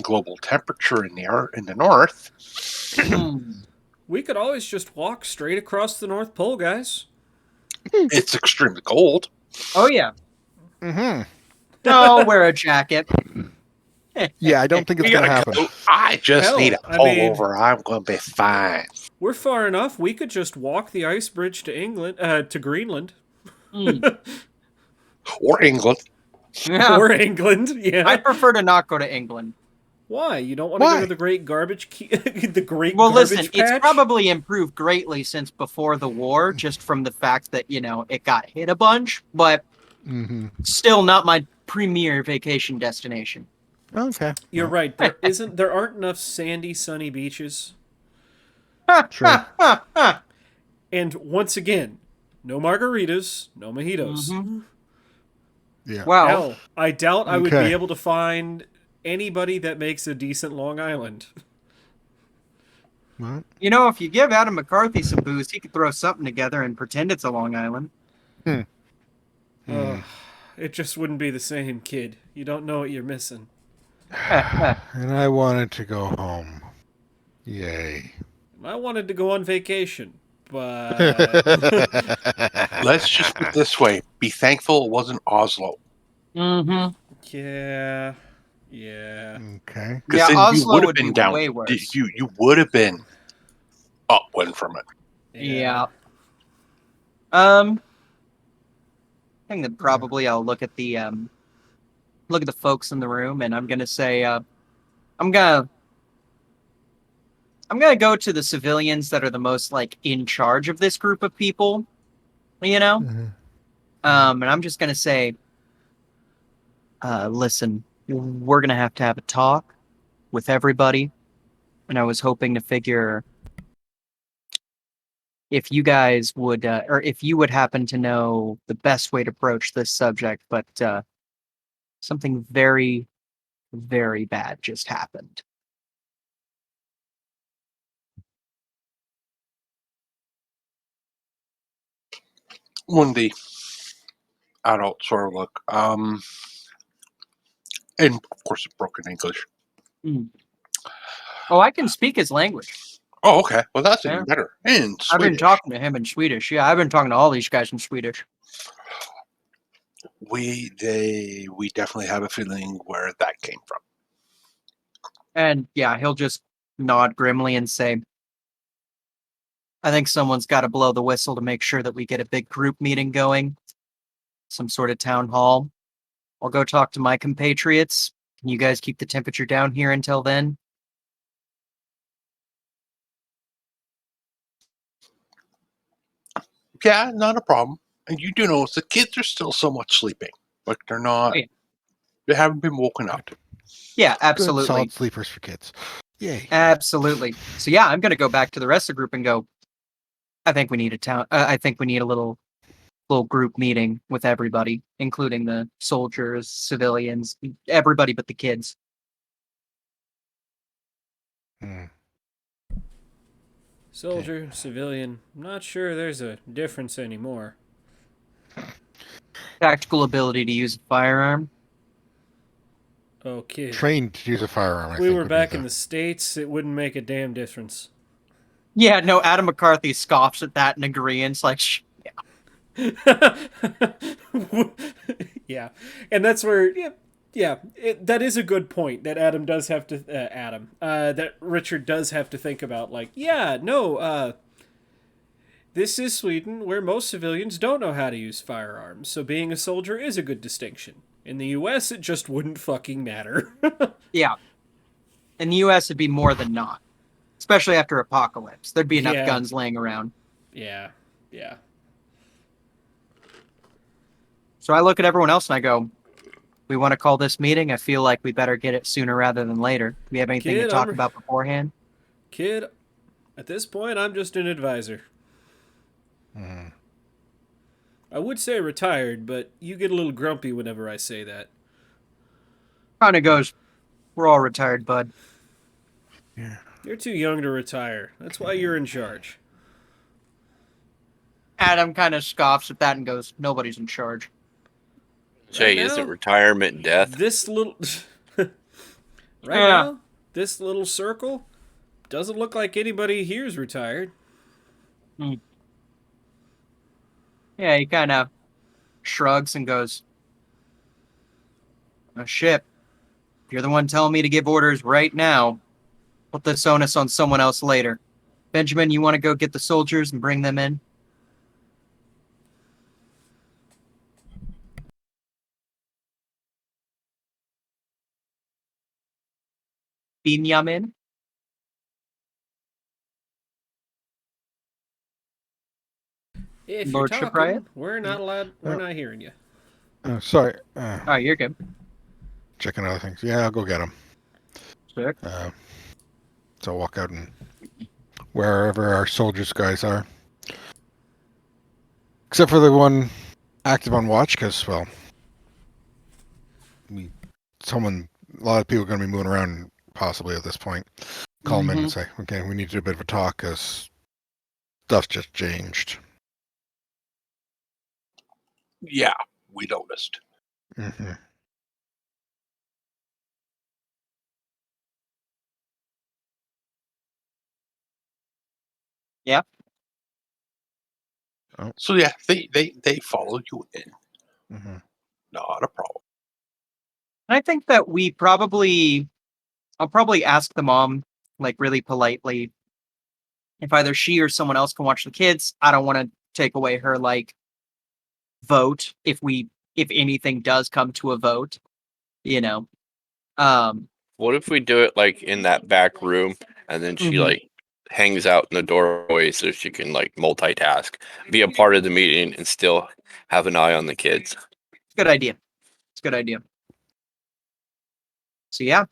global temperature in the north. We could always just walk straight across the North Pole, guys. It's extremely cold. Oh, yeah. Mm-hmm. Oh, wear a jacket. Yeah, I don't think it's We going to gotta happen. go. I just Hell, need a I mean- pullover. I'm going to be fine. We're far enough. We could just walk the ice bridge to England, to Greenland, Or England. Yeah. or England. Yeah. I'd prefer to not go to England. Why? You don't want to go Why? to the Great Garbage the Great Well, Garbage listen, Patch? it's probably improved greatly since before the war, just from the fact that, it got hit a bunch, but Mm-hmm. still not my premier vacation destination. Okay. You're right. There aren't enough sandy, sunny beaches. Sure. And once again, no margaritas, no mojitos. Mhm. Yeah. Well, Hell, I doubt I would Okay. be able to find anybody that makes a decent Long Island. Well, if you give Adam McCarthy some booze, he could throw something together and pretend it's a Long Island. Ugh, it just wouldn't be the same, kid. You don't know what you're missing. and I wanted to go home. Yay. I wanted to go on vacation, but Let's just put it this way. Be thankful it wasn't Oslo. Mm-hmm. yeah. Okay. Because Yeah, then Oslo you would have would been be down. way worse. You would have been upwind from it. Yeah. I think that probably I'll look at the folks in the room, and I'm gonna say, I'm gonna go to the civilians that are the most in charge of this group of people, Mhm. and I'm just gonna say, listen, we're gonna have to have a talk with everybody, and I was hoping to figure if you guys would, or if you would happen to know the best way to approach this subject, but something very, very bad just happened. When the adults sort of look, and of course, broken English. Oh, I can speak his language. Oh, okay. Well, that's Yeah. even better. In I've been Swedish, talking to him in Swedish. Yeah, I've been talking to all these guys in Swedish. we definitely have a feeling where that came from. And yeah, he'll just nod grimly and say, I think someone's got to blow the whistle to make sure that we get a big group meeting going. Some sort of town hall. I'll go talk to my compatriots. Can you guys keep the temperature down here until then? Yeah, not a problem. And you do know the kids are still somewhat sleeping. Like they're not. Oh, yeah. They haven't been woken up. Yeah, Good absolutely. solid sleepers for kids. Yay. Absolutely. So yeah, I'm gonna go back to the rest of the group and go. I think we need I think we need a little group meeting with everybody, including the soldiers, civilians, everybody but the kids. Hmm. Soldier, civilian. I'm not sure there's a difference anymore. Tactical ability to use a firearm. Oh, kid. Trained to use a firearm. I If we think, were would be back in the States, it wouldn't make a damn difference. Yeah, no, Adam McCarthy scoffs at that in agreement. Like, Yeah, and that's where that is a good point that Adam does have to that Richard does have to think about. Like, this is Sweden, where most civilians don't know how to use firearms, so being a soldier is a good distinction. In the U.S., it just wouldn't fucking matter. yeah. In the U.S., it'd be more than not, especially after apocalypse. There'd be enough Yeah. guns laying around. Yeah. So I look at everyone else and I go, we want to call this meeting? I feel like we better get it sooner rather than later. Do we have anything to Kid, talk I'm- about beforehand? Kid, at this point, I'm just an advisor. Mhm. I would say retired, but you get a little grumpy whenever I say that. Kind of goes, we're all retired, bud. Yeah. You're too young to retire. That's why you're in charge. Adam kind of scoffs at that and goes, nobody's in charge. Jay, Right isn't now, retirement death? This little Right Yeah. now, this little circle doesn't look like anybody here's retired. Yeah, he kind of shrugs and goes, "Oh shit! You're the one telling me to give orders right now. Put this onus on someone else later. Benjamin, you want to go get the soldiers and bring them in?" Benjamin? If you're Lord talking, Shipwright? we're not allowed. We're Oh. not hearing you. Sorry. Oh, you're good. Checking other things. Yeah, I'll go get them. Sick. So I'll walk out and wherever our soldiers guys are. Except for the one active on watch, because, well, a lot of people are going to be moving around possibly at this point. Call them in and say, okay, we need to do a bit of a talk because stuff's just changed. Yeah, we noticed. Mm-hmm. So yeah, they follow you in. Mm-hmm. Not a problem. And I think that I'll probably ask the mom, like really politely, if either she or someone else can watch the kids. I don't want to take away her like vote if anything does come to a vote, you know. What if we do it like in that back room and then she Mhm. like hangs out in the doorway so she can like multitask, be a part of the meeting and still have an eye on the kids? Good idea. It's a good idea. So yeah.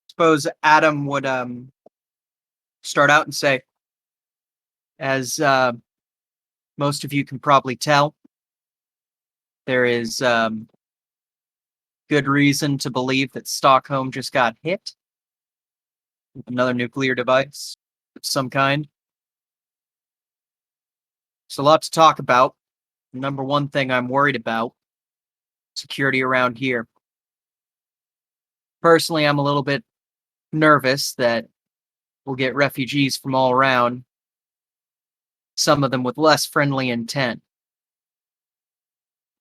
Suppose Adam would start out and say, as most of you can probably tell, there is good reason to believe that Stockholm just got hit with another nuclear device of some kind. It's a lot to talk about. The number one thing I'm worried about, security around here. Personally, I'm a little bit nervous that we'll get refugees from all around, some of them with less friendly intent.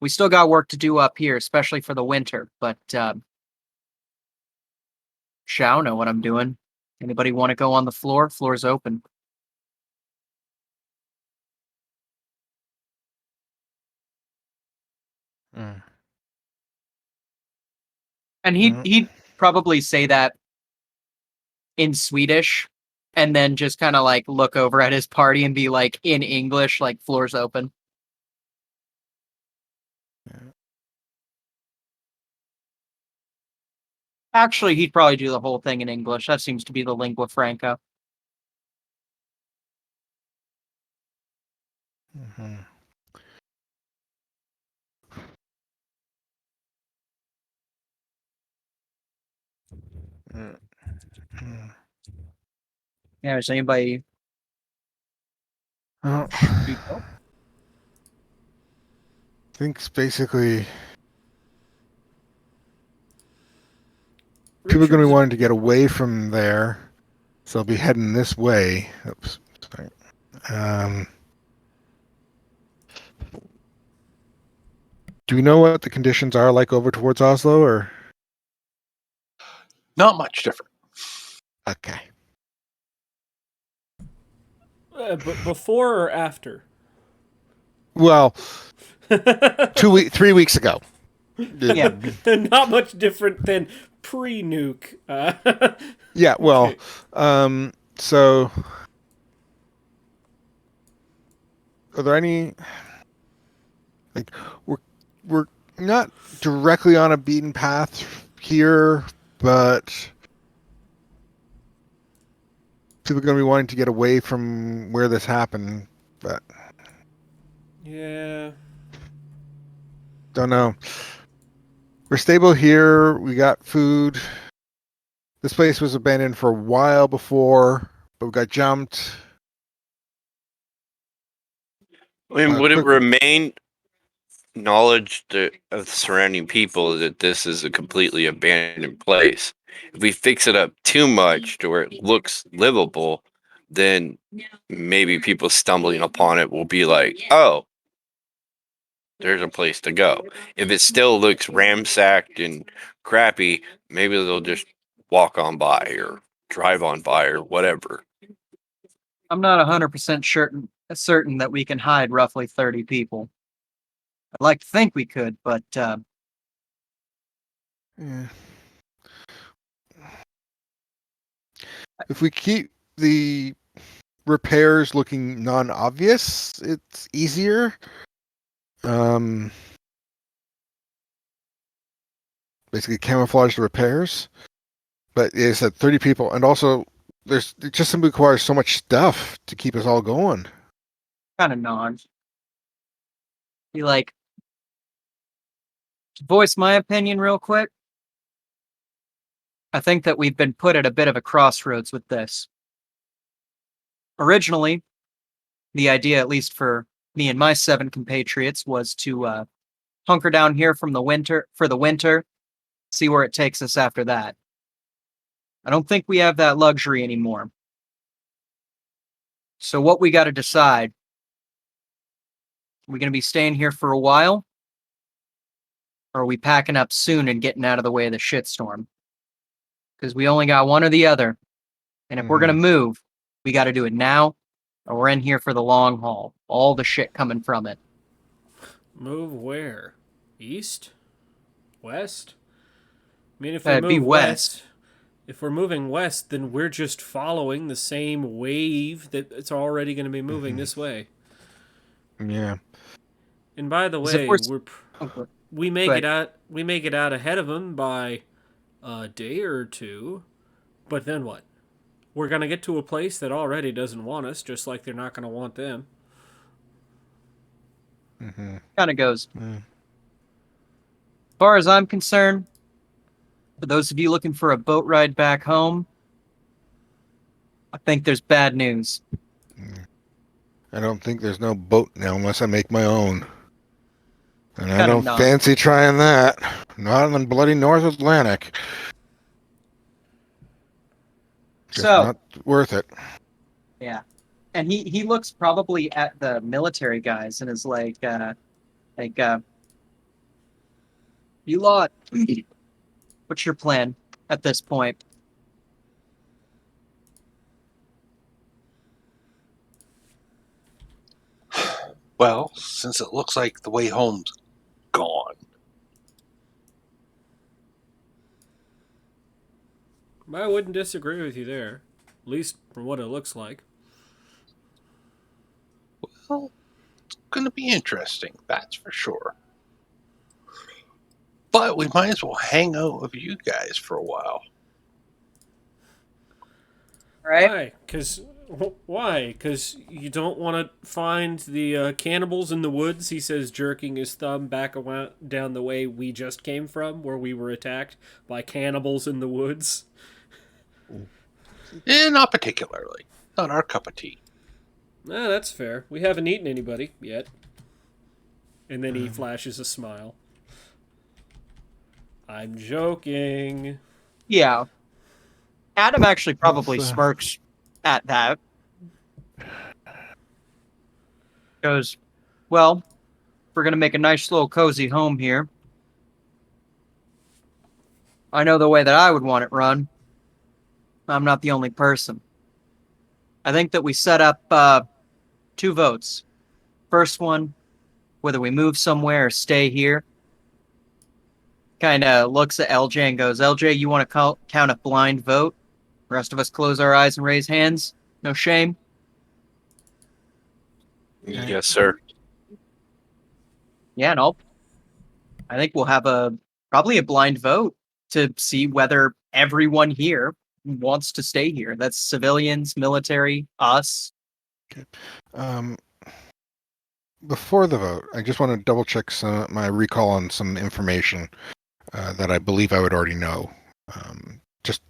We still got work to do up here, especially for the winter, but Shao know what I'm doing. Anybody want to go on the floor? Floor's open. Mm. And Mhm. he'd probably say that in Swedish and then just kind of like look over at his party and be like in English, like floor's open. Actually, he'd probably do the whole thing in English. That seems to be the lingua franca. Mhm. Mm. Mm. Yeah, is anybody? Well, Oh, I think it's basically people are going to be Richard's- wanting to get away from there, so they'll be heading this way. Oops, sorry. Do we know what the conditions are like over towards Oslo, or Not much different. okay? But before or after? Well, 3 weeks ago. Yeah. Not much different than pre-nuke. Yeah. Well, Okay. so are there any like we're not directly on a beaten path here, but people are going to be wanting to get away from where this happened, but Yeah. don't know. We're stable here. We got food. This place was abandoned for a while before, but we got jumped. I mean, would it Quick- remain knowledge of the surrounding people that this is a completely abandoned place. If we fix it up too much to where it looks livable, then maybe people stumbling upon it will be like, oh, there's a place to go. If it still looks ramsacked and crappy, maybe they'll just walk on by or drive on by or whatever. I'm not 100% certain that we can hide roughly 30 people. I'd like to think we could, but Yeah. If we keep the repairs looking non-obvious, it's easier. Basically camouflage the repairs. But it said 30 people, and also it just simply requires so much stuff to keep us all going. kind of nod. Be like, to voice my opinion real quick. I think that we've been put at a bit of a crossroads with this. Originally, the idea, at least for me and my 7 compatriots, was to hunker down here for the winter, see where it takes us after that. I don't think we have that luxury anymore. So what we got to decide, are we going to be staying here for a while? Or are we packing up soon and getting out of the way of the shitstorm? Because we only got one or the other. And if we're going to move, we got to do it now, or we're in here for the long haul. All the shit coming from it. Move where? East? West? I mean, if we It'd be move west. if we're moving west, then we're just following the same wave that it's already going to be moving this way. Yeah. And by the 'Cause if way, we're- we may Go get out ahead of them by a day or two, but then what? We're going to get to a place that already doesn't want us, just like they're not going to want them. Mm-hmm. Kind of goes. Mm. As far as I'm concerned, for those of you looking for a boat ride back home, I think there's bad news. I don't think there's no boat now unless I make my own. And I Kinda don't not. fancy trying that. Not in the bloody North Atlantic. Just So- not worth it. Yeah. And he looks probably at the military guys and is like, you lot, what's your plan at this point? Well, since it looks like the way home's gone, I wouldn't disagree with you there, at least from what it looks like. well, it's going to be interesting, that's for sure. But we might as well hang out with you guys for a while. Right? Why? Because you don't want to find the cannibals in the woods, he says, jerking his thumb back down the way we just came from, where we were attacked by cannibals in the woods. Not particularly. Not our cup of tea. Nah, that's fair. We haven't eaten anybody yet. And then he flashes a smile. I'm joking. Yeah. Adam actually probably Yes, smirks at that. Goes, well, we're going to make a nice little cozy home here. I know the way that I would want it run. I'm not the only person. I think that we set up 2 votes. First one, whether we move somewhere or stay here. Kind of looks at LJ and goes, LJ, you want to count a blind vote? The rest of us close our eyes and raise hands. No shame. Yes, sir. Yeah, no. I think we'll have probably a blind vote to see whether everyone here wants to stay here. That's civilians, military, us. Before the vote, I just want to double check my recall on some information that I believe I would already know. Just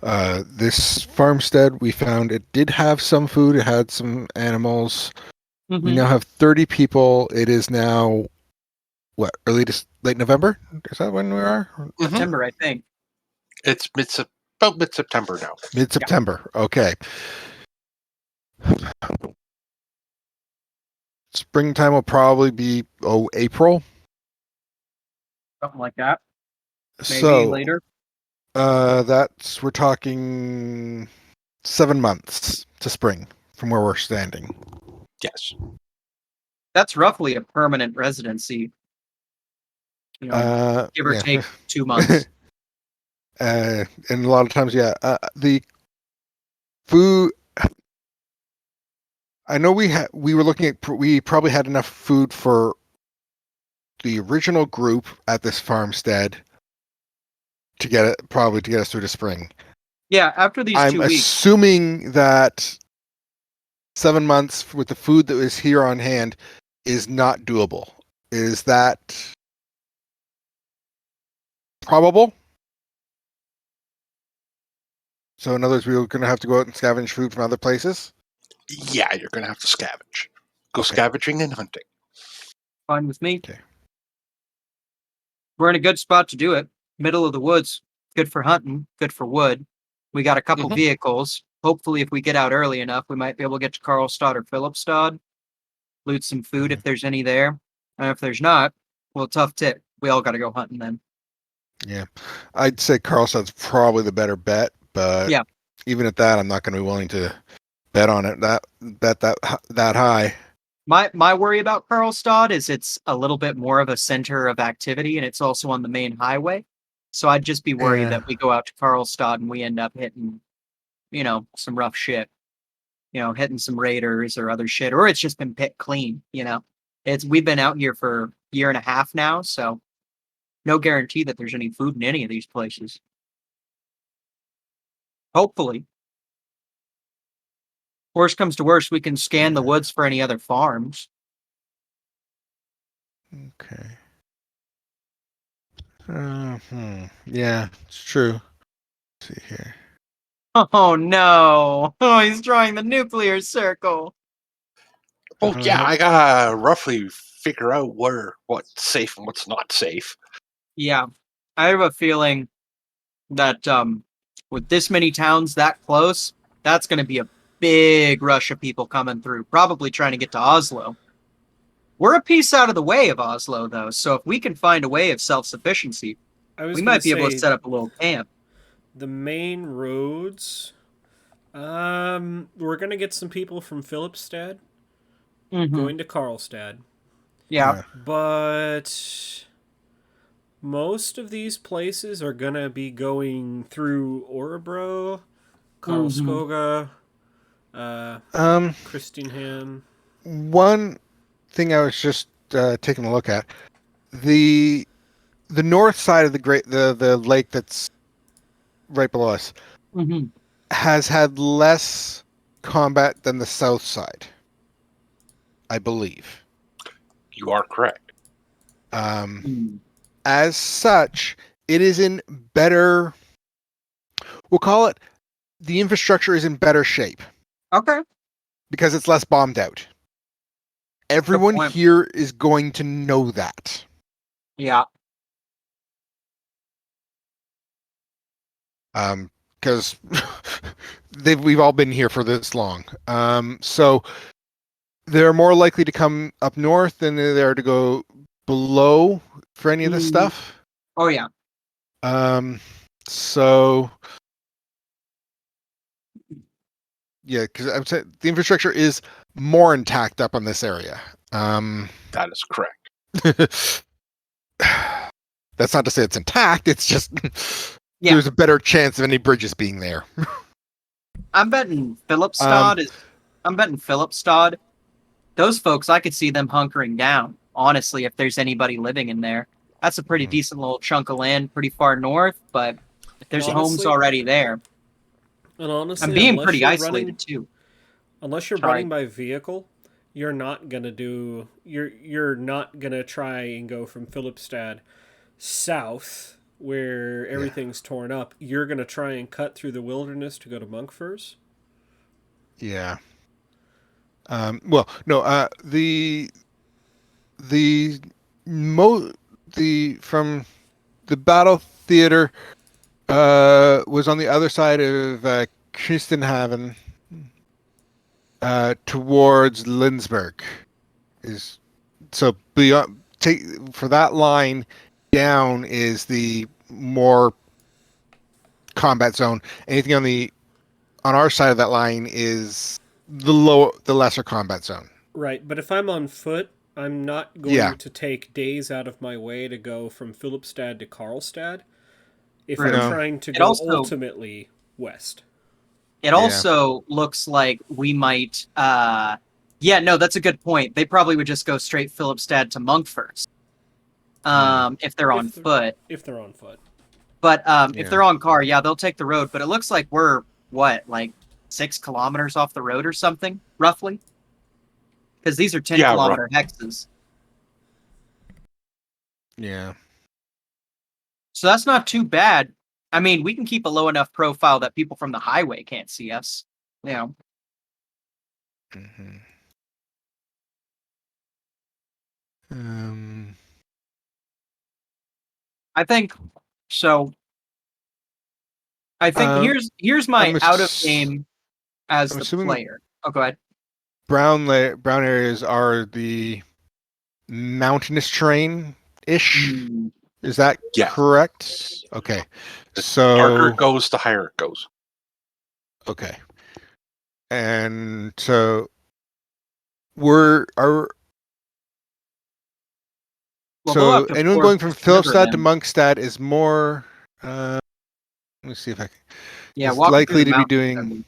this farmstead, we found it did have some food. It had some animals. We now have 30 people. It is now what, late November? Is that when we are? Mhm. September, I think. It's about mid-September now. Mid-September. Okay. Springtime will probably be April. Something like that. Maybe So later. we're talking 7 months to spring from where we're standing. Yes. That's roughly a permanent residency. You know, give or Yeah. take 2 months. And a lot of times, yeah. The food. I know we were looking at. We probably had enough food for the original group at this farmstead to get us through the spring. Yeah, after these I'm 2 weeks. assuming that 7 months with the food that was here on hand is not doable. Is that probable? So in other words, we're going to have to go out and scavenge food from other places? Yeah, you're going to have to scavenge. Go Okay. scavenging and hunting. Fine with me. Okay. We're in a good spot to do it. Middle of the woods. Good for hunting. Good for wood. We got a couple Mhm. vehicles. Hopefully, if we get out early enough, we might be able to get to Karlstad or Philipstad. Loot some food if there's any there. And if there's not, well, tough tip. We all got to go hunting then. Yeah. I'd say Carlstad's probably the better bet, but Yeah. even at that, I'm not going to be willing to bet on it that high. My worry about Karlstad is it's a little bit more of a center of activity and it's also on the main highway. So I'd just be worried Yeah. that we go out to Karlstad and we end up hitting, some rough shit. Hitting some raiders or other shit, or it's just been picked clean, we've been out here for a year and a half now, so no guarantee that there's any food in any of these places. Hopefully. Worst comes to worst, we can scan the woods for any other farms. Okay. Yeah, it's true. Let's see here. Oh no. Oh, he's drawing the nuclear circle. Oh, yeah, I got to roughly figure out what's safe and what's not safe. Yeah. I have a feeling that with this many towns that close, that's gonna be a big rush of people coming through, probably trying to get to Oslo. We're a piece out of the way of Oslo, though, so if we can find a way of self-sufficiency, we might be able to set up a little camp. The main roads. We're gonna get some people from Philipstad going to Karlstad, Yeah. but most of these places are gonna be going through Orebro, Karlskoga, Christingham. One thing I was just taking a look at, the north side of the lake that's right below us has had less combat than the south side, I believe. You are correct. As such, it is in better, we'll call it, the infrastructure is in better shape Okay. because it's less bombed out. Everyone point. here is going to know that. Yeah. Because we've all been here for this long. So they're more likely to come up north than they are to go below for any of this stuff. Oh, yeah. So yeah, because I'm saying the infrastructure is more intact up on this area. That is correct. That's not to say it's intact. It's just Yeah. there's a better chance of any bridges being there. I'm betting Philipstad I'm betting Philipstad. Those folks, I could see them hunkering down, honestly, if there's anybody living in there. That's a pretty decent little chunk of land, pretty far north, but if there's homes Honestly- already there. And honestly, I'm being unless pretty you're isolated, running, too. unless you're Sorry. running by vehicle, you're not gonna try and go from Philipstad south where everything's torn up. You're gonna try and cut through the wilderness to go to Monkfurs. Yeah. Well, no. The from the battle theater was on the other side of Christenhaven towards Lindsberg. Is so beyond take for that line down is the more combat zone. Anything on our side of that line is the lesser combat zone. Right, but if I'm on foot, I'm not going Yeah. to take days out of my way to go from Philipstad to Karlstad if Right. I'm No. trying to It go also- ultimately west. It Yeah. also looks like we might. Yeah, no, that's a good point. They probably would just go straight Philipstad to Monk first, if they're on If they're- foot. If they're on foot. But Yeah. if they're on car, yeah, they'll take the road. But it looks like we're like 6 kilometers off the road or something, roughly. Because these are 10 Yeah, kilometer hexes. Yeah. So that's not too bad. I mean, we can keep a low enough profile that people from the highway can't see us. You know. Mm-hmm. Um. I think so. I think here's my I'm out of ass- game as I'm the assuming- player. Oh, go ahead. Brown areas are the mountainous terrain ish. Mm, Is that Yeah. correct? Okay. The So darker it goes, the higher it goes. okay. And so we're are well, they'll so have to anyone force going from the river Philipstad to then. Monkstad is more let me see if I can Yeah, is walking likely through the to be mountains,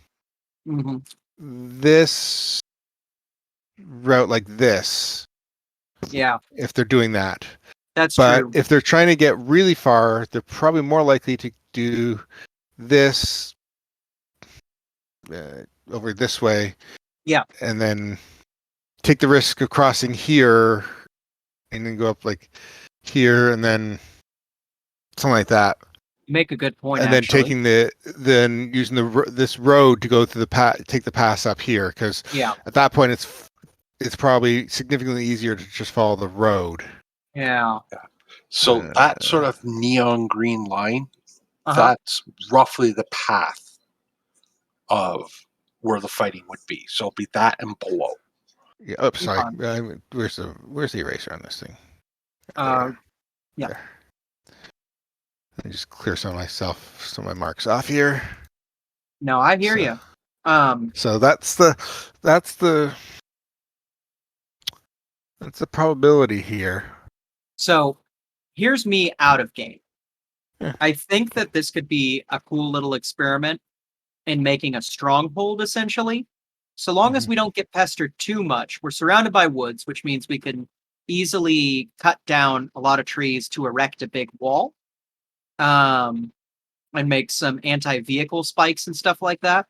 doing Mhm. this route like this Yeah, if they're doing that. that's But true. if they're trying to get really far, they're probably more likely to do this over this way. Yeah. And then take the risk of crossing here and then go up like here and then something like that. You make a good point. And then actually. taking then using this road to go through take the pass up here because Yeah, at that point it's probably significantly easier to just follow the road. yeah. So that sort of neon green line, Uh-huh. that's roughly the path of where the fighting would be. So it'll be that and below. Yeah. Oh, sorry. fine. Where's the eraser on this thing? Uh, yeah. There. Let me just clear some of my marks off here. No, I hear So- you. So that's the probability here. So here's me out of game. Yeah. I think that this could be a cool little experiment in making a stronghold, essentially. So long as we don't get pestered too much, we're surrounded by woods, which means we can easily cut down a lot of trees to erect a big wall, and make some anti-vehicle spikes and stuff like that.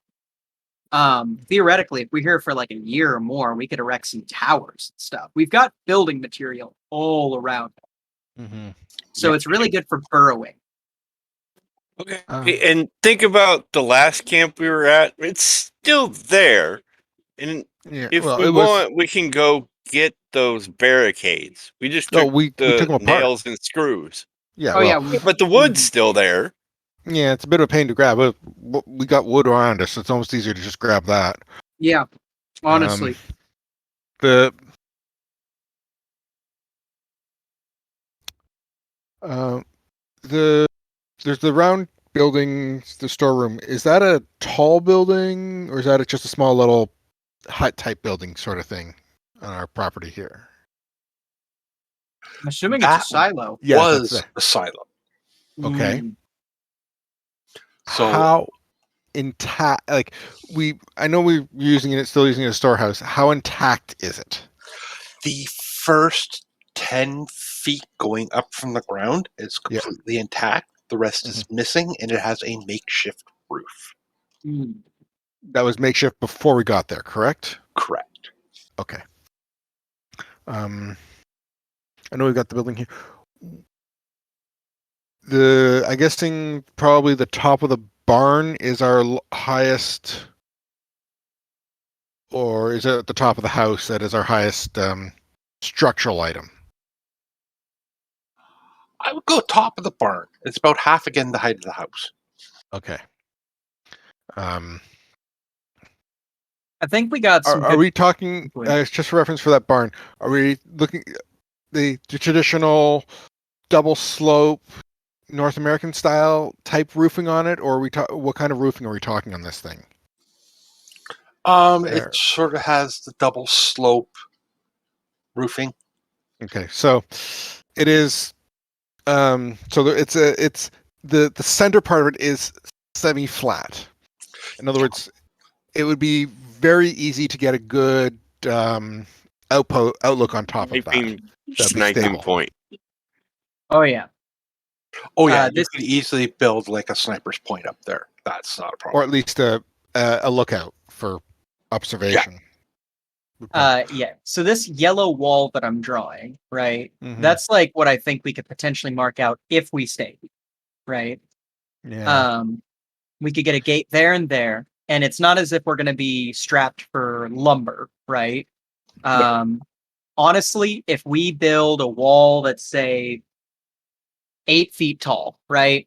Theoretically, if we're here for like a year or more, we could erect some towers and stuff. We've got building material all around. Mm-hmm. So Yeah. it's really good for burrowing. Okay. Oh. And think about the last camp we were at. It's still there. And Yeah. if well, we it was. want, we can go get those barricades. We just No, took we the took them apart. nails and screws. Yeah. Oh well, yeah, Yeah, but the wood's still there. yeah. It's a bit of a pain to grab. But we got wood around us, so it's almost easier to just grab that. yeah. Honestly, The there's the round building, the storeroom. Is that a tall building or is that just a small little hut type building sort of thing on our property here? I'm assuming that it's a silo. Yeah, was that's a silo. Okay. Mm, So how intact? Like I know we're still using it as a storehouse. How intact is it? the first 10 feet going up from the ground is Yeah. completely intact. The rest is missing, and it has a makeshift roof. mm. That was makeshift before we got there, correct? Correct. Okay. I know we've got the building here. I guessing probably the top of the barn is our highest, or is it at the top of the house that is our highest structural item? I would go top of the barn. It's about half again the height of the house. Okay. Um, I think we got some are good we talking? input. Just for reference for that barn. Are we looking the traditional double slope North American style type roofing on it, or are we what kind of roofing are we talking on this thing? It There. sort of has the double slope roofing. Okay, so it is. So it's the center part of it is semi-flat. In other words, it would be very easy to get a good outlook on top of that. Sniping, That'd be sniping stable. point. Oh yeah. Oh yeah, you this- could easily build like a sniper's point up there. That's not a Or problem. at least a lookout for observation. Yeah. So this yellow wall that I'm drawing, right? Mhm. That's like what I think we could potentially mark out if we stay, right? Yeah. We could get a gate there and there, and it's not as if we're going to be strapped for lumber, right? Honestly, if we build a wall that's say 8 feet tall, right?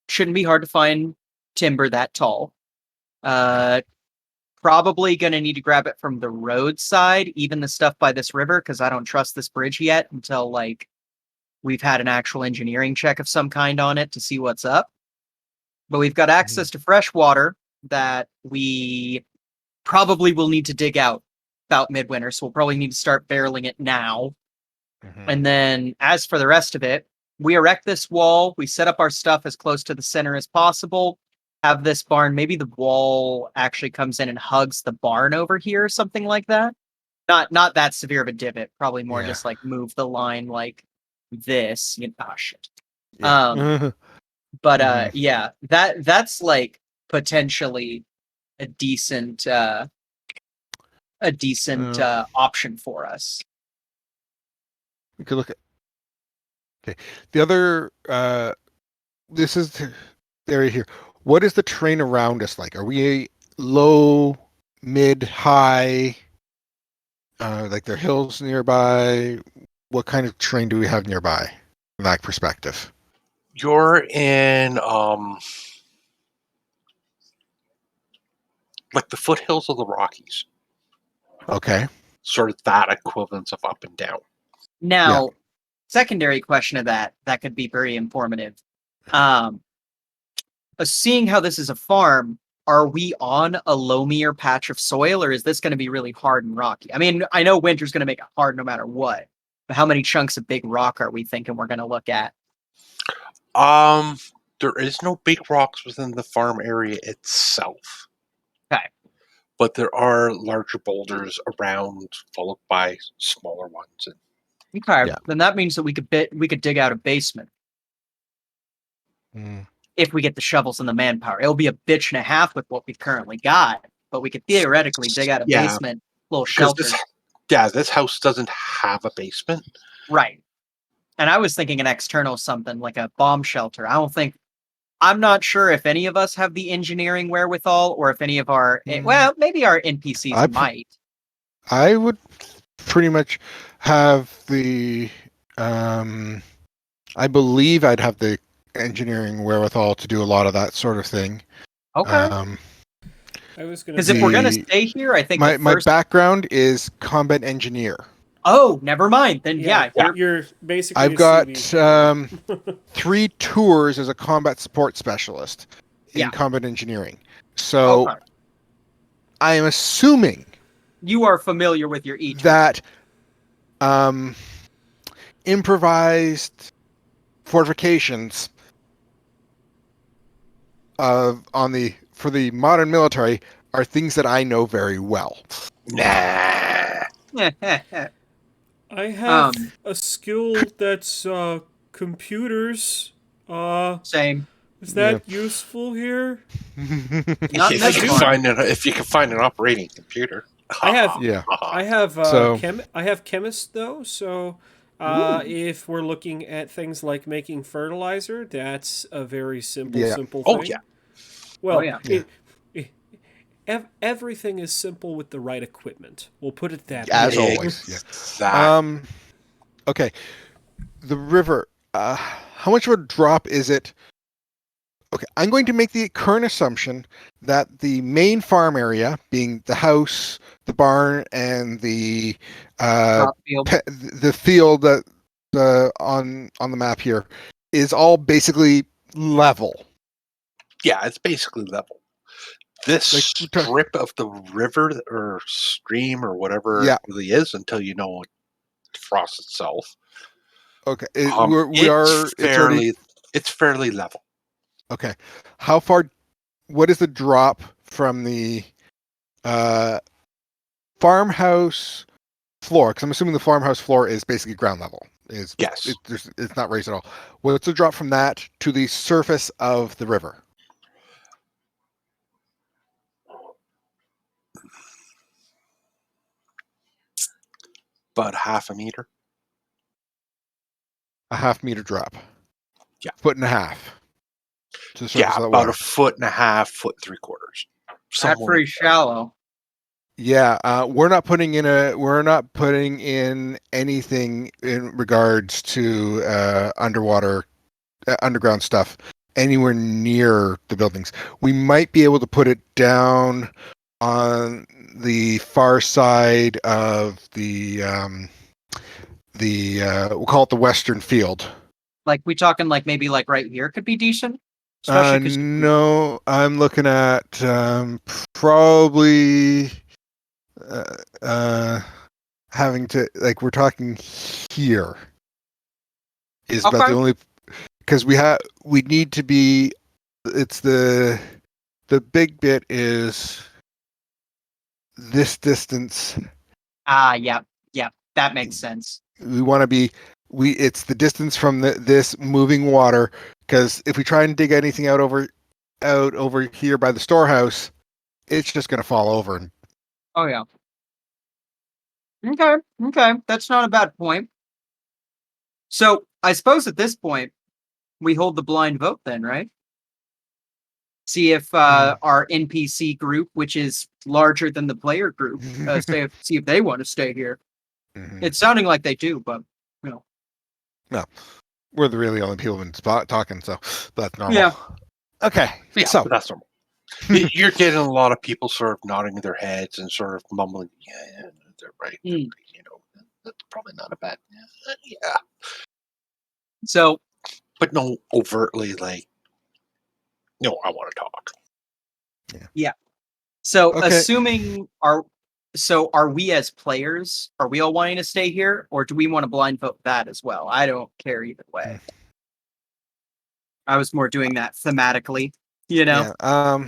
Shouldn't be hard to find timber that tall. Probably going to need to grab it from the roadside, even the stuff by this river, because I don't trust this bridge yet until like we've had an actual engineering check of some kind on it to see what's up. But we've got access to fresh water that we probably will need to dig out about midwinter, so we'll probably need to start barreling it now. Mhm. And then as for the rest of it, we erect this wall, we set up our stuff as close to the center as possible, have this barn, maybe the wall actually comes in and hugs the barn over here, something like that. Not that severe of a divot, probably more Yeah. just like move the line like this. Shit. Yeah. But Mhm. yeah, that's like potentially a decent option for us. We could look at. Okay. The other. This is the area here. What is the terrain around us like? Are we a low, mid, high? Like there are hills nearby. What kind of terrain do we have nearby from that perspective? You're in like the foothills of the Rockies. Okay. Sort of that equivalence of up and down. Now, secondary question of that could be very informative. Seeing how this is a farm, are we on a loamier patch of soil, or is this going to be really hard and rocky? I mean, I know winter's going to make it hard no matter what, but how many chunks of big rock are we thinking we're going to look at? There is no big rocks within the farm area itself. Okay. But there are larger boulders around, followed by smaller ones. And Okay, Yeah. then that means that we could dig out a basement Mm. if we get the shovels and the manpower. It'll be a bitch and a half with what we've currently got, but we could theoretically dig out a Yeah. basement, little 'cause shelter. this house doesn't have a basement. Right. And I was thinking an external something like a bomb shelter. I'm not sure if any of us have the engineering wherewithal or if any of our, well, maybe our NPCs might. I would pretty much have the. I believe I'd have the engineering wherewithal to do a lot of that sort of thing. Okay. I was gonna Because if we're going to the- stay here, I think My the first... background is combat engineer. Oh, never mind. Then yeah, you're basically. I've a got CV. 3 tours as a combat support specialist in Yeah. combat engineering. So okay. I am assuming You are familiar with your each. that improvised fortifications for the modern military are things that I know very well. Nah. I have Um, a skill that's computers. Same. Is that useful here? Not if, this you can one. find if you can find an operating computer. I have Yeah. I have So- I have chemist though, so if we're looking at things like making fertilizer, that's a very simple Yeah. thing. Oh, yeah. Well, Oh, yeah. everything is simple with the right equipment. We'll put it that As way. always. Yeah. That. Okay. The river. how much of a drop is it? Okay, I'm going to make the current assumption that the main farm area, being the house, the barn, and the Crop field. the field that on the map here is all basically level. Yeah, it's basically level. This Like, strip of the river or stream or whatever Yeah. it really is, until you know frost itself. Okay, It's fairly level. okay. How far? What is the drop from the farmhouse floor? Because I'm assuming the farmhouse floor is basically ground level. Yes. It's not raised at all. What's the drop from that to the surface of the river? About half a meter. A half-meter drop. Yeah. Foot and a half. To the surface Yeah, of the about water. a foot and a half, foot 3/4. That's Somewhere. pretty shallow. Yeah, we're not putting in anything in regards to underground stuff anywhere near the buildings. We might be able to put it down on the far side of the we'll call it the western field. Like we talking like maybe like right here could be decent, especially because No, I'm looking at probably having to, like, we're talking here is about Okay. the only, because we need to be, it's the big bit is this distance. yeah, that makes sense. We want to be, it's the distance from this moving water, because if we try and dig anything out over here by the storehouse, it's just going to fall over. And Oh yeah. Okay, that's not a bad point. So I suppose at this point we hold the blind vote then, right? See if our NPC group, which is larger than the player group, see if they want to stay here. Mhm. It's sounding like they do, but you know. No, we're the really only people in spot talking, so that's normal. Yeah. Okay. Yeah, So but that's normal. You're getting a lot of people sort of nodding their heads and sort of mumbling, yeah, they're right. Mm. You know, that's probably not a bad, yeah. So But no overtly like, no, I want to talk. So Okay. assuming are we as players, are we all wanting to stay here, or do we want to blind vote that as well? I don't care either way. I was more doing that thematically, you know? Yeah.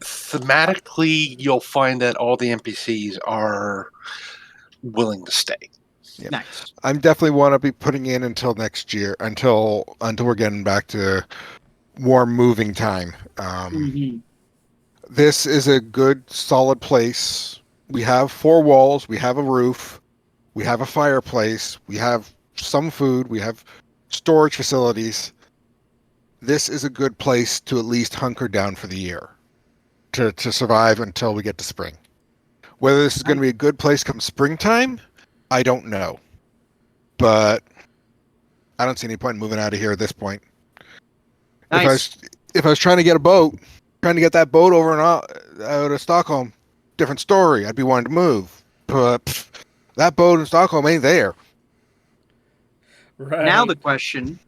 Thematically, you'll find that all the NPCs are willing to stay. Yeah. Nice. I'm definitely want to be putting in until next year, until we're getting back to warm moving time. Mhm. This is a good, solid place. We have 4 walls. We have a roof. We have a fireplace. We have some food. We have storage facilities. This is a good place to at least hunker down for the year, to survive until we get to spring. Whether this is going to be a good place come springtime, I don't know. But I don't see any point in moving out of here at this point. Nice. If I was trying to get a boat, trying to get that boat over and out of Stockholm, different story. I'd be wanting to move. But that boat in Stockholm ain't there. Right. Now the question,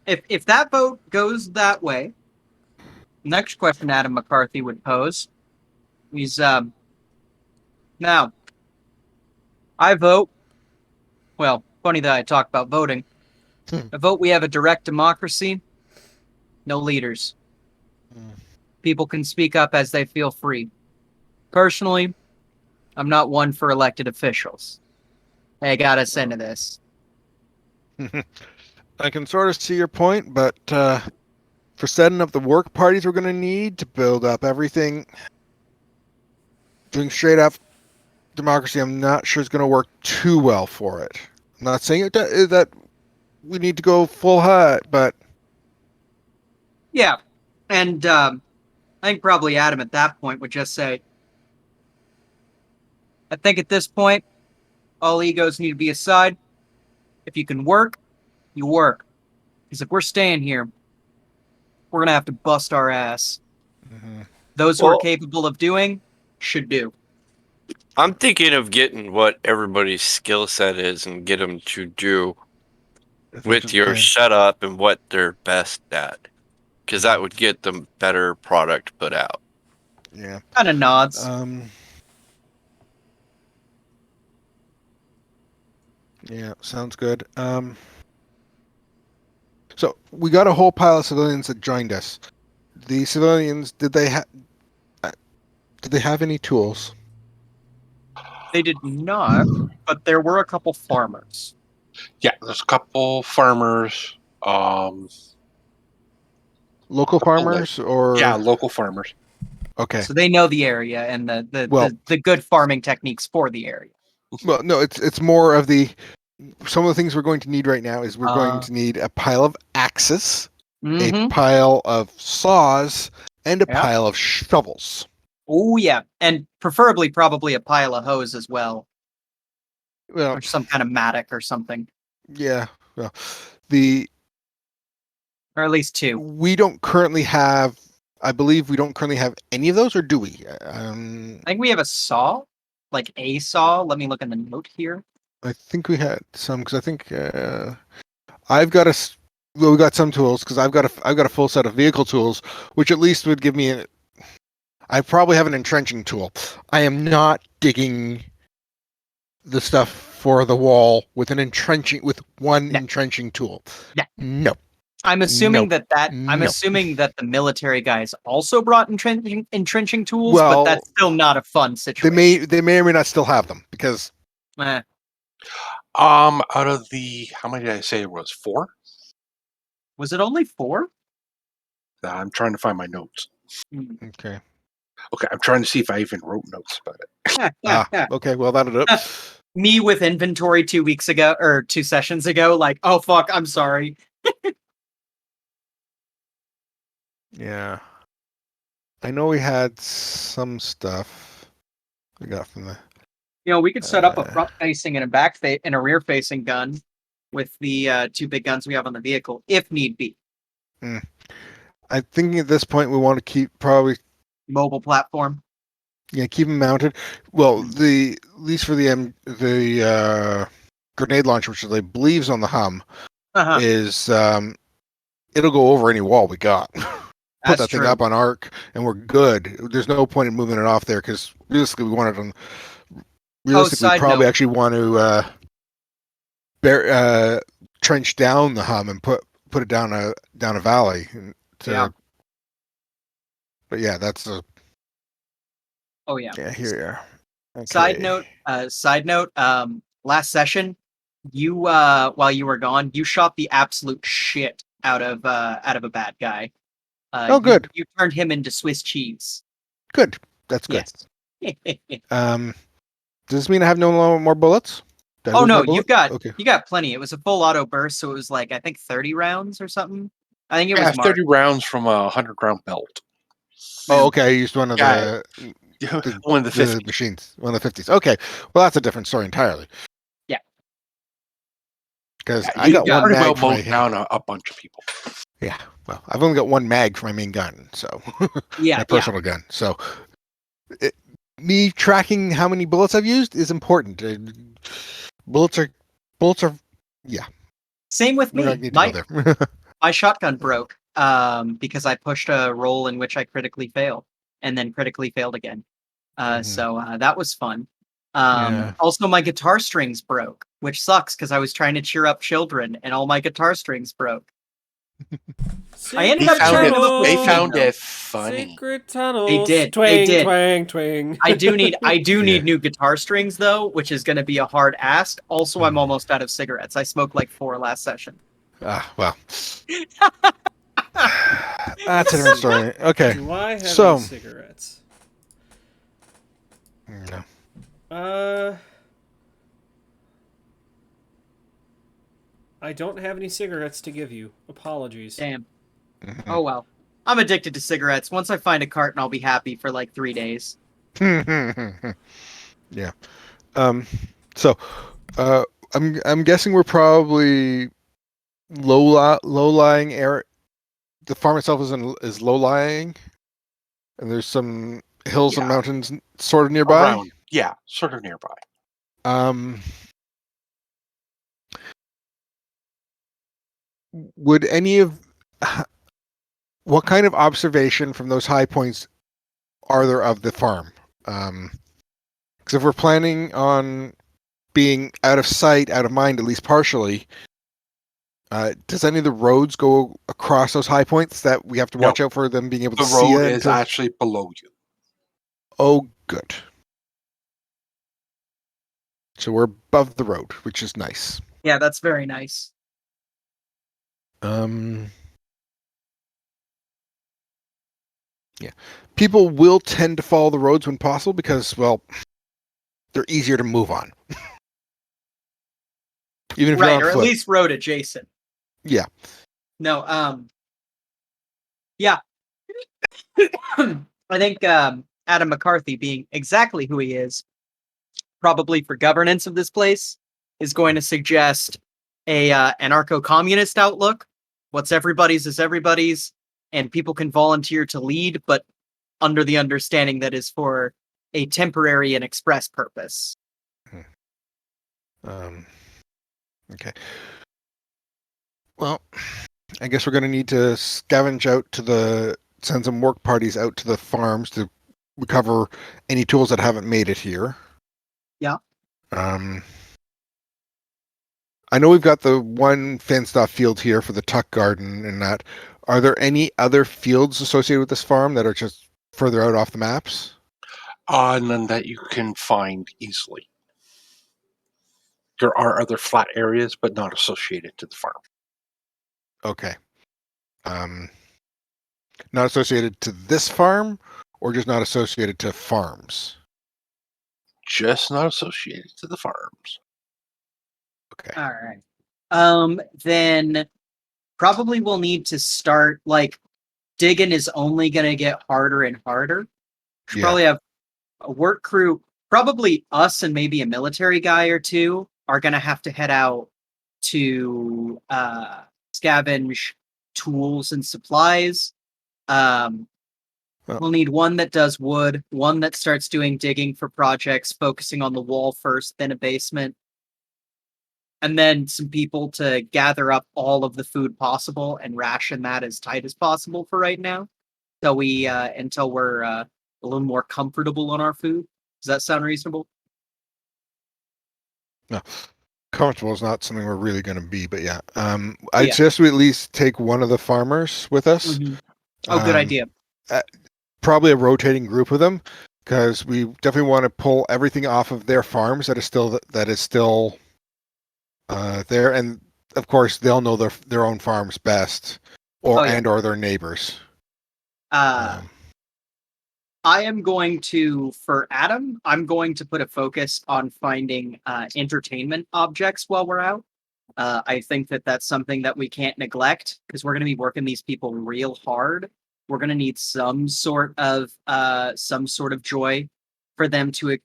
if that boat goes that way, next question Adam McCarthy would pose is now I vote. Well, funny that I talk about voting. I vote we have a direct democracy, no leaders. People can speak up as they feel free. Personally, I'm not one for elected officials. I got us into this. I can sort of see your point, but for setting up the work parties we're going to need to build up everything, doing straight up democracy, I'm not sure is going to work too well for it. I'm not saying that we need to go full hut, but Yeah, and I think probably Adam at that point would just say, I think at this point, all egos need to be aside. If you can work, you work. Because if we're staying here, we're gonna have to bust our ass. Mhm. Those who are Well- capable of doing should do. I'm thinking of getting what everybody's skill set is and get them to do with your Okay. setup and what they're best at, because that would get them better product put out. Yeah. Kind of nods. Yeah, sounds good. So we got a whole pile of civilians that joined us. The civilians, did they have any tools? They did not, but there were a couple farmers. Yeah, there's a couple farmers. Local farmers or Yeah, local farmers. Okay. So they know the area and the, Well- the good farming techniques for the area. Well, no, it's more of the some of the things we're going to need right now is we're going to need a pile of axes, Mm-hmm. a pile of saws, and a Yep. pile of shovels. Oh yeah, and preferably probably a pile of hose as well, Well, or some kind of mattock or something, yeah. Well, or at least two. we don't currently have. I believe we don't currently have any of those, or do we? I think we have a saw, like a saw. Let me look in the note here. I think we had some because I think I've got well, we got some tools because I've got a full set of vehicle tools, which at least would give me I probably have an entrenching tool. I am not digging the stuff for the wall with one No. entrenching tool. No. No. I'm assuming No. I'm No. assuming that the military guys also brought entrenching tools, Well, but that's still not a fun They situation. may or may not still have them because Eh, Out of the how many did I say it was? 4? was it only 4? I'm trying to find my notes. Hmm. okay. Okay, I'm trying to see if I even wrote notes about it. Okay, well that'll do it. Me with inventory 2 weeks ago or 2 sessions ago, like, oh fuck, I'm sorry. Yeah. I know we had some stuff we got from the You know, we could set up a Uh, front facing and a and a rear facing gun with the 2 big guns we have on the vehicle, if need be. I think at this point we want to keep probably Mobile platform. keep them mounted. Well, at least for the grenade launcher, which I believe is on the hum, Uh-huh. is it'll go over any wall we got. Put That's that thing true. up on arc, and we're good. There's no point in moving it off there because realistically, we want it on. Realistically, we side probably note. actually want to trench down the hum and put it down a valley. Yeah. But yeah, that's Oh yeah. here you are. Side note, last session, you while you were gone, you shot the absolute shit out of a bad guy. Oh, good. You turned him into Swiss cheese. Good. That's good. Yes. Does this mean I have no more bullets? Did I Oh lose my no, bullet? Okay. you got plenty. It was a full auto burst, so it was like I think 30 rounds or something. I think it Yeah, was marked. 30 rounds from a 100-round belt. Oh, okay. I used one of Yeah. the One of the 50. machines, one of the 50s. Okay. Well, that's a different story entirely. Yeah. Because Yeah, I you got one pretty well mag for mowed down a bunch of people. Yeah. Well, I've only got one mag for my main gun, so Yeah, my personal gun. So me tracking how many bullets I've used is important. Bullets are. Yeah. Same with We me. don't need to go there. My shotgun broke because I pushed a roll in which I critically failed and then critically failed again. Mhm. So that was fun. Yeah. Also, my guitar strings broke, which sucks because I was trying to cheer up children and all my guitar strings broke. I ended Secret up cheering them up tunnels. with They Steam, found though. it funny. Secret tunnels. They did, Twang, they did. twang, twang. I do need Yeah. new guitar strings though, which is going to be a hard ask. Also, I'm almost out of cigarettes. I smoked like 4 last session. Well. That's a different story. Okay. Do I have So- any cigarettes? No. I don't have any cigarettes to give you. Apologies. Damn. Mhm. Oh well. I'm addicted to cigarettes. Once I find a carton, I'll be happy for like 3 days. Yeah. So, I'm guessing we're probably low-lying area. The farm itself is low-lying, and there's some hills and Yeah. mountains sort of nearby. Around, yeah, sort of nearby. Would any of what kind of observation from those high points are there of the farm? Because if we're planning on being out of sight, out of mind, at least partially, does any of the roads go across those high points that we have to No. watch out for them being able The to see road it? is actually below you. Oh, good. So we're above the road, which is nice. Yeah, that's very nice. Yeah. People will tend to follow the roads when possible because, well, they're easier to move on. Even if you're Right, on or at foot. least road adjacent. Yeah. No, yeah. I think Adam McCarthy, being exactly who he is, probably for governance of this place, is going to suggest a anarcho-communist outlook. What's everybody's is everybody's, and people can volunteer to lead, but under the understanding that is for a temporary and express purpose. Okay. Well, I guess we're going to need to scavenge out to send some work parties out to the farms to recover any tools that haven't made it here. Yeah. I know we've got the one fenced off field here for the tuck garden and that. Are there any other fields associated with this farm that are just further out off the maps? None that you can find easily. There are other flat areas, but not associated to the farm. Okay. Not associated to this farm, or just not associated to farms? Just not associated to the farms. Okay. All right. Then probably we'll need to start, like, digging is only going to get harder and harder. Should Yeah. probably have a work crew, probably us and maybe a military guy or two are going to have to head out to scavenge tools and supplies. We'll need one that does wood, one that starts doing digging for projects, focusing on the wall first, then a basement. And then some people to gather up all of the food possible and ration that as tight as possible for right now. So we until we're a little more comfortable on our food. Does that sound reasonable? No. Comfortable is not something we're really going to be, but yeah. I'd Yeah. suggest we at least take one of the farmers with us. Oh, good idea. Probably a rotating group of them, because we definitely want to pull everything off of their farms that is still there, and of course they'll know their own farms best, or Oh, yeah. or their neighbors. I am going to, for Adam, I'm going to put a focus on finding entertainment objects while we're out. I think that that's something that we can't neglect because we're going to be working these people real hard. We're going to need some sort of joy for them to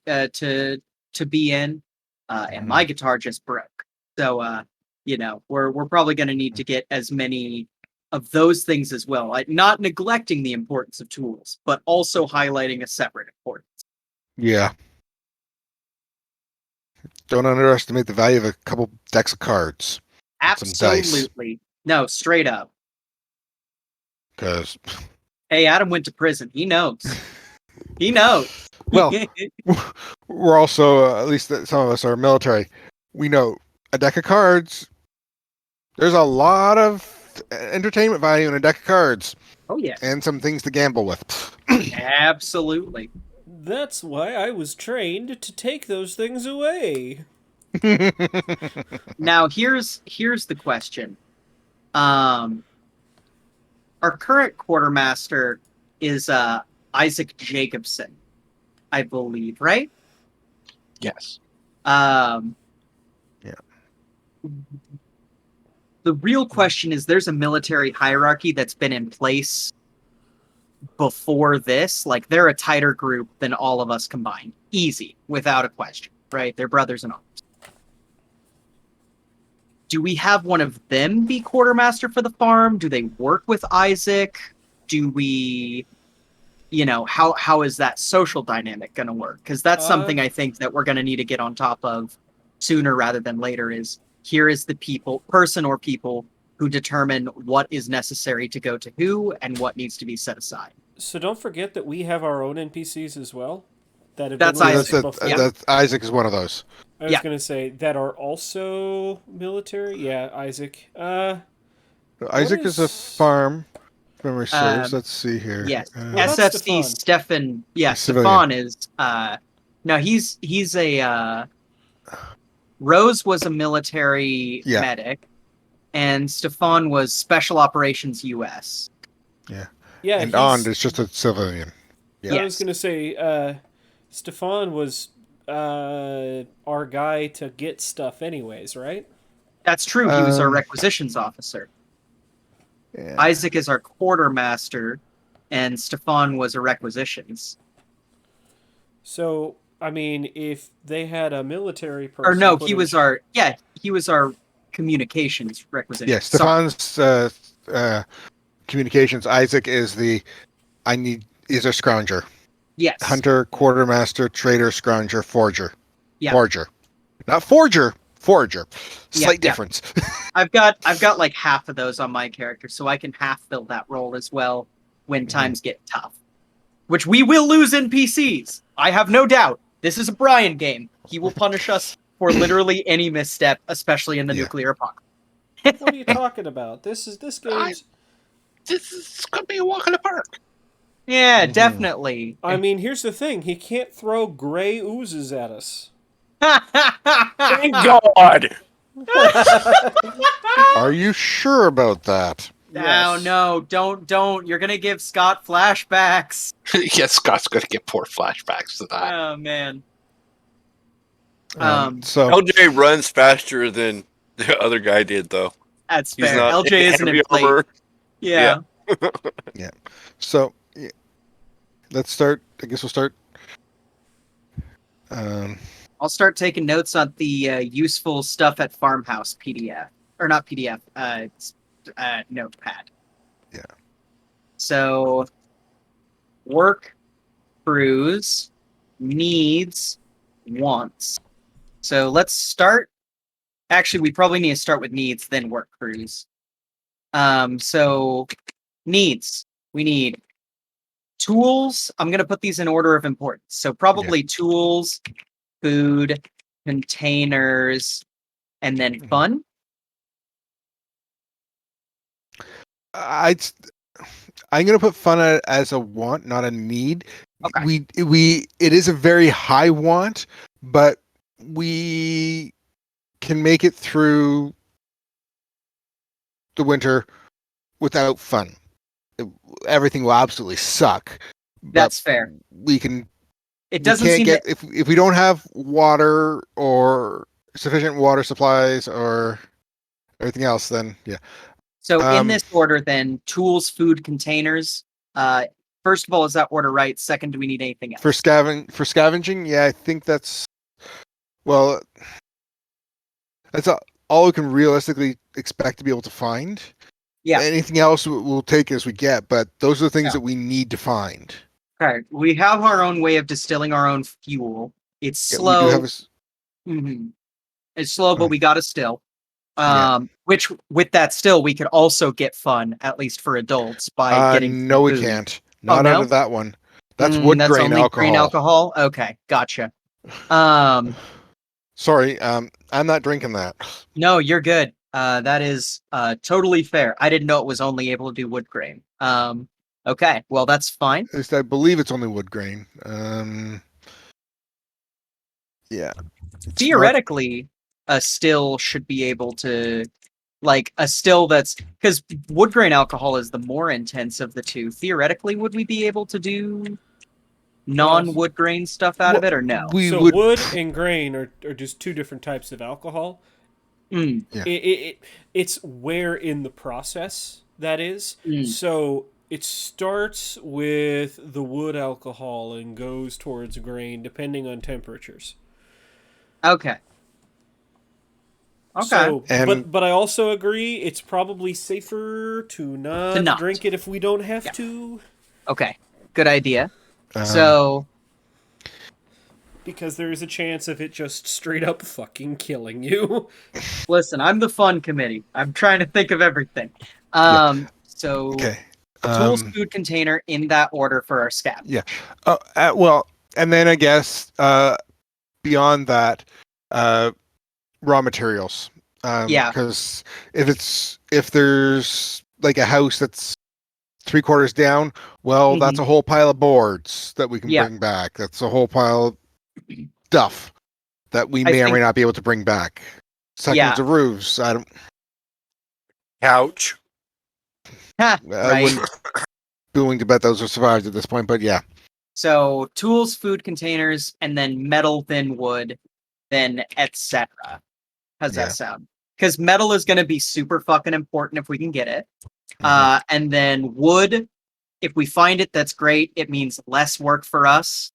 be in. And my guitar just broke, so we're probably going to need to get as many of those things as well. Like, not neglecting the importance of tools, but also highlighting a separate importance. Yeah. Don't underestimate the value of a couple decks of cards. Some dice. Absolutely. No, straight up. Because, Hey, Adam went to prison. He knows. He knows. well, we're also, at least some of us are military. We know a deck of cards, there's a lot of entertainment value in a deck of cards. Oh, yeah. And some things to gamble with. Absolutely. That's why I was trained to take those things away. Now, here's the question. Our current quartermaster is Isaac Jacobson, I believe, right? Yes. Yeah. The real question is, there's a military hierarchy that's been in place before this. Like, they're a tighter group than all of us combined. Easy, without a question, right? They're brothers in arms. do we have one of them be quartermaster for the farm? Do they work with Isaac? Do we, how is that social dynamic going to work? Because that's something I think that we're going to need to get on top of sooner rather than later. Is here is the person or people who determine what is necessary to go to who and what needs to be set aside. So don't forget that we have our own NPCs as well. That have That's been with Isaac. us before. That's Isaac is one of those. I was going to say that are also military. Yeah, Isaac. Isaac is a farm. If memory serves. Um, Let's see here. Yes, that's SFC Stefan. Stefan. Yeah, Civilian. Stefan is. No, he's a. Rose was a military Yeah. medic, and Stefan was Special Operations U.S. Yeah, and he's- Ond is just a civilian. I was Yes. going to say, Stefan was our guy to get stuff anyways, right? That's true. He was our Um, requisitions officer. Yeah. Isaac is our quartermaster, and Stefan was a requisitions. So, I mean, if they had a military person... Or no, put he in- was our communications requisition. Yeah, Stefan's communications. Isaac is is a scrounger. Yes. Hunter, quartermaster, trader, scrounger, forger. Yeah. Forger. Not forger, forager. Yeah, Slight yeah. difference. I've got like half of those on my character, so I can half fill that role as well when times get tough. Which we will lose NPCs. I have no doubt. This is a Brian game. He will punish us for literally any misstep, especially in the Yeah. nuclear apocalypse. What are you talking about? This game's... This is gonna be a walk in the park. Yeah, Mhm. definitely. I mean, here's the thing. He can't throw gray oozes at us. Thank God. Are you sure about that? No, no, don't. You're gonna give Scott flashbacks. Yes, Scott's gonna get poor flashbacks to that. Oh man. So LJ runs faster than the other guy did, though. That's He's fair. not LJ isn't heavy in plate. armor. Yeah. So yeah, let's start. I guess we'll start. I'll start taking notes on the useful stuff at Farmhouse PDF. Or not PDF, notepad. Yeah. So, work, crews, needs, wants. So let's start. Actually, we probably need to start with needs, then work crews. So, needs. We need tools. I'm going to put these in order of importance. So probably tools, food, containers, and then fun. I'm gonna put fun as a want, not a need. Okay. It is a very high want, but we can make it through the winter without fun. Everything will absolutely suck. but That's fair. We can. It doesn't we can't seem get to... if we don't have water or sufficient water supplies or everything else, then yeah. So in um, this order, then, tools, food, containers. First of all, is that order right? Second, do we need anything else? For scavenging, yeah, I think that's well. That's all we can realistically expect to be able to find. Yeah. Anything else we'll take as we get, but those are the things Yeah. that we need to find. Okay. We have our own way of distilling our own fuel. It's Yeah, slow. We do have Mhm. It's slow, but Mm. we got a still. Yeah. Which with that still, we could also get fun, at least for adults, by getting. no, we food. can't. Not no? out of that one. That's wood That's grain only alcohol. grain alcohol. Okay, gotcha. Sorry, I'm not drinking that. No, you're good. That is totally fair. I didn't know it was only able to do wood grain. Okay, well that's fine. At least I believe it's only wood grain. Yeah. It's not- Theoretically, a still should be able to, like a still that's because wood grain alcohol is the more intense of the two. Theoretically, would we be able to do non-wood grain stuff out of it, or no? We So would. wood and grain are just two different types of alcohol. Mm, It's where in the process that is. mm. So it starts with the wood alcohol and goes towards grain depending on temperatures. Okay. Okay. So, And- but I also agree it's probably safer to not, not. drink it if we don't have Yeah. to, Okay. Good idea. Um, So because there is a chance of it just straight up fucking killing you. listen, I'm the fun committee. I'm trying to think of everything. So okay. tools, food container in that order for our scab. Yeah. Well, and then I guess beyond that, raw materials. Yeah. Because if there's like a house that's 3/4 down, well, that's a whole pile of boards that we can Yeah. bring back. That's a whole pile of stuff that we I may or may think- not be able to bring back. Sections Yeah. of roofs. I don't. Couch. Ha, I right. wouldn't be willing to bet those are survived at this point, but yeah. So tools, food containers, and then metal, then wood, then etc. How's Yeah. that sound? Because metal is going to be super fucking important if we can get it. Mhm. And then wood, if we find it, that's great. It means less work for us.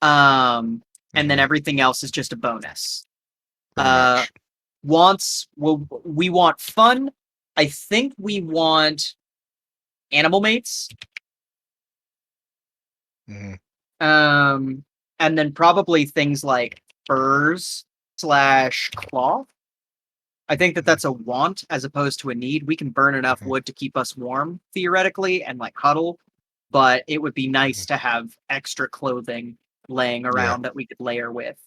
And then Mhm. everything else is just a bonus. Pretty much. Wants, well, we want fun. I think we want animal mates. Mhm. And then probably things like furs / cloth. I think that that's a want as opposed to a need. We can burn enough Mhm. wood to keep us warm theoretically and like huddle, but it would be nice to have extra clothing laying around that we could layer with.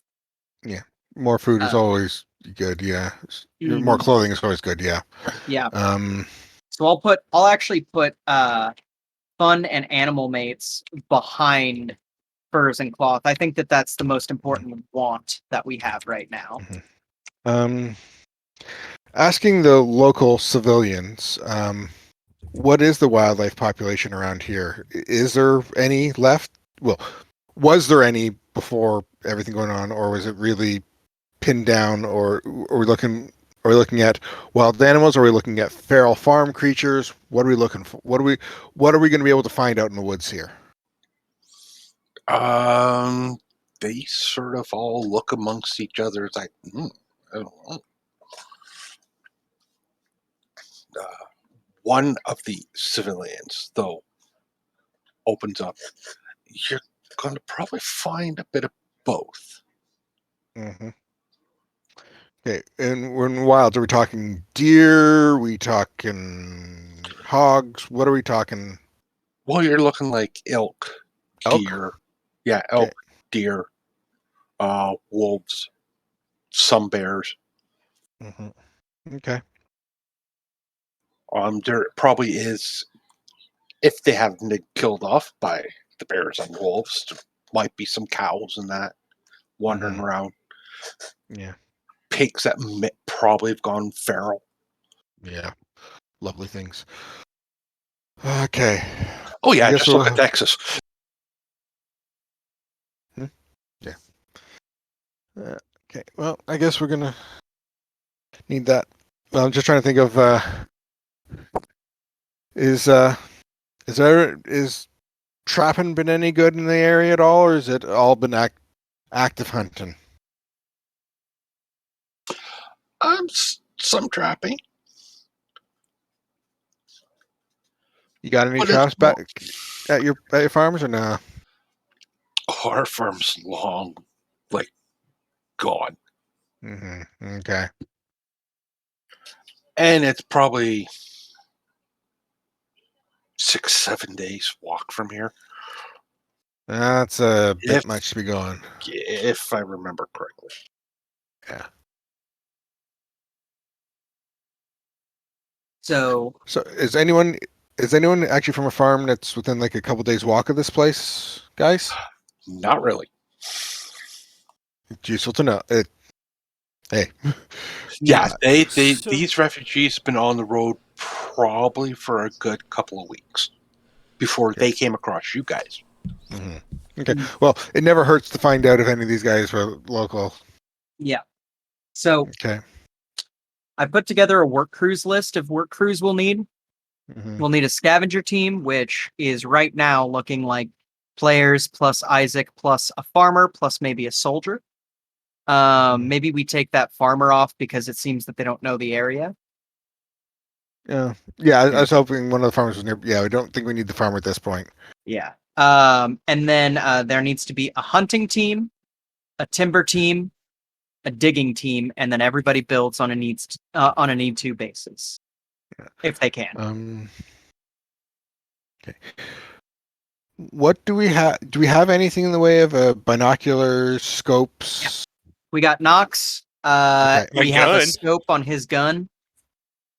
More food is uh, always good. Yeah. More Mhm. clothing is always good. Yeah. Yeah. Um. So I'll actually put fun and animal mates behind furs and cloth. I think that that's the most important want that we have right now. Um. Asking the local civilians, what is the wildlife population around here? Is there any left? Well, was there any before everything going on, or was it really pinned down? Or are we looking? Are we looking at wild animals? Are we looking at feral farm creatures? What are we looking for? What are we going to be able to find out in the woods here? They sort of all look amongst each other. It's like, I don't know. One of the civilians, though, opens up. You're going to probably find a bit of both. Mm-hmm. Okay, and when wilds, are we talking deer? Are we talking hogs? What are we talking? Well, you're looking like elk, Elk? deer. Yeah, elk, deer, wolves, some bears. Mm-hmm. Okay. There probably is, if they haven't been killed off by the bears and wolves, there might be some cows and that wandering around. Yeah. Pigs that probably have gone feral. Yeah. Lovely things. Okay. Oh yeah, I guess just look we'll- at Texas. Yeah. Okay. Well, I guess we're gonna need that. Well, I'm just trying to think of is trapping been any good in the area at all, or is it all been active hunting? Some trapping. You got any But it's traps back at your farms or no? Our farm's long, like, gone. Mm-hmm. Okay. And it's probably 6-7 days walk from here, That's a bit If- much to be going. if I remember correctly. Yeah. So So is anyone actually from a farm that's within like a couple days walk of this place, guys? Not really. It's useful to know. Hey. Yeah, they So- these refugees have been on the road probably for a good couple of weeks before they came across you guys. Mhm. Okay. Well, it never hurts to find out if any of these guys were local. yeah. So Okay. I put together a work crews list of work crews we'll need. Mhm. We'll need a scavenger team, which is right now looking like players plus Isaac plus a farmer plus maybe a soldier. Maybe we take that farmer off because it seems that they don't know the area. Yeah, I was hoping one of the farmers was near. Yeah, I don't think we need the farmer at this point. Yeah. And then there needs to be a hunting team, a timber team, a digging team, and then everybody builds on a need to basis, if they can. Okay. What do we have? Do we have anything in the way of binoculars, scopes? We got Knox. Okay. We My have a gun. scope on his gun.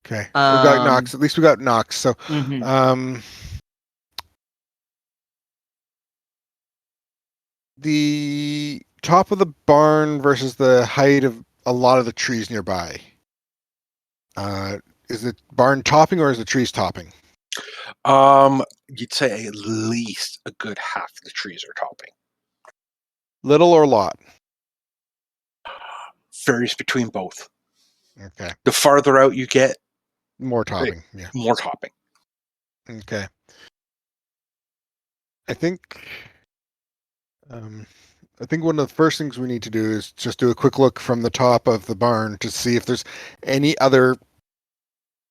Okay, we got Um, Knox. At least we got Knox. So, mhm. the top of the barn versus the height of a lot of the trees nearby. Is the barn topping or is the trees topping? You'd say at least a good half of the trees are topping. Little or lot? Varies between both. Okay, The farther out you get, more topping. Yeah. more topping. Okay. I think. I think one of the first things we need to do is just do a quick look from the top of the barn to see if there's any other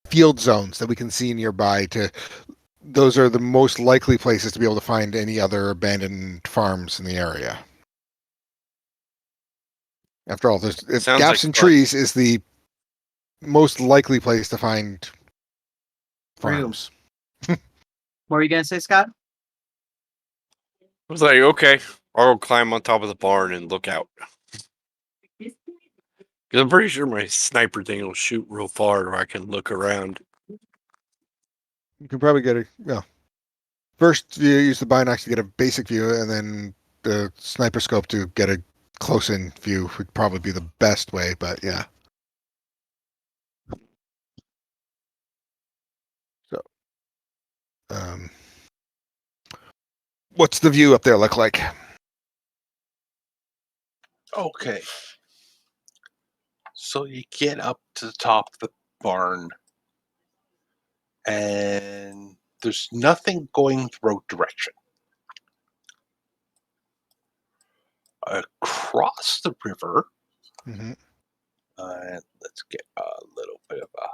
field zones that we can see nearby. Those are the most likely places to be able to find any other abandoned farms in the area. After all, there's Sounds gaps like in fun. trees is the most likely place to find farms. What were you gonna say, Scott? I was like, okay, I'll go climb on top of the barn and look out. Because I'm pretty sure my sniper thing will shoot real far where I can look around. You can probably get first you use the binocs to get a basic view, and then the sniper scope to get a close-in view would probably be the best way. But yeah. So, what's the view up there look like? Okay. So you get up to the top of the barn, and there's nothing going the road direction. Across the river, Mm-hmm. let's get a little bit of a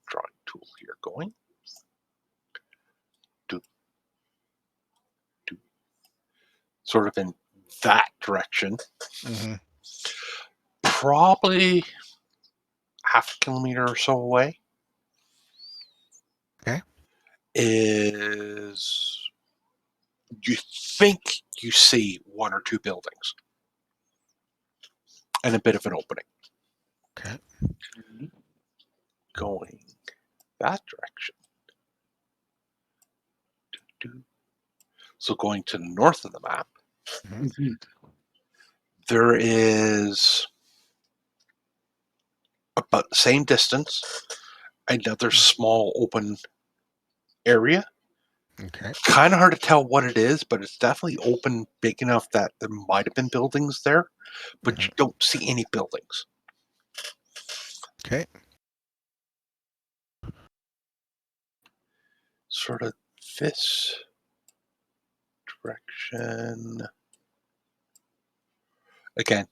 drawing tool here going. Sort of in that direction. Mm-hmm. Probably half a kilometer or so away. Okay. Is you think you see one or two buildings and a bit of an opening. Okay. Going that direction. So going to the north of the map, there is about the same distance, another small open area. Okay. Kind of hard to tell what it is, but it's definitely open, big enough that there might have been buildings there, but you don't see any buildings. Okay. Sort of this direction. Again,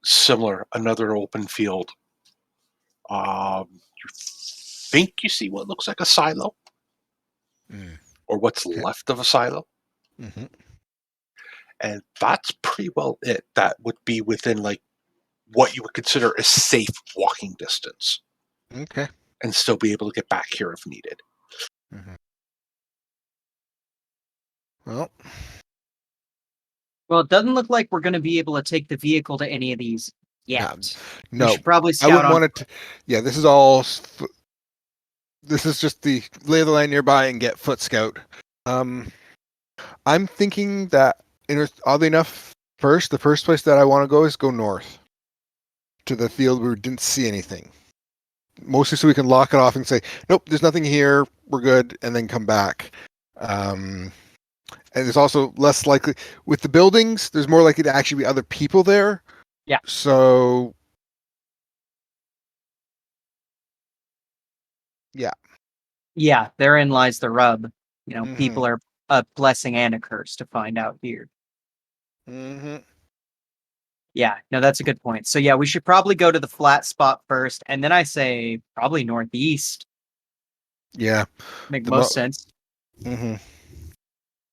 similar, another open field. You think you see what looks like a silo, or what's left of a silo, Mm-hmm. and that's pretty well it. That would be within like what you would consider a safe walking distance, Okay. and still be able to get back here if needed. Mm-hmm. Well, Well, it doesn't look like we're going to be able to take the vehicle to any of these yet. We no, should probably I scout wouldn't on. want it to. Yeah, this is all. This is just the lay of the land nearby and get foot scout. I'm thinking that, oddly enough, the first place that I want to go is go north to the field where we didn't see anything. Mostly so we can lock it off and say, nope, there's nothing here, we're good, and then come back. And there's also less likely with the buildings. There's more likely to actually be other people there. Yeah. So. Yeah. Yeah, therein lies the rub. Mhm. People are a blessing and a curse to find out here. Mm-hmm. Yeah, no, that's a good point. So yeah, we should probably go to the flat spot first, and then I say probably northeast. Yeah. Make The most mo- sense. Mm-hmm.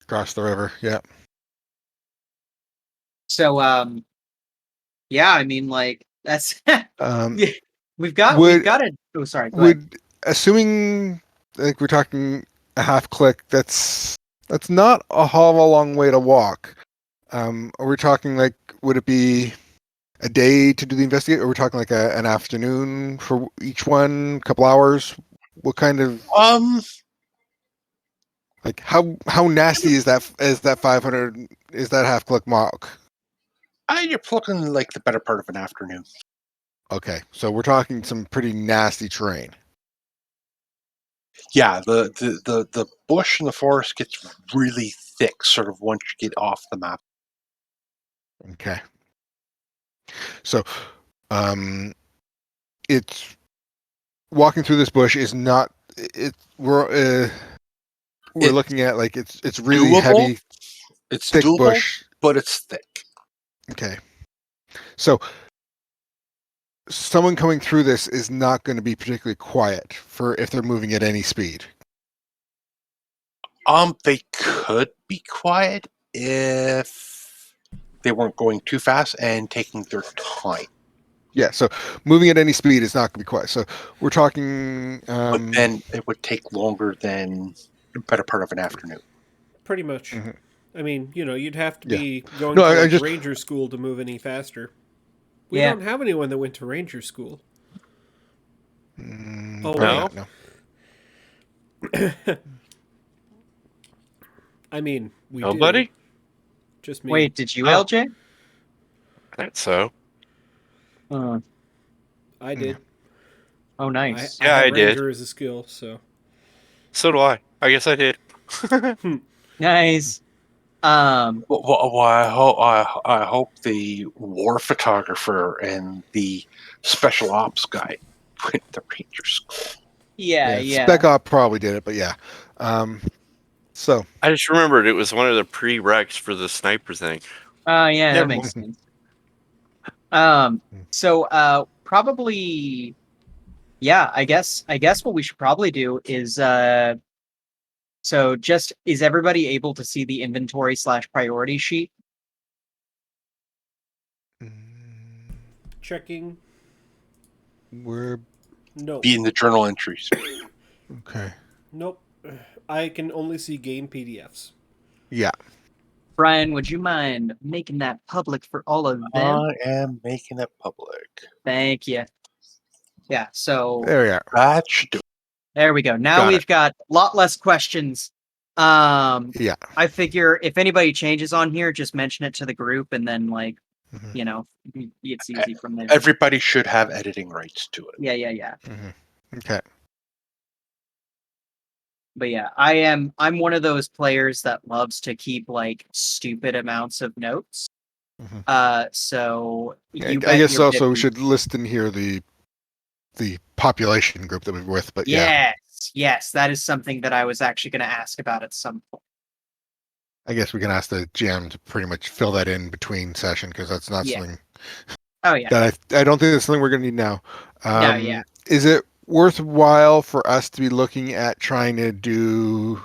Across the river. Yeah. So yeah, I mean like that's Um, yeah, we've got would it. Oh, sorry, go ahead. would assuming like we're talking a half click, that's not a hell of a long way to walk. Are we talking like would it be a day to do the investigate, or we're talking like an afternoon for each one, couple hours? What kind of like how nasty is that 500 is that half click mark? You're plucking like the better part of an afternoon. Okay, so we're talking some pretty nasty terrain. Yeah, the bush and the forest gets really thick sort of once you get off the map. Okay. So, it's walking through this bush is not. We're It's looking at like it's really doable. heavy, It's thick doable, bush. but it's thick. Okay. So, someone coming through this is not going to be particularly quiet for if they're moving at any speed. They could be quiet if they weren't going too fast and taking their time. Yeah. So, moving at any speed is not going to be quiet. So, we're talking. But then it would take longer than the better part of an afternoon. Pretty much. Mhm. I mean, you'd have to Yeah. be going No, to I like just- ranger school to move any faster. We Yeah. don't have anyone that went to ranger school. Oh, probably no? not, I mean, we Nobody? do. Just me. Wait, did you, Oh. LJ? That's so. I did. Oh, nice. Yeah, have I did. ranger as a skill, so So do I. I guess I did. Nice. Well, I hope the war photographer and the special ops guy went to ranger school. Yeah, yeah. Spec Op probably did it, but yeah. So I just remembered it was one of the prereqs for the sniper thing. Oh, yeah, that Never makes sense. So probably, yeah, I guess what we should probably do is so just is everybody able to see the inventory / priority sheet? checking. we're No. Be in the journal entries. okay. Nope. I can only see game PDFs. Yeah. Brian, would you mind making that public for all of them? I am making it public. Thank you. Yeah, so There we are. That should do it. there we go. Now Got we've got a lot less questions. Yeah. I figure if anybody changes on here, just mention it to the group, and then like Mhm. it's easy from there. Everybody should have editing rights to it. Yeah. Okay. But yeah, I'm one of those players that loves to keep like stupid amounts of notes. So Yeah, you I bet guess your also we bit- should list in here the population group that we're with, but yeah, Yes, that is something that I was actually going to ask about at some point. I guess we can ask the GM to pretty much fill that in between session because that's not Yeah. something Oh yeah, that I don't think that's something we're going to need now. No, yeah. Is it worthwhile for us to be looking at trying to do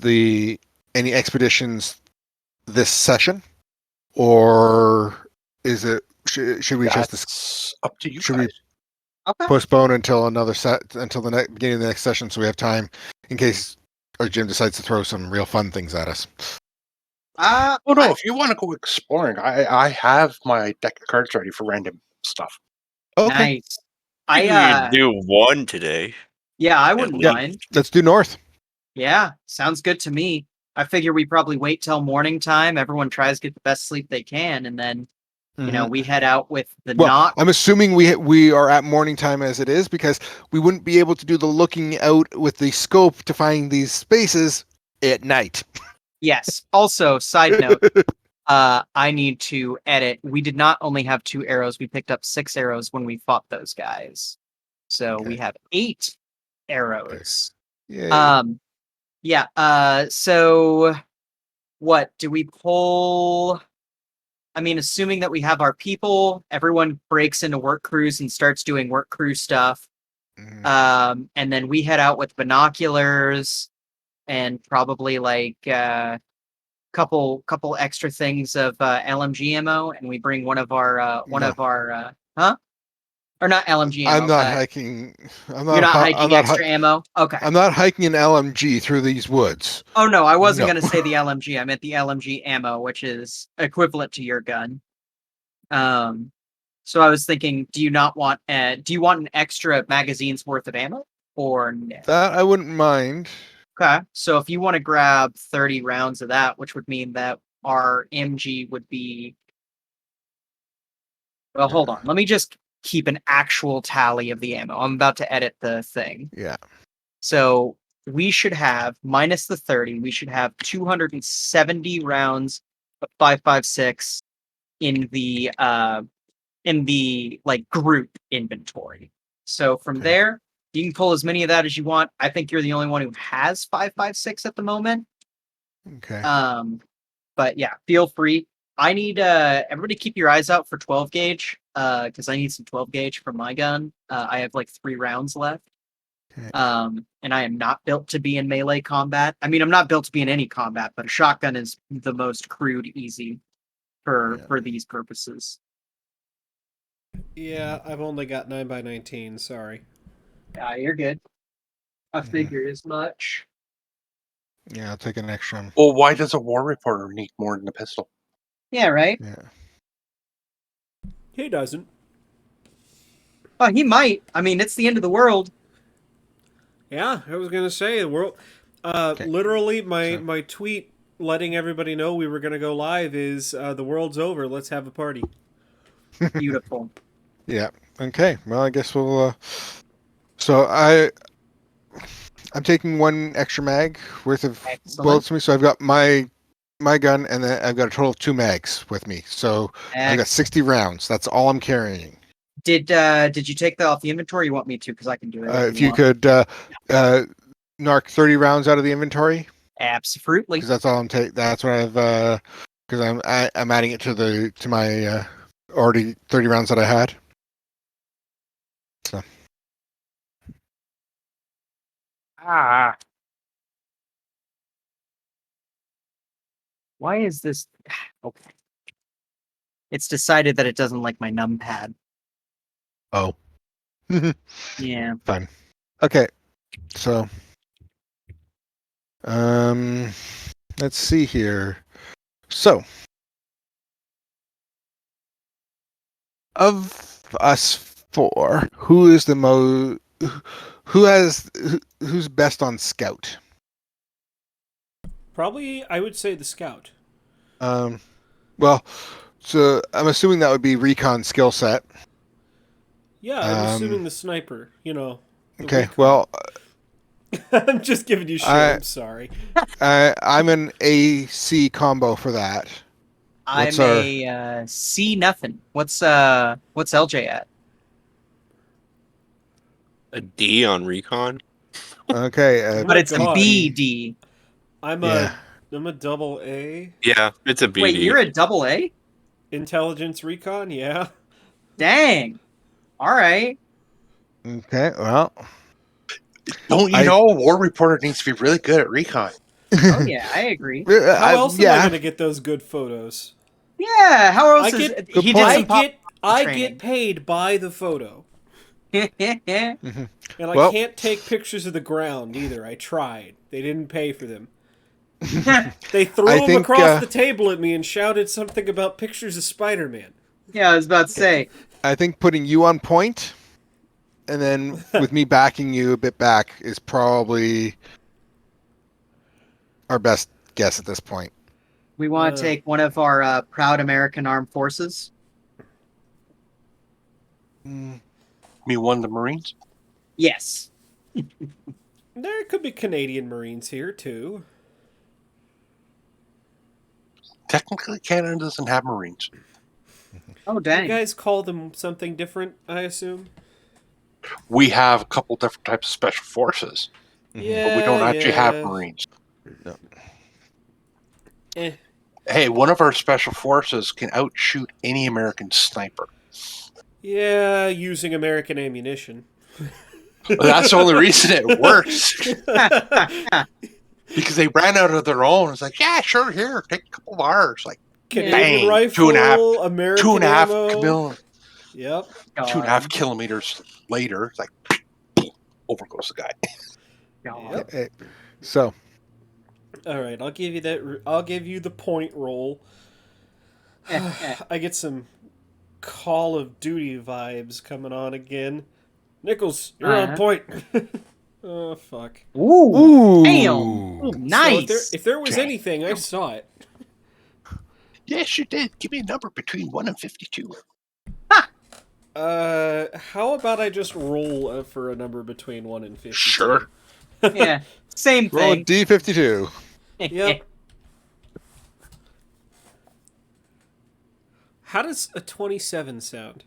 any expeditions this session, or is it should we just That's up to you should we guys. okay. postpone until another until the beginning of the next session so we have time in case our gym decides to throw some real fun things at us? Oh no, if you want to go exploring, I have my deck of cards ready for random stuff. Okay, Nice. We could do one today. Yeah, I wouldn't least. mind. let's do north. Yeah, sounds good to me. I figure we probably wait till morning time. Everyone tries to get the best sleep they can, and then we head out with the Well, knock. I'm assuming we are at morning time as it is because we wouldn't be able to do the looking out with the scope to find these spaces at night. Yes. Also, side note, I need to edit. We did not only have 2 arrows, we picked up 6 arrows when we fought those guys. So we Okay. have 8 arrows. Yeah. Yeah. So what do we pull? I mean, assuming that we have our people, everyone breaks into work crews and starts doing work crew stuff. And then we head out with binoculars and probably like couple extra things of LMG ammo, and we bring one of our or not LMG ammo. I'm not hiking. You're not hiking extra ammo? Okay. I'm not hiking an LMG through these woods. Oh no, I wasn't No. gonna say the LMG. I meant the LMG ammo, which is equivalent to your gun. So I was thinking, do you want an extra magazine's worth of ammo? Or no? That I wouldn't mind. Okay. So if you want to grab 30 rounds of that, which would mean that our MG would be. Well, hold on. Let me just keep an actual tally of the ammo. I'm about to edit the thing. Yeah. So we should have, minus the 30, we should have 270 rounds of 5.56 in the like group inventory. So from Okay. there, you can pull as many of that as you want. I think you're the only one who has 5.56 at the moment. Okay. But yeah, feel free. I need everybody keep your eyes out for 12 gauge because I need some 12 gauge for my gun. I have like 3 rounds left. Okay. And I am not built to be in melee combat. I mean, I'm not built to be in any combat, but a shotgun is the most crude easy for these purposes. Yeah, I've only got 9x19. Sorry. Yeah, you're good. I figured as much. Yeah, I'll take an extra. Well, why does a war reporter need more than a pistol? Yeah, right. Yeah. He doesn't. Oh, he might. I mean, it's the end of the world. Yeah, I was gonna say the world. Okay. Literally, my So- my tweet letting everybody know we were gonna go live is the world's over. Let's have a party. Beautiful. Yeah. Okay. Well, I guess we'll. So I'm taking 1 extra mag worth of Excellent. bullets with me. So I've got my gun, and then I've got a total of 2 mags with me. So I've got 60 rounds. That's all I'm carrying. Did you take that off the inventory? You want me to? Because I can do it. If you could narc 30 rounds out of the inventory, Absolutely. because that's all I'm taking. That's what I've because I'm adding it to my already 30 rounds that I had. So Why is this? Okay. It's decided that it doesn't like my numpad. oh. Yeah. Fine. Okay. So let's see here. So of us 4, who is the who's best on scout? Probably, I would say the scout. Well, so I'm assuming that would be recon skill set. Yeah, I'm assuming the sniper. You know. the Okay. recon. Well, I'm just giving you shit. I'm sorry. I'm an AC combo for that. I'm What's our- a C nothing. What's LJ at? A D on recon. Okay. Oh But my it's a God. BD. I'm Yeah. a double A. Yeah, it's a BD. Wait, you're a double A? Intelligence recon, yeah. Dang. All right. Okay. Well. Don't you know a war reporter needs to be really good at recon? Oh yeah, I agree. How else am I yeah. gonna get those good photos? Yeah. How else I is get- he Good did point. some I training. get paid by the photo. And I Well- can't take pictures of the ground either. I tried. They didn't pay for them. They threw I them think, across the table at me and shouted something about pictures of Spider-Man. Yeah, I was about to say. I think putting you on point, and then with me backing you a bit back, is probably our best guess at this point. We want to take one of our proud American armed forces. Me, one of the Marines. Yes. There could be Canadian Marines here too. Technically, Canada doesn't have Marines. Oh You dang. guys call them something different, I assume. We have a couple different types of special forces, Yeah, but we don't actually have yeah. Marines. Eh. Hey, one of our special forces can outshoot any American sniper. Yeah, using American ammunition. That's the only reason it works. Because they ran out of their own. It's like, yeah, sure, here, take a couple of ours. Like, Canadian Bang, rifle, 2.5 American 2.5 ammo. Yep. 2.5 kilometers later, it's like, over goes the guy. Yep. Okay, so All right, I'll give you that. I'll give you the point roll. I get some Call of Duty vibes coming on again. Nichols, you're on point. Oh fuck. Ooh, ooh, damn. Ooh, So nice. if there was Damn. anything, I saw it. Yes, you did. Give me a number between 1 and 52. How about I just roll for a number between 1 and 50? Sure. Yeah, same roll a thing. D52. Yep. How does a 27 sound?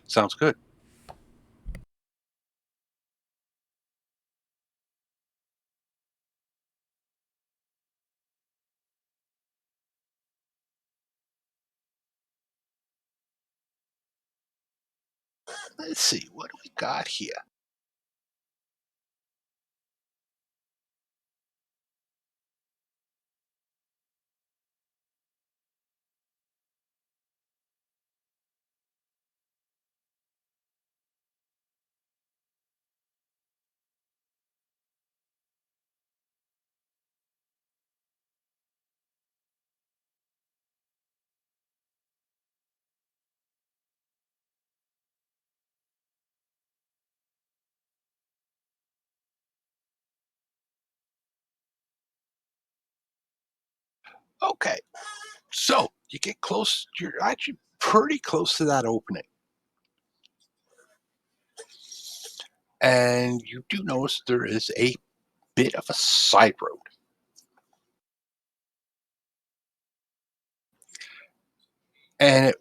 Sounds good. Let's see. What do we got here? Okay. So you get close. You're actually pretty close to that opening. And you do notice there is a bit of a side road. And it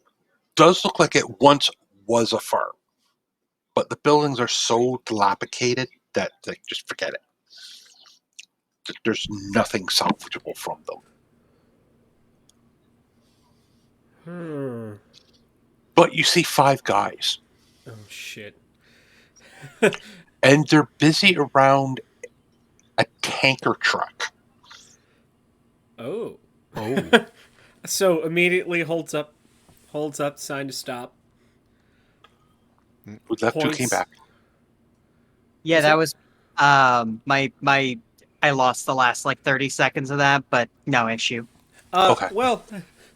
does look like it once was a farm. But the buildings are so dilapidated that, like, just forget it. There's nothing salvageable from them. But you see 5 guys. Oh shit. And they're busy around a tanker truck. Oh. Oh, So immediately holds up, sign to stop. That two came Points. back. Yeah, Is that it- was my I lost the last like 30 seconds of that, but no issue. Okay. Well,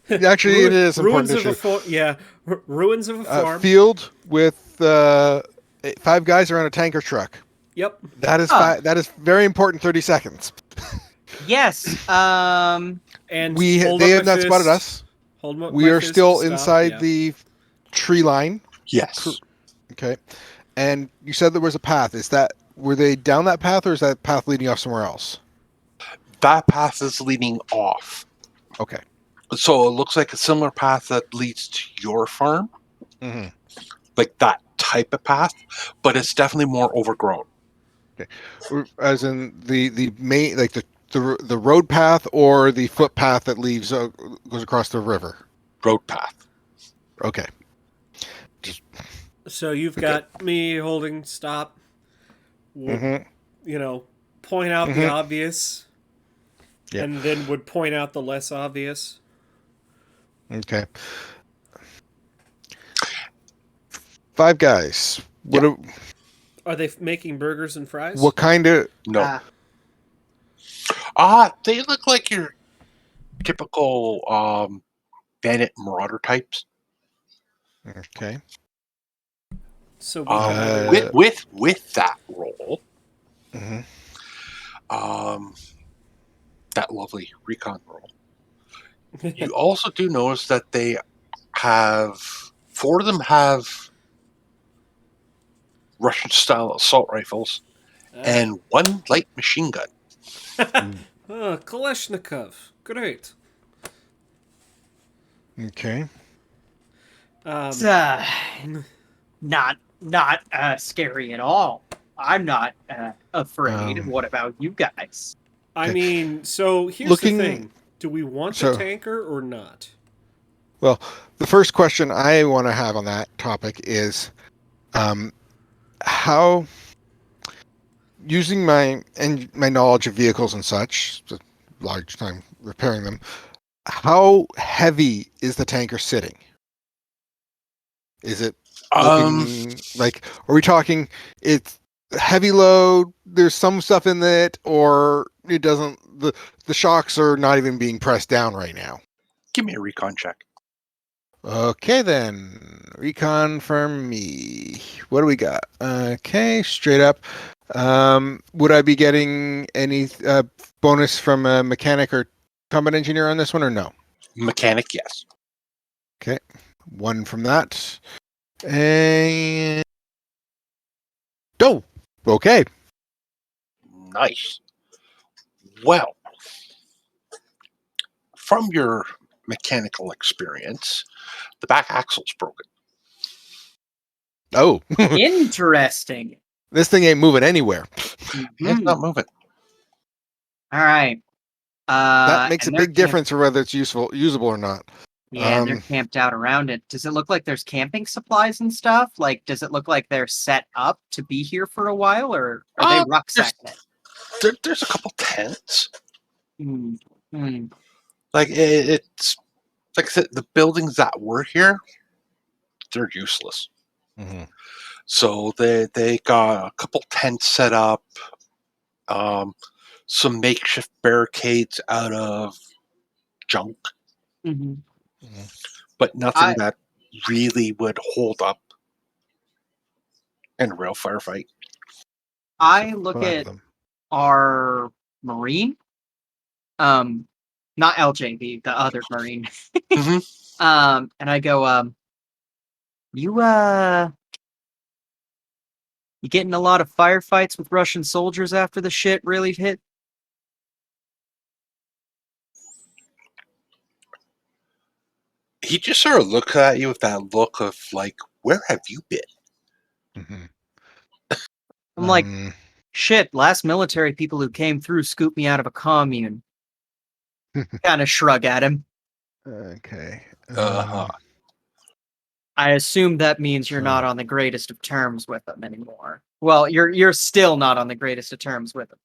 actually, it is an ruins important of a issue. ruins of a farm. Field with 5 guys around a tanker truck. Yep. That is Huh. that is very important. 30 seconds. Yes. And They hold have up my not spotted fist. us. Hold my We are fist still to stop, inside yeah. the tree line. Yes. Okay, and you said there was a path. Were they down that path, or is that path leading off somewhere else? That path is leading off. Okay. So it looks like a similar path that leads to your farm. Mm-hmm. Like that type of path. But it's definitely more overgrown. As in the main, like the road path, or the footpath that goes across the river. Road path. Okay. So you've Okay. got me holding stop. Mm-hmm. You know, point out the Mhm. obvious, Yeah. and then would point out the less obvious. Okay. 5 guys. Are they making burgers and fries? What kind of? No. They look like your typical bandit marauder types. Okay. So we have With that roll, Mm-hmm. that lovely recon roll, you also do notice that they have 4 of them have Russian style assault rifles and 1 light machine gun. Kalashnikov. Great. Okay. It's not scary at all. I'm not afraid. Um, What about you guys? I Okay. mean, so here's Looking- the thing. Do we want So- the tanker or not? Well, the first question I want to have on that topic is, how, using my knowledge of vehicles and such, a large time repairing them, how heavy is the tanker sitting? Is it looking like? Are we talking? It's heavy load. There's some stuff in it, or it doesn't. The shocks are not even being pressed down right now. Give me a recon check. Okay, then. Recon for me. What do we got? Okay, straight up. Would I be getting any bonus from a mechanic or combat engineer on this one, or no? Mechanic, yes. One from that. And... Oh! Okay. Nice. Well, from your mechanical experience, the back axle's broken. Oh. Interesting. This thing ain't moving anywhere. It's Mhm. not moving. All right. That makes a and they're big difference for whether it's usable or not. Yeah, and they're Um, camped out around it. Does it look like there's camping supplies and stuff? Like, does it look like they're set up to be here for a while, or are they rucksacking it? There's a couple tents. Hmm. Hmm. Like it's like I said, the buildings that were here, they're useless. mhm. So they got a couple tents set up, some makeshift barricades out of junk, Mhm. but nothing I- that really would hold up in a real firefight. I look Five of at them. our Marine, not LJB, the other Marine, Mhm. and I go, you you getting a lot of firefights with Russian soldiers after the shit really hit? He just sort of looks at you with that look of like, where have you been? Mhm. I'm like, Um, shit, last military people who came through scooped me out of a commune. Kind of shrug at him. okay. Uh-huh. I assume that means you're not So- on the greatest of terms with them anymore. Well, you're still not on the greatest of terms with them.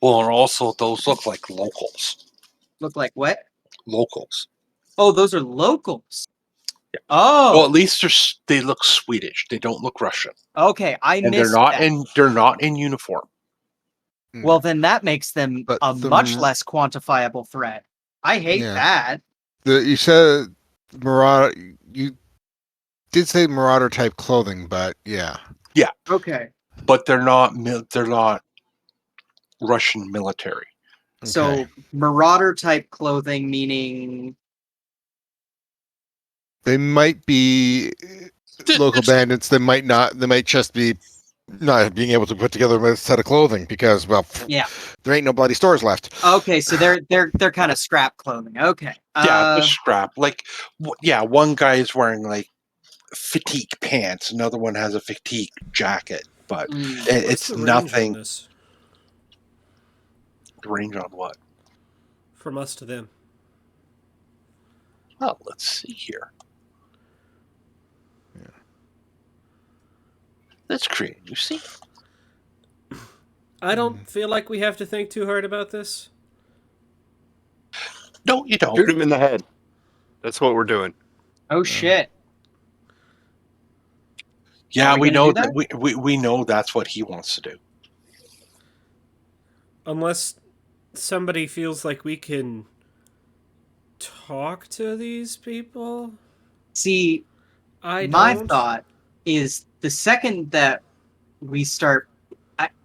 Well, and also those look like locals. Look like what? Locals. Oh, those are locals. Yeah. Oh, Well, at least they look Swedish. They don't look Russian, okay. I and missed that. they're not in uniform. Well, then that makes them But a the much Mar- less quantifiable threat. I hate Yeah. that. You said Marauder. You did say Marauder type clothing, but yeah. Okay. But they're not. They're not Russian military. So Okay. marauder type clothing, meaning They might be local bandits. They might not. They might just be not being able to put together a set of clothing because, well, Yeah. there ain't no bloody stores left. okay. So they're kind of scrap clothing. Okay. Yeah, the scrap. Like, yeah, one guy is wearing like fatigue pants. Another one has a fatigue jacket. But mm, What's it's the range on nothing. this Range on what? from us to them? Oh, let's see here. Yeah. Let's create a new scene. I don't feel like we have to think too hard about this. No, you don't. Shoot him in the head. That's what we're doing. oh shit. Yeah, Are we we gonna know do that. We know that's what he wants to do. Unless somebody feels like we can talk to these people. See, I my don't. thought is the second that we start,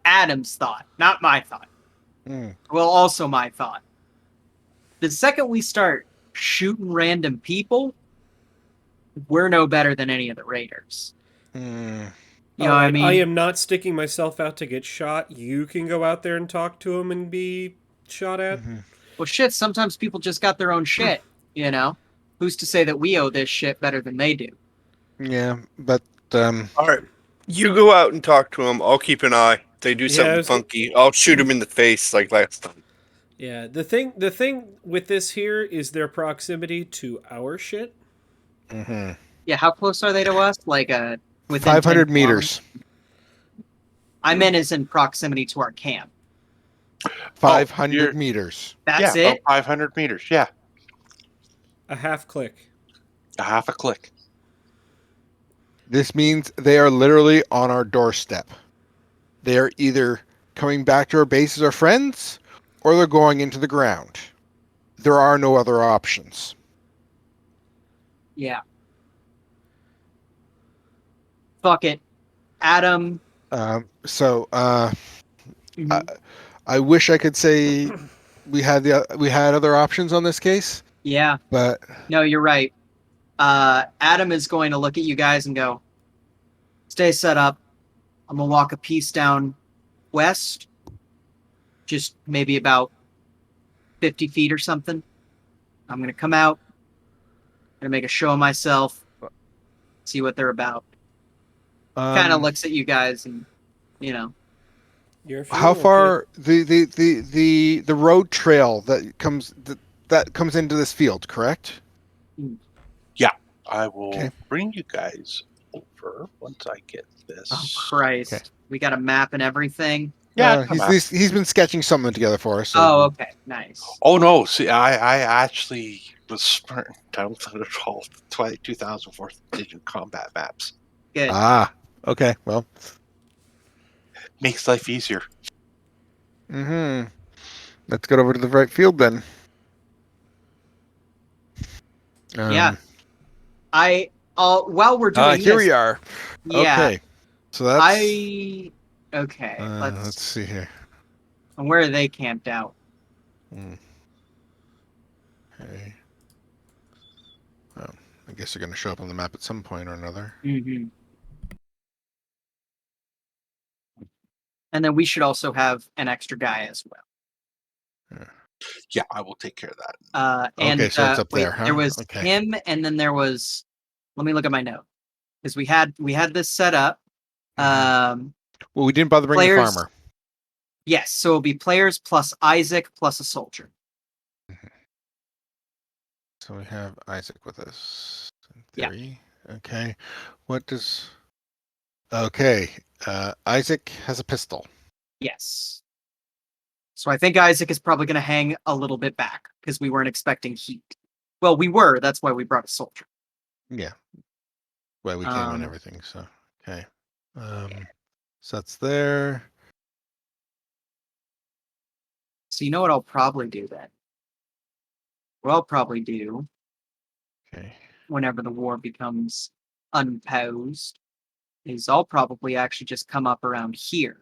Adam's thought, not my thought. Mm. Well, also my thought. The second we start shooting random people, we're no better than any of the raiders. Mm. You know what I Alright, mean? I am not sticking myself out to get shot. You can go out there and talk to him and be shot at. Mhm. Well, shit, sometimes people just got their own shit, you know? Who's to say that we owe this shit better than they do? Yeah, but All right. You go out and talk to him. I'll keep an eye. If they do something Yes. funky, I'll shoot him in the face like last time. Yeah, the thing with this here is their proximity to our shit. Mm-hmm. Yeah, how close are they to us? Like within 10 500 kilometers? meters. I meant as in proximity to our camp. 500 you're- meters. That's yeah, about it? 500 meters. Yeah, A half click. a half a click. This means they are literally on our doorstep. They are either coming back to our base as our friends, or they're going into the ground. There are no other options. Yeah. Fuck it. Adam. So Mhm. I wish I could say we had other options on this case, Yeah. but No, you're right. Adam is going to look at you guys and go, stay set up. I'm going to walk a piece down west, just maybe about 50 feet or something. I'm going to come out, going to make a show of myself, see what they're about. Kind of looks at you guys and, you know, You're how fuel, far the road trail that comes into this field, correct? I will Okay. bring you guys over once I get this. oh Christ, Okay. we got a map and everything. Yeah, it's a map. He's been sketching something together for us. So Oh, okay, nice. Oh no! See, I actually was smart downloaded all 2004 edition combat maps. Good. Okay. Well, Makes life easier. let's get over to the right field then. Yeah. While we're doing Here this, we are. yeah, Okay. So that's okay. let's see here. And where are they camped out? Okay. Oh, I guess they're going to show up on the map at some point or another. Mm-hmm. And then we should also have an extra guy as well. Yeah, I will take care of that. And Okay, so it's up wait, there, huh? there was Okay. him, and then there was. Let me look at my note because we had this set up. Well, we didn't bother bringing the players- farmer. Yes, so it'll be players plus Isaac plus a soldier. So we have Isaac with us. In Yeah. theory. Okay. What does? Okay. Isaac has a pistol. Yes. So I think Isaac is probably going to hang a little bit back because we weren't expecting heat. Well, we were. That's why we brought a soldier. Yeah. Well, we came and everything. So okay. So that's there. So you know what I'll probably do then? What I'll probably do Okay. whenever the war becomes unposed is I'll probably actually just come up around here.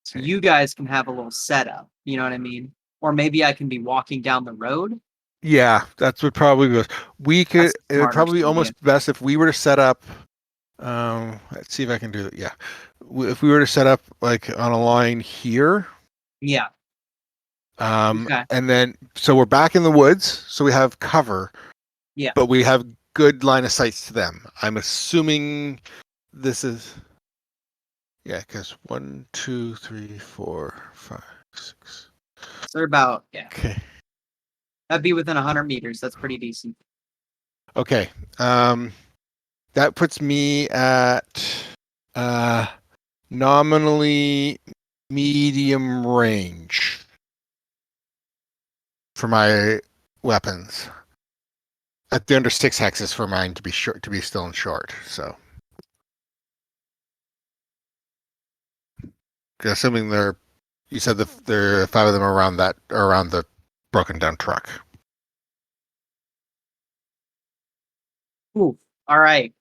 So Okay. you guys can have a little setup. You know what I mean? Or maybe I can be walking down the road. Yeah, that's what probably goes. We could. That's It would smarter probably be to me. almost best if we were to set up. Let's see if I can do that. Yeah, if we were to set up like on a line here. Yeah. Okay. And then so we're back in the woods, so we have cover. Yeah. But we have good line of sight to them. I'm assuming this is. Yeah, because 1, 2, 3, 4, 5, 6. So they're about, yeah. Okay. That'd be within 100 meters. That's pretty decent. Okay. That puts me at nominally medium range for my weapons. At the under 6 hexes for mine to be short, to be still in short. So, assuming you said there are 5 of them around the broken down truck. Ooh. All right.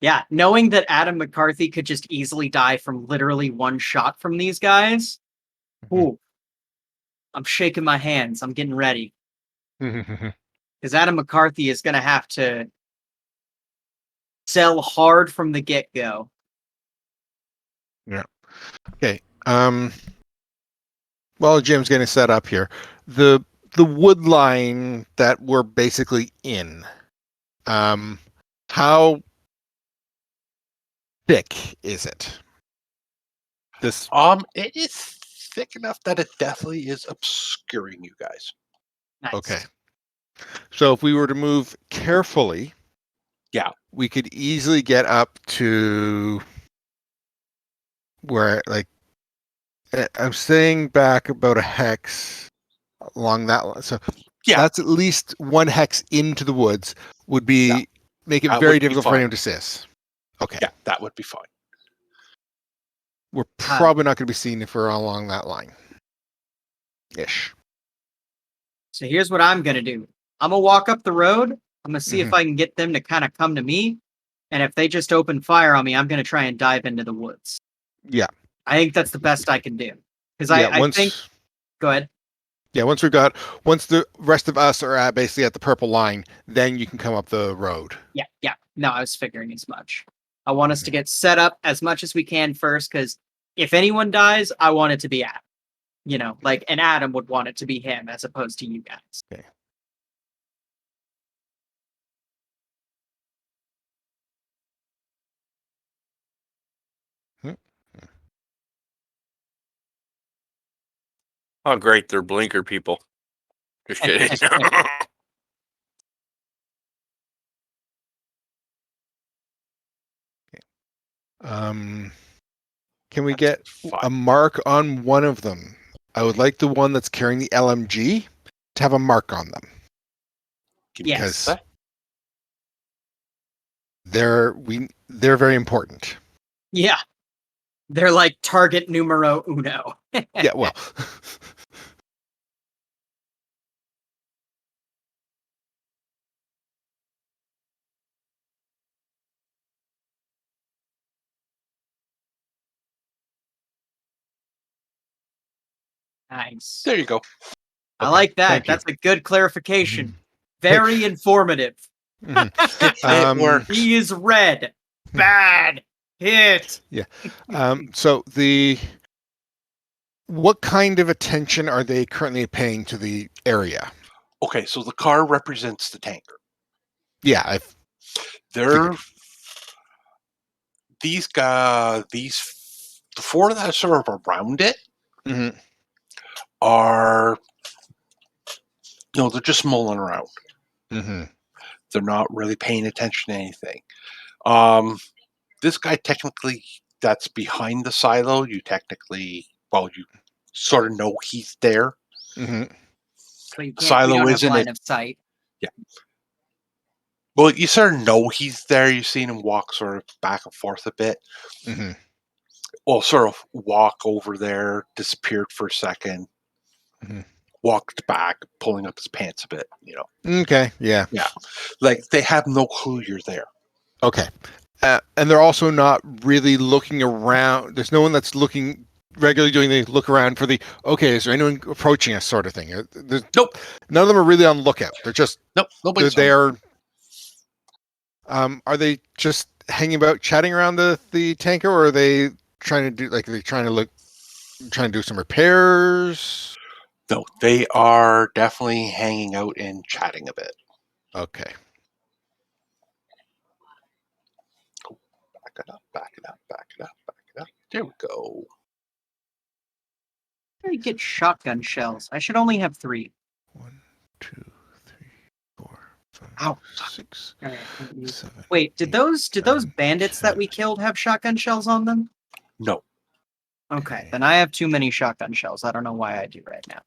Yeah. Knowing that Adam McCarthy could just easily die from literally one shot from these guys. Ooh. I'm shaking my hands. I'm getting ready. Because Adam McCarthy is going to have to sell hard from the get-go. Yeah. Okay. Well, Jim's getting set up here. The wood line that we're basically in. How thick is it? This It is thick enough that it definitely is obscuring you guys. Nice. Okay. So if we were to move carefully, Yeah. we could easily get up to where, like, I'm saying back about a hex along that line. So Yeah. that's at least one hex into the woods would be Yeah. make it That very would be difficult for fine. anyone to assist. Okay. Yeah, that would be fine. We're probably not going to be seen if we're along that line. Ish. So here's what I'm gonna do. I'm gonna walk up the road. I'm gonna see if Mhm. I can get them to kind of come to me. And if they just open fire on me, I'm gonna try and dive into the woods. Yeah. I think that's the best I can do. Because Yeah. I think. Go ahead. Yeah, once the rest of us are at basically at the purple line, then you can come up the road. Yeah, yeah. No, I was figuring as much. I want us to get set up as much as we can first, because if anyone dies, I want it to be Adam. You know, like, and Adam would want it to be him as opposed to you guys. Okay. Oh, great. They're blinker people. Just kidding. Can we That's get fine. a mark on one of them? I would like the one that's carrying the LMG to have a mark on them. Give me a Yes. sec. They're very important. Yeah. They're like target numero uno. Yeah, well. Nice. There you go. I Okay, like that. thank you. That's a good clarification. Very informative. Mhm. works. He is red. Bad. Hit. So what kind of attention are they currently paying to the area? Okay, so the car represents the tanker. Yeah, They're these guys, the four that are sort of around it Mhm. are, they're just mulling around. Mhm. They're not really paying attention to anything. This guy technically, that's behind the silo. You sort of know he's there. Mhm. So you can't, Silo we don't have isn't line it? of sight. Well, you sort of know he's there. You've seen him walk sort of back and forth a bit. Mhm. Well, sort of walk over there, disappeared for a second, Mhm. walked back, pulling up his pants a bit. Okay, yeah. Like they have no clue you're there. Okay. And they're also not really looking around. There's no one that's looking regularly doing the look around for okay, is there anyone approaching us sort of thing? Nope. None of them are really on lookout. They're just, Nope, nobody's they're are they just hanging about chatting around the tanker, or are they trying to do, like, are they trying to do some repairs? No, they are definitely hanging out and chatting a bit. Okay. Back it up, back it up, back it up, back it up. There we go. I get shotgun shells. I should only have 3. 1, 2, 3, 4, 5, Ow. 6, All right. 7. Wait, did 8, those 9, bandits that 10. we killed have shotgun shells on them? No. Okay, then I have too many shotgun shells. I don't know why I do right now.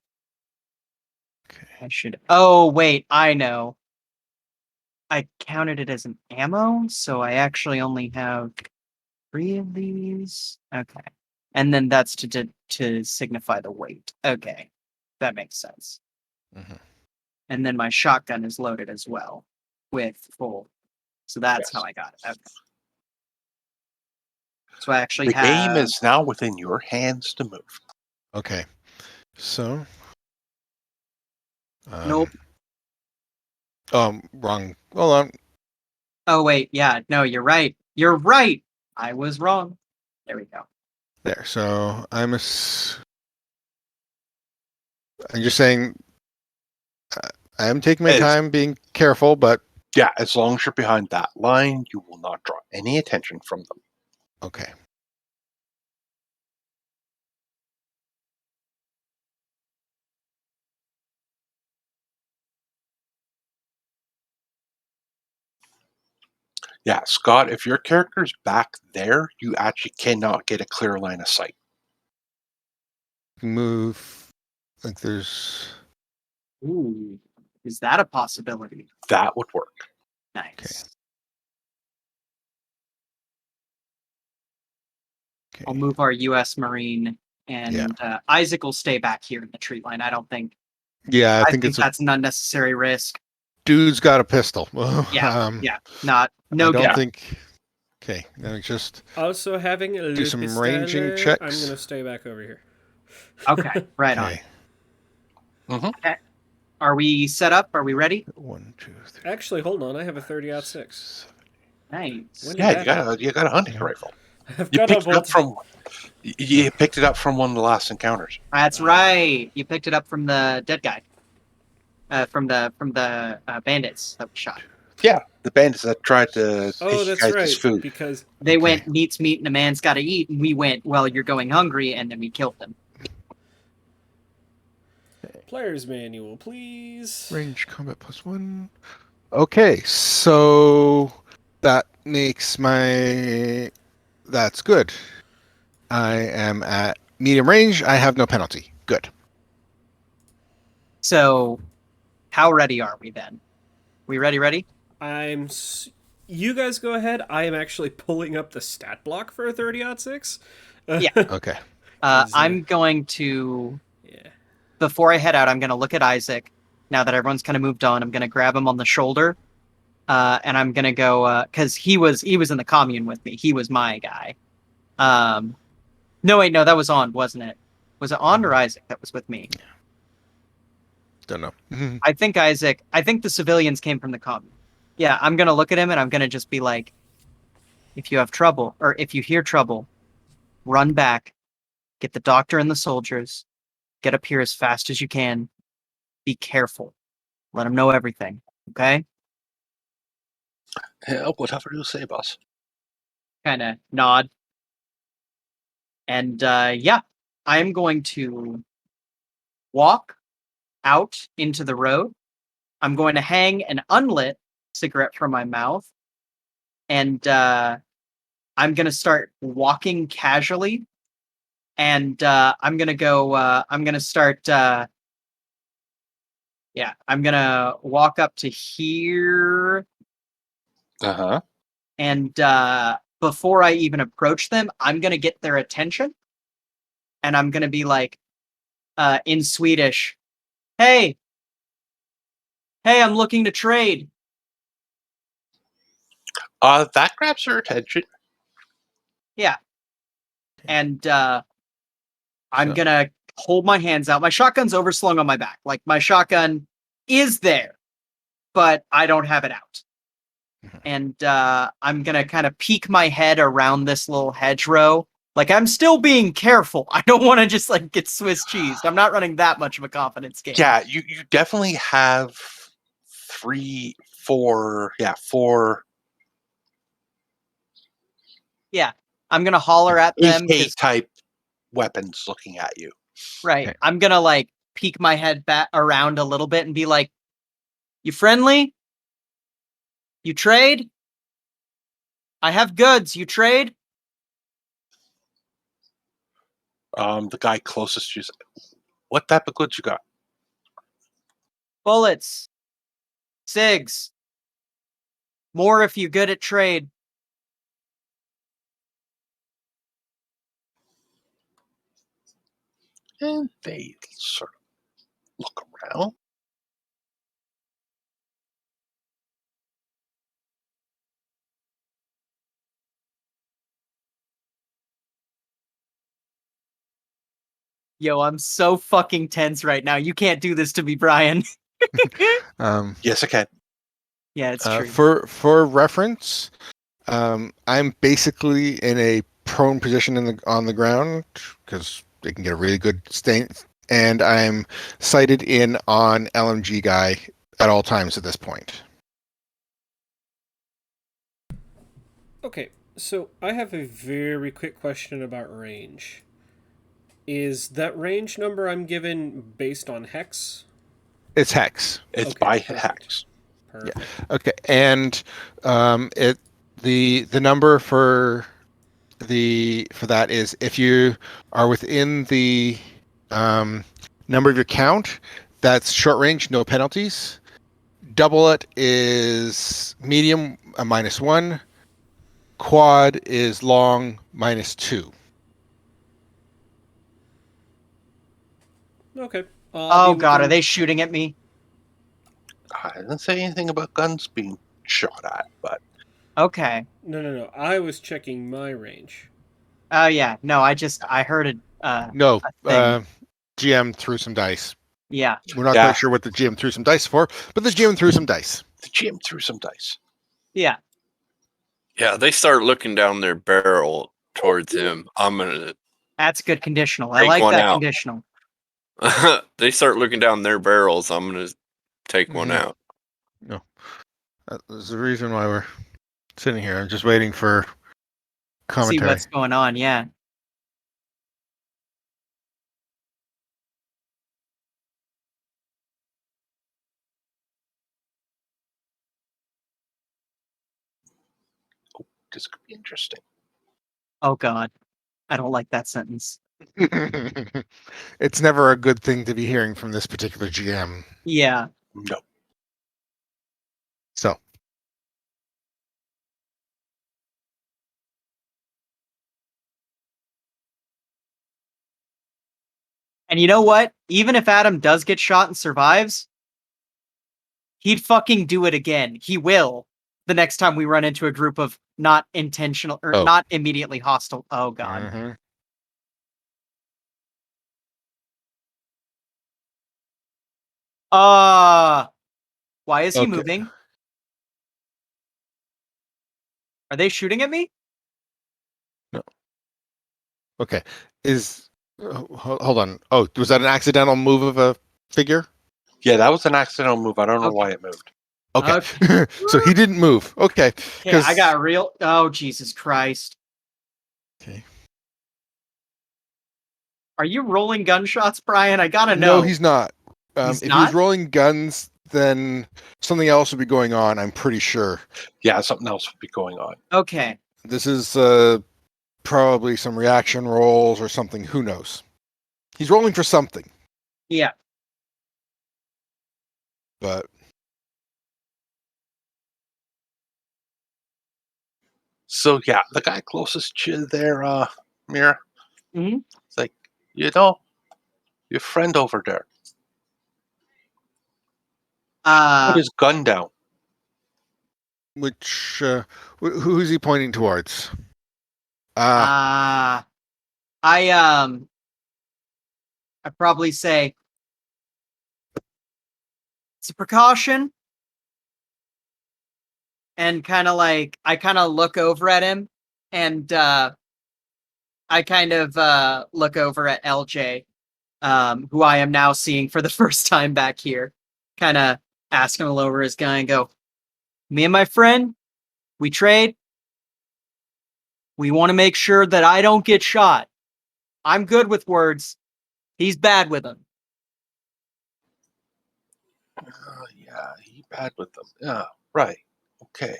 Okay. I should. Oh, wait, I know. I counted it as an ammo, so I actually only have 3 of these. Okay. And then that's to signify the weight. Okay. That makes sense. Mhm. And then my shotgun is loaded as well with full. So that's Yes. how I got it. Okay. So I actually The game have. is now within your hands to move. Okay. So. Nope. Wrong. Hold on. Oh, wait. Yeah. No, you're right. You're right. I was wrong. There we go. There. So I'm just saying, I am taking my It's- time, being careful, but Yeah, as long as you're behind that line, you will not draw any attention from them. okay. Yeah, Scott, if your character's back there, you actually cannot get a clear line of sight. Move like there's Ooh, is that a possibility? That would work. Nice. okay. I'll move our U.S. Marine, and Isaac will stay back here in the tree line. I don't think. Yeah, I think think it's a that's an unnecessary risk. dude's got a pistol. Yeah, yeah, no I don't good. think. Okay, let me just Also, having a do some Lupistele, ranging I'm checks. gonna stay back over here. Okay, right on. Okay, Are we set up? Are we ready? 1, 2, 3. Actually, hold on. I have a 30-06. Nice. When Yeah, did that you got a hunting rifle. I've You got a picked it up bolt. from you picked it up from one of the last encounters. That's right. You picked it up from the dead guy. From the bandits that we shot. Yeah, the bandits that tried to Oh, take you that's guys right. this food. Because They Okay. went, meat's meat and a man's got to eat, and we went, well, you're going hungry, and then we killed them. player's manual, please. Range combat +1. Okay, so that makes that's good. I am at medium range. I have no penalty. Good. So, how ready are we then? We ready? Ready? You guys go ahead. I am actually pulling up the stat block for a 30-06. Yeah. Okay. I'm going to. Yeah. Before I head out, I'm going to look at Isaac. Now that everyone's kind of moved on, I'm going to grab him on the shoulder, and I'm going to go because he was in the commune with me. He was my guy. No, wait, no, that was On, wasn't it? Was it On or Isaac that was with me? Don't know. I think the civilians came from the commune. Yeah, I'm going to look at him and I'm going to just be like, if you have trouble, or if you hear trouble, run back, get the doctor and the soldiers, get up here as fast as you can. Be careful. Let them know everything. Okay? Yeah, whatever you say, boss. Kind of nod. And yeah, I'm going to walk out into the road. I'm going to hang an unlit cigarette from my mouth. And I'm going to start walking casually. And I'm going to go, I'm going to start, I'm going to walk up to here. Uh-huh. And before I even approach them, I'm going to get their attention. And I'm going to be like, in Swedish, hey, I'm looking to trade. That grabs her attention. Yeah. And I'm So- going to hold my hands out. My shotgun's overslung on my back. Like, my shotgun is there, but I don't have it out. And I'm going to kind of peek my head around this little hedgerow. Like, I'm still being careful. I don't want to just, like, get Swiss cheesed. I'm not running that much of a confidence game. Yeah, you definitely have 4. Yeah. I'm going to holler at them. AK type weapons looking at you. Right. Okay. I'm going to, like, peek my head back around a little bit and be like, you friendly? You trade? I have goods. You trade? The guy closest to you said, what type of goods you got? Bullets. Cigs. More if you good at trade. And they sort of look around. Yo, I'm so fucking tense right now. You can't do this to me, Brian. Yes, I can. Yeah, it's true. For reference, I'm basically in a prone position on the ground because they can get a really good stain, and I'm sighted in on LMG guy at all times at this point. Okay, so I have a very quick question about range. Is that range number I'm given based on hex? It's hex. It's Okay, by perfect. hex. Perfect. Okay, and The number for that is if you are within the number of your count, that's short range, no penalties. Double it is medium, a -1. Quad is long, -2. Okay. Oh god, are they shooting at me? I didn't say anything about guns being shot at, but Okay. No. I was checking my range. Oh yeah. No, I heard it. No, A thing. GM threw some dice. Yeah. We're not Yeah. quite sure what the GM threw some dice for, but the GM threw some dice. the GM threw some dice. Yeah. Yeah, they start looking down their barrel towards him. I'm gonna. That's good conditional. I Take like one that out. conditional. They start looking down their barrels. I'm gonna take one Mhm. out. That's the reason why we're sitting here. I'm just waiting for See commentary. what's going on. Yeah. This could be interesting. Oh god. I don't like that sentence. It's never a good thing to be hearing from this particular GM. Yeah. No. So, And you know what? Even if Adam does get shot and survives, he'd fucking do it again. He will. The next time we run into a group of not intentional or Oh. not immediately hostile. Oh god. mhm. Why is he Okay. moving? Are they shooting at me? Okay. Hold on. Oh, was that an accidental move of a figure? Yeah, that was an accidental move. I don't know Okay. why it moved. Okay. So he didn't move. Okay. Okay, I got real. Oh, Jesus Christ. Okay. Are you rolling gunshots, Brian? I gotta know. No, he's not. He's if not? he's rolling guns, then something else would be going on, I'm pretty sure. Yeah, something else would be going on. Okay. This is probably some reaction rolls or something. Who knows? He's rolling for something, Yeah. but So yeah, the guy closest to you there, Mira. Mhm. It's like, you know, your friend over there. Put his gun down. which who's he pointing towards? I'd probably say it's a precaution. And kind of like I kind of look over at him and I kind of look over at LJ, who I am now seeing for the first time back here. Kind of ask him over his guy and go, me and my friend, we trade. We want to make sure that I don't get shot. I'm good with words. He's bad with them. Yeah, he bad with them. Yeah, right. Okay.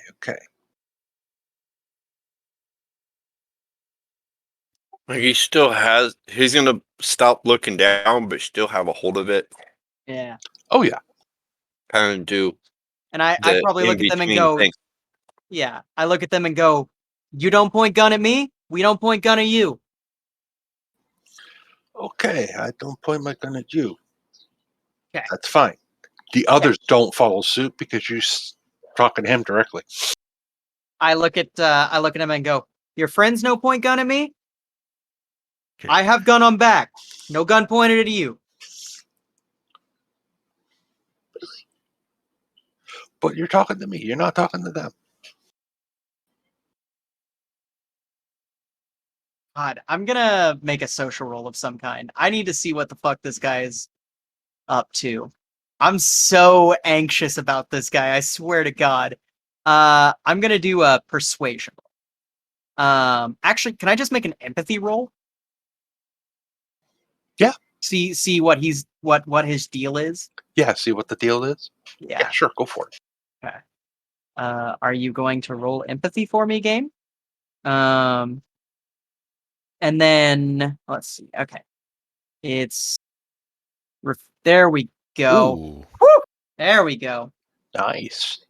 Like he still has. He's gonna stop looking down, but still have a hold of it. Yeah. Oh yeah. Kind of do And I the probably look at them and in-between go, thing. yeah. I look at them and go, you don't point gun at me. We don't point gun at you. Okay, I don't point my gun at you. Okay. That's fine. The others don't follow suit because you're talking to him directly. I look at him and go, your friends no point gun at me? Okay. I have gun on back. No gun pointed at you. But you're talking to me. You're not talking to them. God, I'm gonna make a social roll of some kind. I need to see what the fuck this guy is up to. I'm so anxious about this guy, I swear to God. I'm gonna do a persuasion. Actually, can I just make an empathy roll? Yeah. See what what his deal is? Yeah, see what the deal is? Yeah. Yeah, sure, go for it. Are you going to roll empathy for me, game? And then let's see. Okay, it's there we go. Ooh. Woo! There we go. Nice.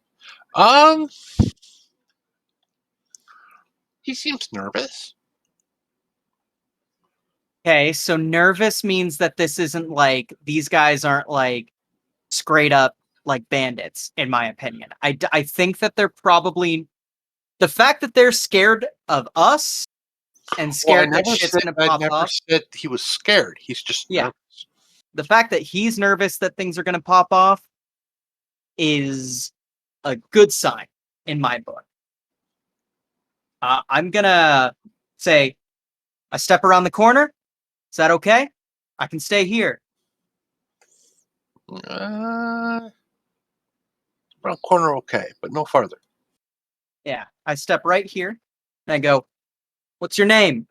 He seems nervous. Okay, so nervous means that this isn't like these guys aren't like straight up like bandits, in my opinion. I think that they're probably the fact that they're scared of us and scared that shit's gonna I pop never off. said he was scared. He's just Yeah. nervous. The fact that he's nervous that things are gonna pop off is a good sign in my book. I'm gonna say, I step around the corner. Is that okay? I can stay here. Around corner, okay, but no farther. Yeah, I step right here and I go, "What's your name?"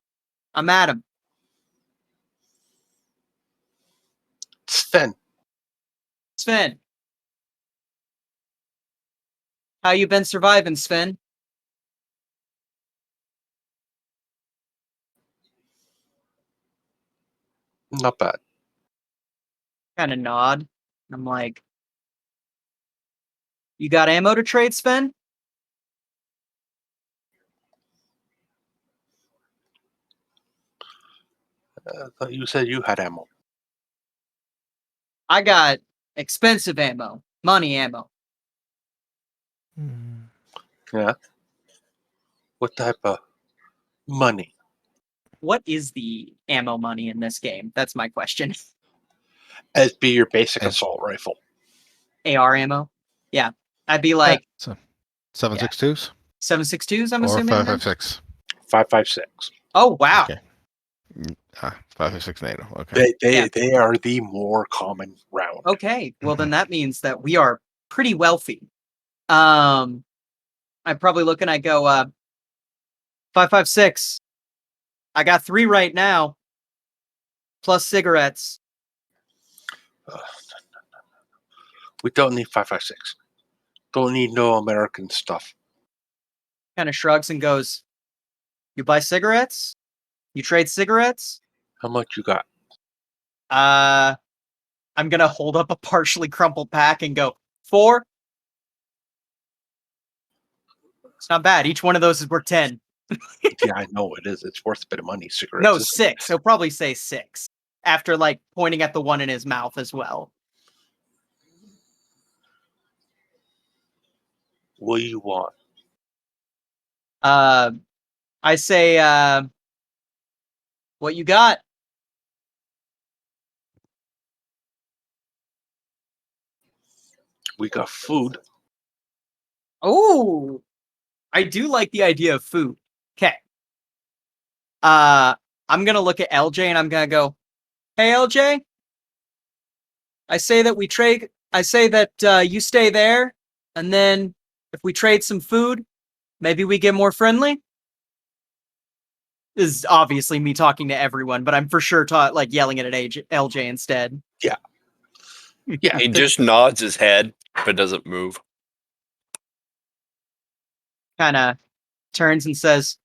I'm Adam. Sven, Sven. How you been surviving, Sven? not bad. Kind of nod. I'm like, "You got ammo to trade, Sven?" I thought you said you had ammo. I got expensive ammo, money ammo. Yeah. What type of money? What is the ammo money in this game? That's my question. As be your basic As- assault rifle. AR ammo? Yeah. I'd be like So 7.62s 7.62s, I'm or assuming. then? 5.56. 5.56. Oh, wow. Okay. 5.56 NATO. Okay. They are the more common round. Okay. Well, then that means that we are pretty wealthy. I'm probably looking, I go, 5.56. I got 3 right now, plus cigarettes. We don't need 5.56. Don't need no American stuff. Kind of shrugs and goes, "You buy cigarettes? You trade cigarettes?" How much you got? I'm gonna hold up a partially crumpled pack and go, 4. It's not bad. Each one of those is worth 10. Yeah, I know it is. It's worth a bit of money. Cigarettes. No, isn't 6. He'll probably say 6 after like pointing at the one in his mouth as well. What do you want? I say, "What you got?" We got food. Oh, I do like the idea of food. Okay. I'm gonna look at LJ and I'm gonna go, "Hey, LJ, I say that we trade. I say that you stay there, and then if we trade some food, maybe we get more friendly." This is obviously me talking to everyone, but I'm for sure like yelling it at LJ instead. Yeah. He just nods his head but doesn't move. Kind of turns and says,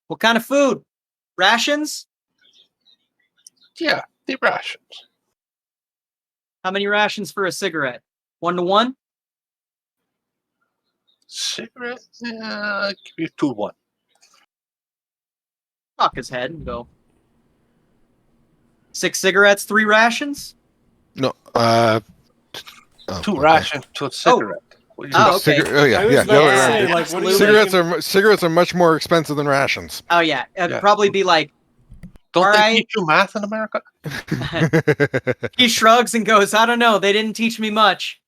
"What kind of food? Rations? Yeah, the rations. How many rations for a cigarette? 1 to 1? Cigarette? Yeah, give you 2-1. Cock his head and go, 6 cigarettes, 3 rations? No. 2 okay. rations to a cigarette. What do you Oh, want? okay. Oh yeah, I was yeah. about the to other- say, yeah, like, what are you absolutely. making- cigarettes are much more expensive than rations. Oh yeah, it'd Yeah. probably be like, Don't they alright. teach you math in America? he shrugs and goes, "I don't know, they didn't teach me much."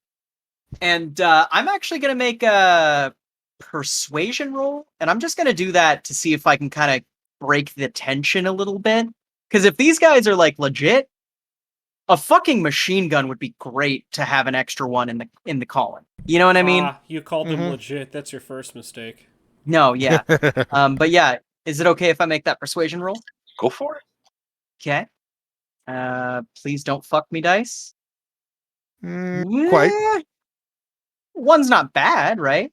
And I'm actually going to make a persuasion roll, and I'm just going to do that to see if I can kind of break the tension a little bit. Because if these guys are like legit, a fucking machine gun would be great to have an extra one in the column. You know what I mean? You called them Mhm. legit. That's your first mistake. No, yeah. But yeah, is it okay if I make that persuasion roll? Go for it. Okay. Please don't fuck me, dice. Quite. Yeah. One's not bad, right?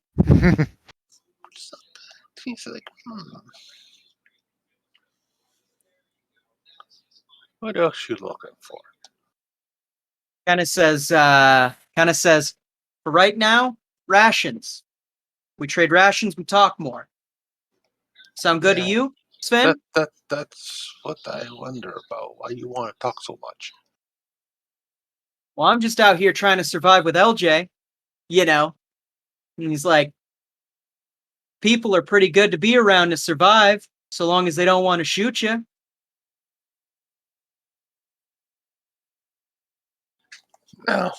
He's like, what else you looking for? Kind of says, for right now, rations. We trade rations, we talk more. Sound good to Yeah. you, Sven? That's what I wonder about. Why you want to talk so much? Well, I'm just out here trying to survive with LJ, you know. And he's like, people are pretty good to be around to survive, so long as they don't want to shoot you. No,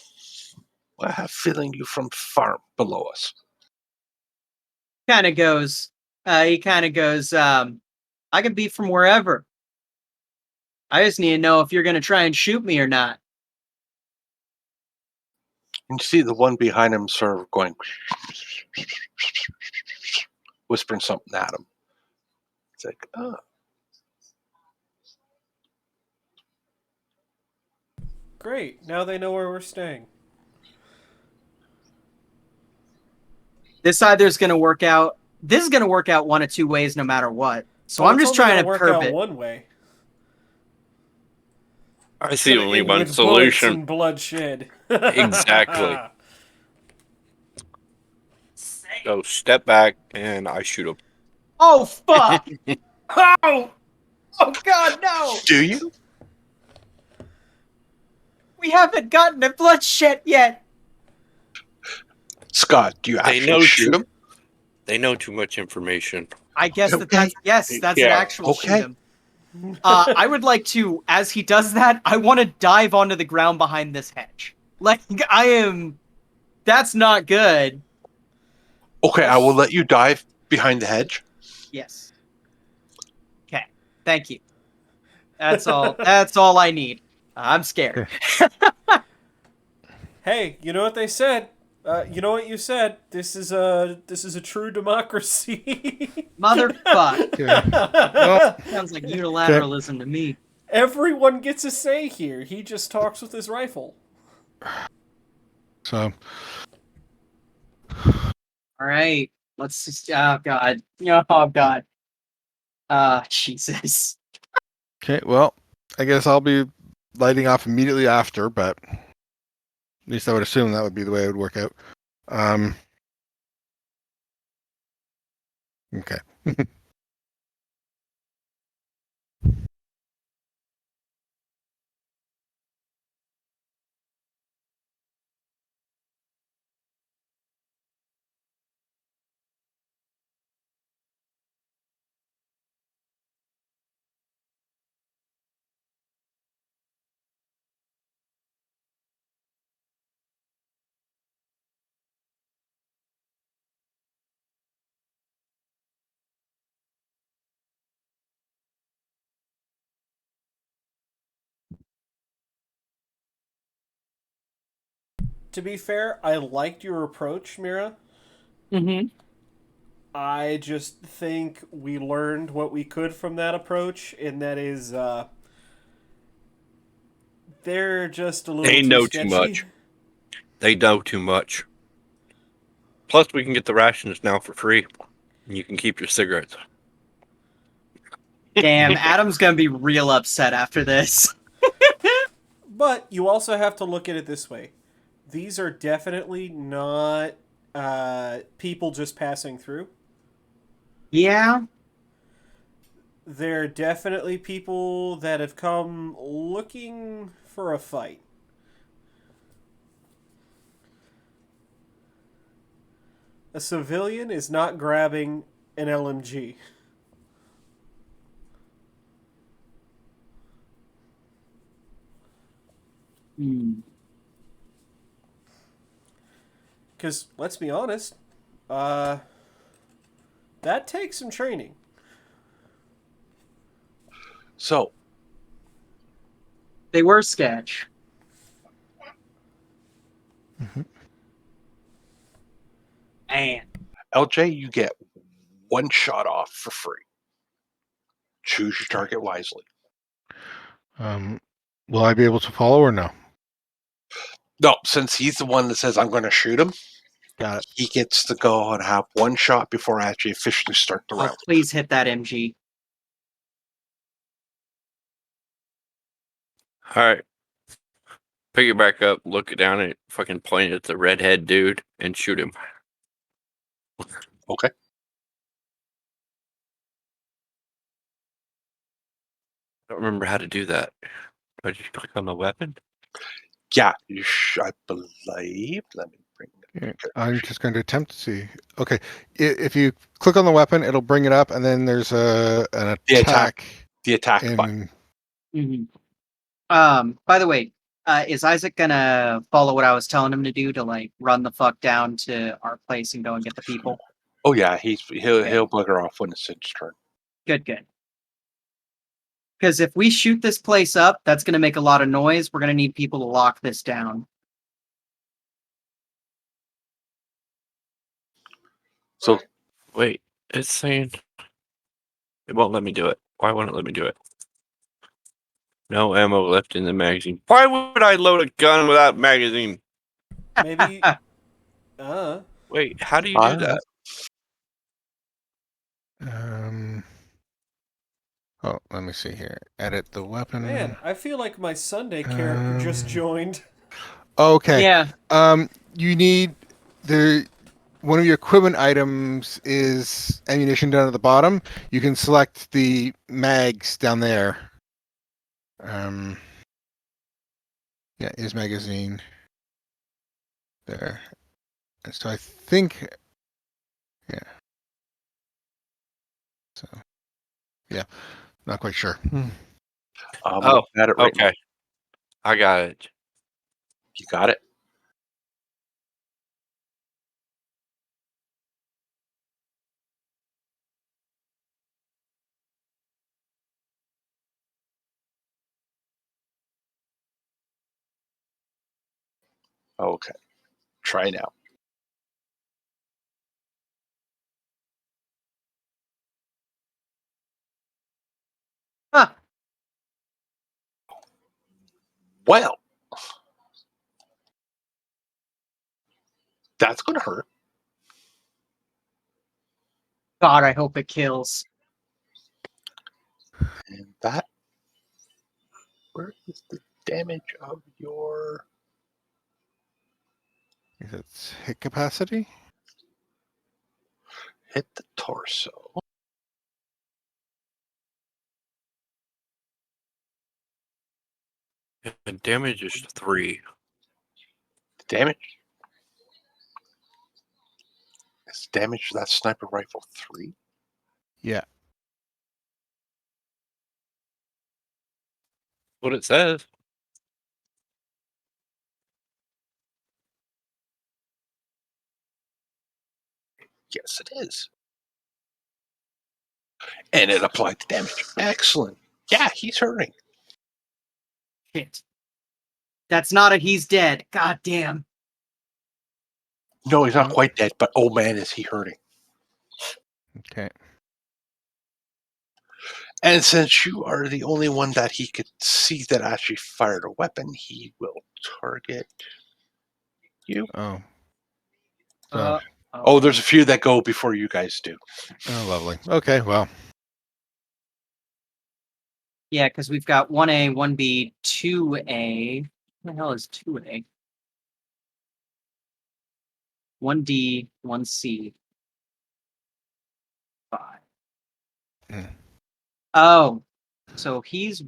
I have feeling you from farm below us. Kind of goes, I can be from wherever. I just need to know if you're going to try and shoot me or not. You see the one behind him sort of going, whispering something at him. It's like, oh. Great. Now they know where we're staying. This is going to work out one of two ways no matter what. So Well, I'm it's just only trying gonna to work curb out it. one way. I see Gonna only end one with bullets solution. and bloodshed. Exactly. So step back and I shoot him. Oh, fuck! Oh! Oh, God, no! Do you? We haven't gotten a bloodshed yet! Scott, do you They actually know shoot too- him? They know too much information. I guess Okay. that's an Yeah. actual shoot Okay. him. I would like to, as he does that, I want to dive onto the ground behind this hedge. Like, that's not good. Okay, I will let you dive behind the hedge. Yes. Okay, thank you. That's all I need. I'm scared. Hey, you know what they said? You know what you said? This is a true democracy. Motherfucker. Well, Sounds like unilateralism to me. Everyone gets a say here. He just talks with his rifle. so All right, let's just. Oh God. Oh God. Jesus. okay. Well, I guess I'll be lighting off immediately after, but at least I would assume that would be the way it would work out. Okay. To be fair, I liked your approach, Mira. Mm-hmm. I just think we learned what we could from that approach, and that is, they're just a little They too know sketchy. too much. They know too much. Plus, we can get the rations now for free. And you can keep your cigarettes. Damn, Adam's gonna be real upset after this. But you also have to look at it this way. These are definitely not people just passing through. Yeah. They're definitely people that have come looking for a fight. A civilian is not grabbing an LMG. Because, let's be honest, that takes some training. So, They were sketch. Man. LJ, you get one shot off for free. Choose your target wisely. Will I be able to follow or no? No, since he's the one that says I'm going to shoot him, Got it. he gets to go and have one shot before I actually officially start the Oh, round. please hit that MG. All right. Pick it back up, look it down, and fucking point at the redhead dude and shoot him. Okay. I don't remember how to do that. Do I just click on the weapon? Yeah, I believe. Let me bring Yeah, it. I'm just going to attempt to see. Okay, if you click on the weapon, it'll bring it up, and then there's an The attack. attack The attack button. in. By the way, is Isaac gonna follow what I was telling him to do to like run the fuck down to our place and go and get the people? Oh yeah, he'll bugger off when it's his turn. Good. Because if we shoot this place up, that's gonna make a lot of noise. We're gonna need people to lock this down. So Wait, it's saying it won't let me do it. Why won't it let me do it? No ammo left in the magazine. Why would I load a gun without magazine? Maybe. Wait, how do you I do don't know. that? Oh, let me see here. Edit the weapon. Man, I feel like my Sunday character just joined. Okay. Yeah. You need one of your equipment items is ammunition down at the bottom. You can select the mags down there. Yeah, is magazine there. And so I think, yeah. So, yeah, not quite sure. I'm Oh, looking at it right now. Okay, I got it. You got it. Okay. Try now. Huh. Well, that's gonna hurt. God, I hope it kills. And that. Where is the damage of your? Is it hit capacity? Hit the torso. And damage is 3. Damage. Is damage to that sniper rifle 3? Yeah. What it says. Yes, it is. And it applied the damage. Excellent. Yeah, he's hurting. Shit. That's not a he's dead. God damn. No, he's not quite dead, but oh man, is he hurting. Okay. And since you are the only one that he could see that actually fired a weapon, he will target you. Oh. So, Oh, there's a few that go before you guys do. oh, lovely. Okay, well. Yeah, because we've got 1A, 1B, 2A. What the hell is 2A? 1D, 1C. 5. Mm. Oh, so he's.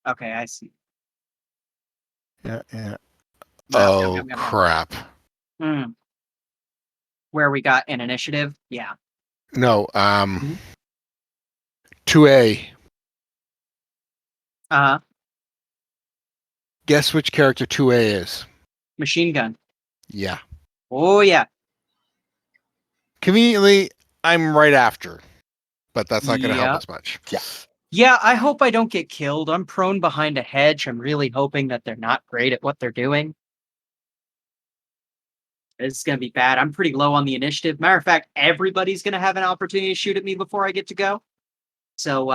Okay, I see. Yeah. No, Oh, no, no, no. crap. Hmm. Where we got an initiative? Yeah. No, 2A. Uh-huh. Guess which character 2A is? Machine gun. Yeah. Oh, yeah. Conveniently, I'm right after, but that's not going to Yeah. help us much. Yeah. Yeah, I hope I don't get killed. I'm prone behind a hedge. I'm really hoping that they're not great at what they're doing. It's going to be bad. I'm pretty low on the initiative. Matter of fact, everybody's going to have an opportunity to shoot at me before I get to go. So,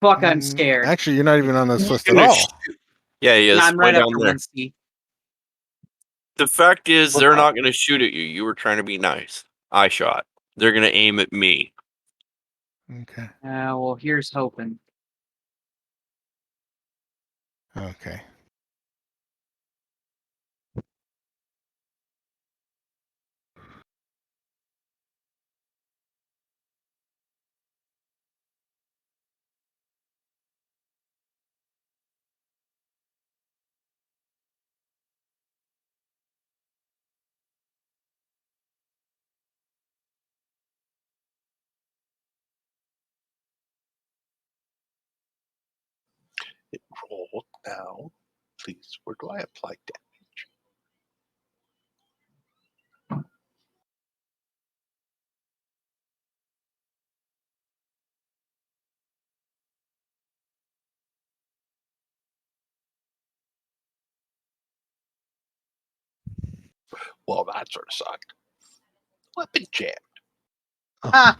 Fuck, I'm scared. Actually, you're not even on this list at Gonna all. shoot- Yeah, he is. Yeah, I'm way right down after there. Winsky. The fact is, Look they're up. not going to shoot at you. You were trying to be nice. I shot. They're going to aim at me. Okay. Well, here's hoping. Okay. It rolled now. Please, where do I apply damage? Well, that sort of sucked. Weapon jam. Ah,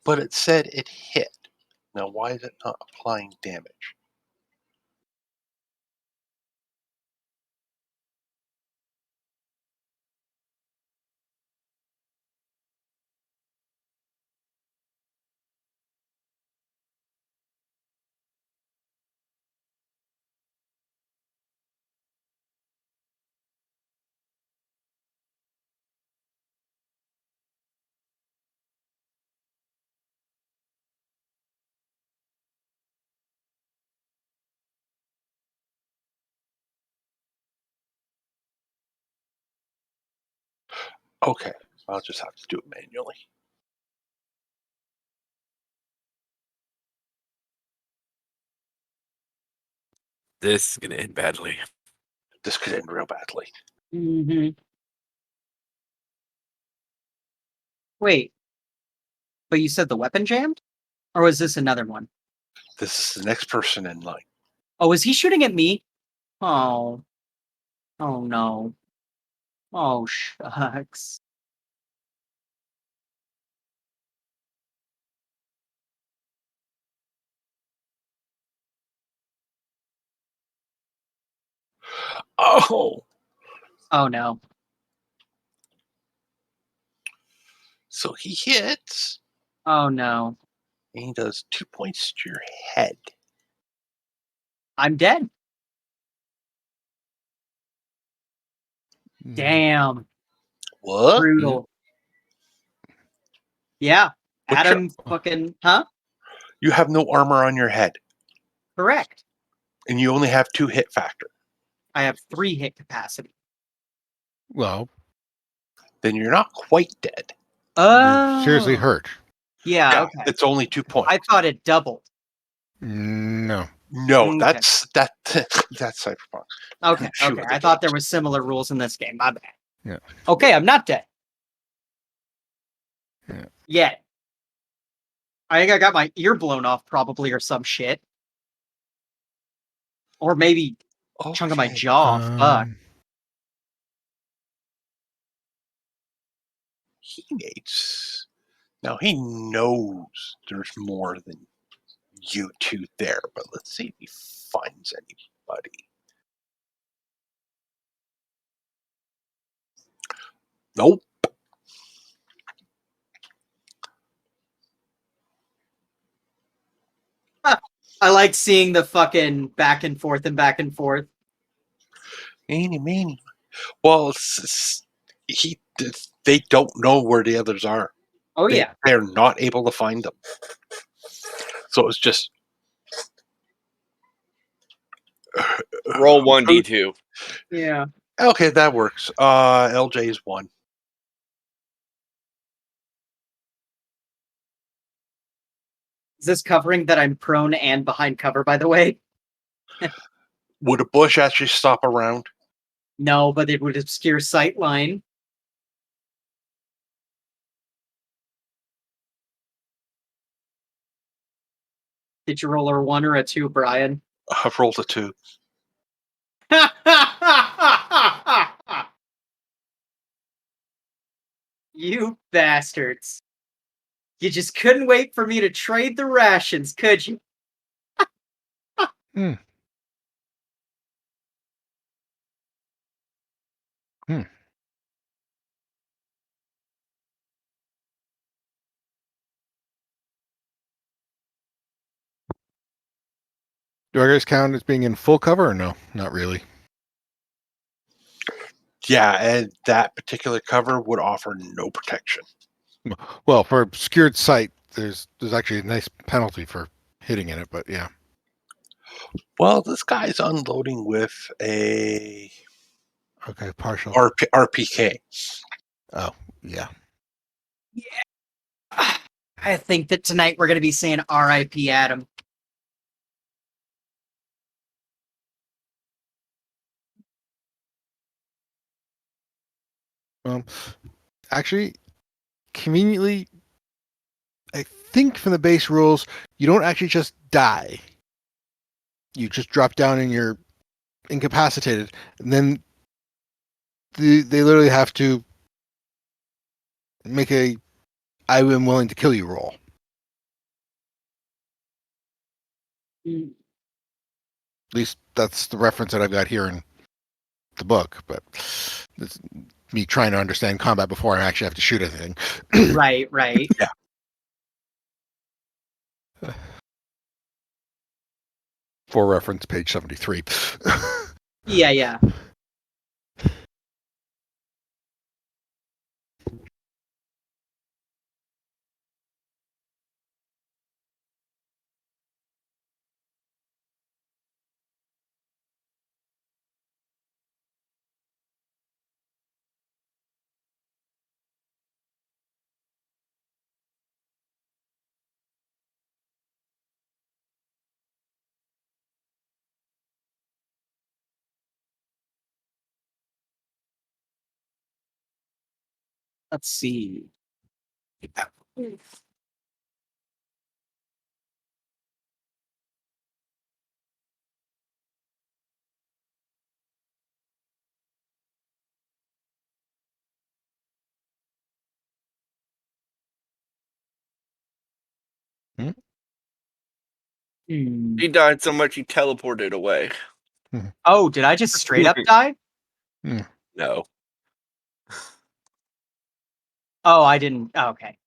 But it said it hit. Now, why is it not applying damage? Okay, I'll just have to do it manually. This is going to end badly. This could end real badly. mm-hmm. Wait. But you said the weapon jammed? Or was this another one? This is the next person in line. Oh, is he shooting at me? Oh. Oh no. Oh, shucks. Oh! Oh no. So he hits, Oh no. and he does 2 points to your head. I'm dead. Damn. What? Brutal. Yeah. What's Adam fucking, huh? You have no armor on your head, Correct. and you only have 2 hit factor. I have 3 hit capacity. Well, Then you're not quite dead. Oh. you're seriously hurt. Yeah, okay. It's only 2 points. I thought it doubled. No. No, Okay. that's Cyberpunk. Okay, Shoot okay. other I thought there games. was similar rules in this game. My bad. Yeah. Okay, I'm not dead. Yeah. Yet. I think I got my ear blown off probably or some shit. Or maybe a chunk of my Okay. jaw. Fuck. He needs. Now he knows there's more than you two there, but let's see if he finds anybody. Nope. I like seeing the fucking back and forth and back and forth. Eeny, meeny. Well, they don't know where the others are. Oh, yeah. They're not able to find them. So it's just Roll 1d2. Yeah. okay. That works. LJ's 1. Is this covering that I'm prone and behind cover, by the way? Would a bush actually stop around? No, but it would obscure sight line. Did you roll a 1 or a 2, Brian? I've rolled a 2. You bastards. You just couldn't wait for me to trade the rations, could you? Hmm. Do I guys count as being in full cover or no? Not really. Yeah, and that particular cover would offer no protection. Well, for obscured sight, there's actually a nice penalty for hitting in it, but yeah. Well, this guy's unloading with a Okay, partial. RPK. Oh, yeah. I think that tonight we're going to be saying R.I.P. Adam. Actually, conveniently, I think from the base rules, you don't actually just die. You just drop down and you're incapacitated, and then they literally have to make a "I am willing to kill you" roll. At least that's the reference that I've got here in the book. But it's me trying to understand combat before I actually have to shoot anything. Right. For reference, page 73. Yeah. Let's see. Hmm. He died so much he teleported away. Oh, did I just straight up die? No. Oh, I didn't. Oh, okay.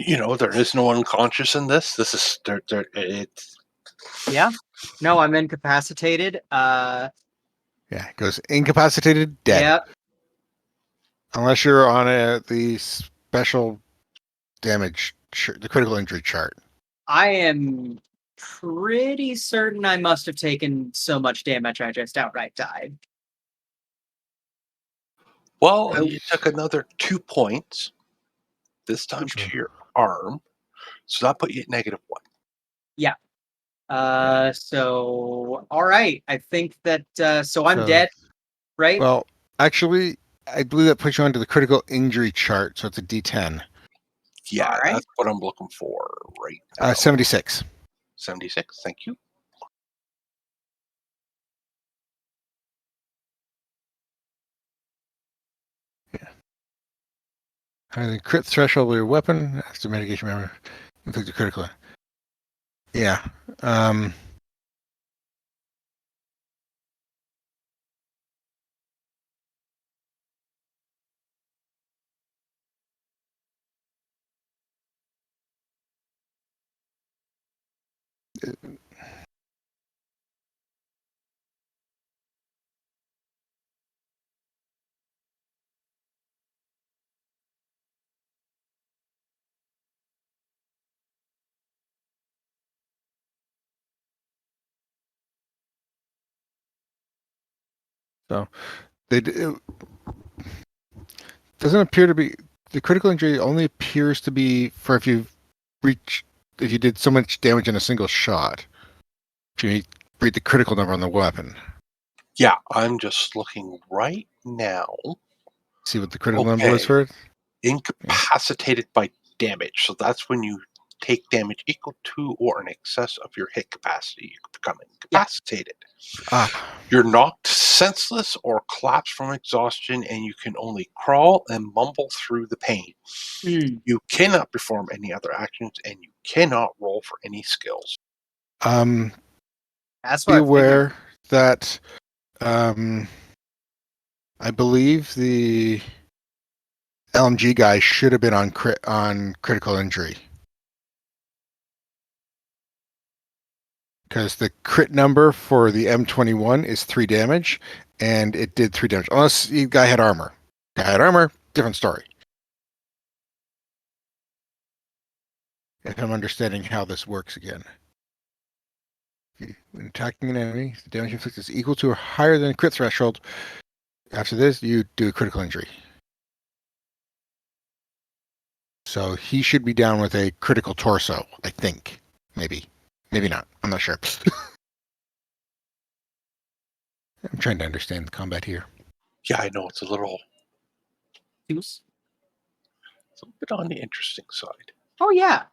There is no unconscious in this. This is it's Yeah. No, I'm incapacitated. Yeah, it goes incapacitated, dead. Yeah. Unless you're on the special damage, the critical injury chart. I am pretty certain I must have taken so much damage I just outright died. well, you took another 2 points. This time Sure. to your arm, so that put you at -1. So all right. I think that so I'm So- dead, right? Well, actually, I believe that puts you onto the critical injury chart, so it's a D10. Yeah, All right. that's what I'm looking for right now. 76. 76. Thank you. The crit threshold of your weapon after mitigation member inflicted critical. Yeah. So it doesn't appear to be the critical injury only appears to be for if you did so much damage in a single shot. If you read the critical number on the weapon. Yeah, I'm just looking right now. See what the critical number is Okay. for it. Incapacitated by damage. So that's when you take damage equal to or in excess of your hit capacity. You become incapacitated. Ah, You're knocked senseless or collapse from exhaustion, and you can only crawl and mumble through the pain. You cannot perform any other actions, and you cannot roll for any skills. That's be what I figured. aware that I believe the LMG guy should have been on critical injury because the crit number for the M21 is 3 damage, and it did 3 damage. Unless the guy had armor. Guy had armor, different story. If I'm understanding how this works again. When attacking an enemy, the damage inflicted is equal to or higher than the crit threshold. After this, you do a critical injury. So he should be down with a critical torso, I think. Maybe. Maybe not. I'm not sure. I'm trying to understand the combat here. Yeah, I know it's a little Deuce. bit on the interesting side. Oh yeah.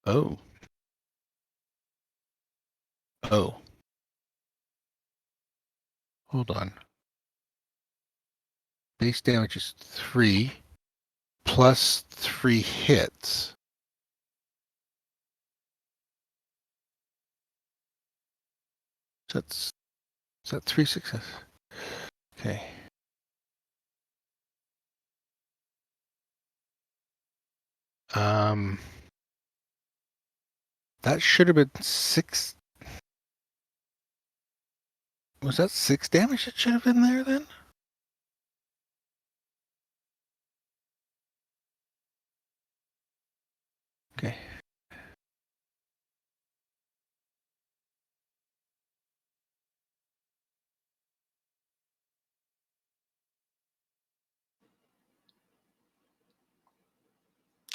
Oh. Oh. Hold on. Base damage is 3 plus 3 hits. Is that 3 success? Okay. That should have been 6. Was that 6 damage that should have been there then? Okay.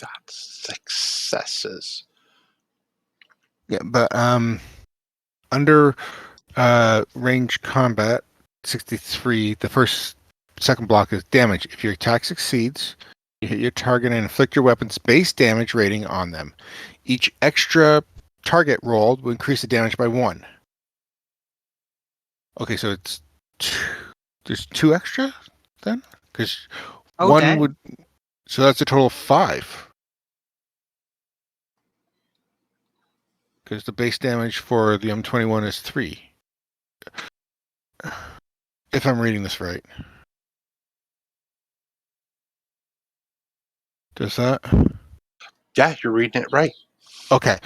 That's successes. Yeah, but under range combat 63, the second block is damage. If your attack succeeds, you hit your target and inflict your weapon's base damage rating on them. Each extra target rolled will increase the damage by 1. Okay, so it's there's 2 extra then? Because Oh, one dang. would, so that's a total of 5. Because the base damage for the M21 is 3. If I'm reading this right. Does that? Yeah, you're reading it right. Okay.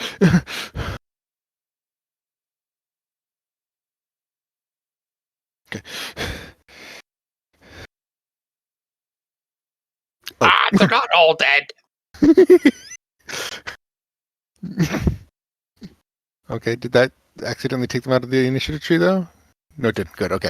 Okay. Oh. They're not all dead. Okay, did that accidentally take them out of the initiative tree though? No, it didn't. Good, okay.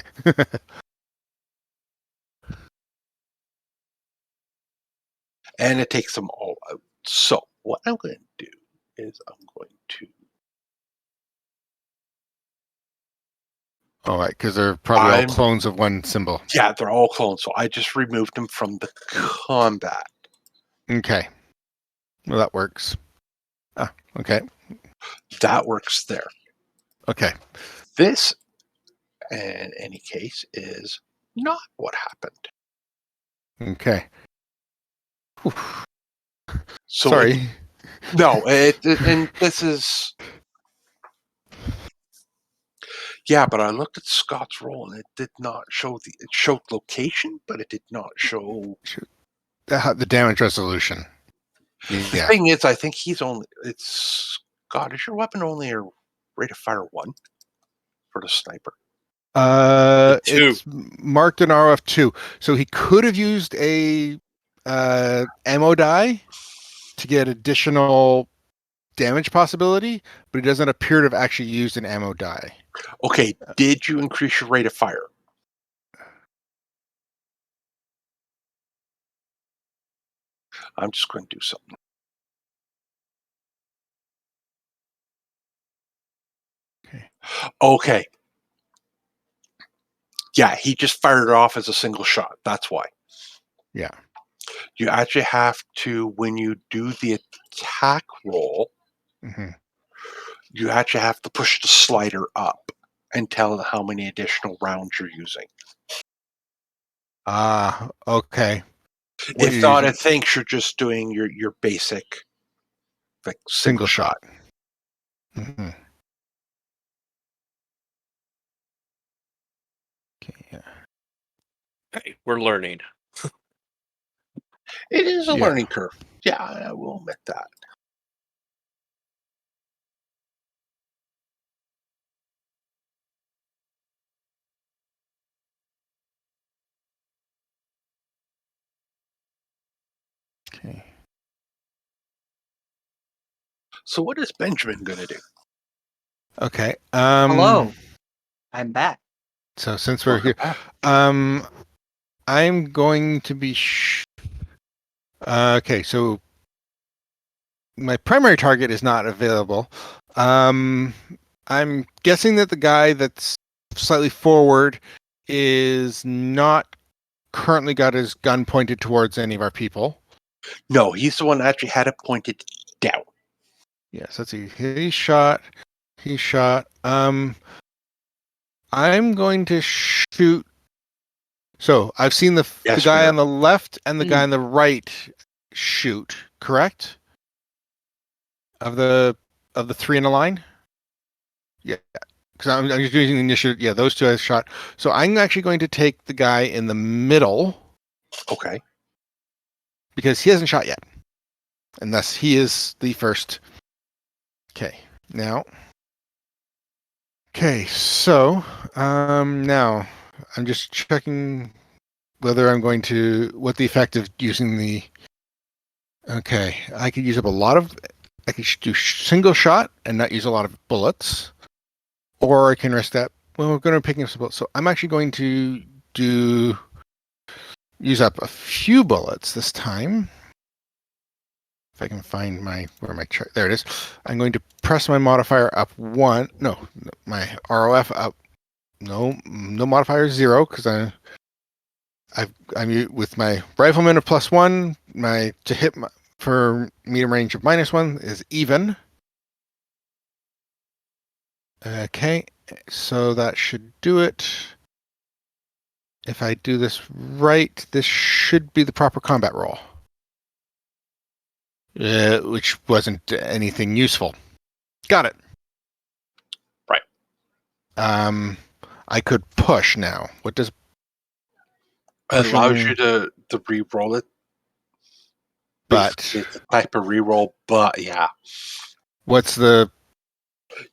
And it takes them all out. So what I'm going to do is I'm going to All right, because they're probably all I'm- clones of one symbol. yeah, they're all clones. So I just removed them from the combat. Okay. Well, that works. Ah, okay. That works there. Okay. This, in any case, is not what happened. Okay. Whew. So Sorry. No, and this is. Yeah, but I looked at Scott's roll and it did not show it showed location, but it did not show. The damage resolution. The Yeah. thing is, I think it's Scott, is your weapon only a rate of fire 1 for the sniper? Two. It's marked an RF2, so he could have used a ammo die to get additional damage possibility, but he doesn't appear to have actually used an ammo die. Okay, did you increase your rate of fire? I'm just going to do something. Okay. Yeah, he just fired it off as a single shot. That's why. Yeah. You actually have to, when you do the attack roll, hmm you actually have to push the slider up and tell it how many additional rounds you're using. Ah, okay. What If you're not, using- it thinks you're just doing your basic like single shot. Mhm. Okay, yeah. Hey, we're learning. It is a Yeah. learning curve. Yeah, I will admit that. Okay. So what is Benjamin going to do? Okay. Hello. I'm back. So since we're Welcome here, back. I'm going to be. Okay, so my primary target is not available. I'm guessing that the guy that's slightly forward is not currently got his gun pointed towards any of our people. No, he's the one that actually had it pointed down. Yes, let's see. He shot. He shot. I'm going to shoot. So I've seen the Yes, guy Mayor. on the left and the guy on the right shoot. Correct? Of the three in a line. Yeah, because I'm just using the initiative. Yeah, those two I shot. So I'm actually going to take the guy in the middle Okay. because he hasn't shot yet, unless he is the first. Okay, now. Okay, so now I'm just checking whether I'm going to what the effect of using the. Okay, I could use up a lot of. I could do single shot and not use a lot of bullets, or I can risk that. Well, we're going to pick up some bullets, so I'm actually going to use up a few bullets this time. If I can find where my chart, there it is. I'm going to press my modifier up 1. No, my ROF up. No modifier 0 because I'm with my rifleman of +1. My to hit for medium range of -1 is even. Okay, so that should do it. If I do this right, this should be the proper combat roll. Which wasn't anything useful. Got it. Right. I could push now. What does It allows pushing- you to re-roll it. But It's a type of re-roll, but yeah, what's the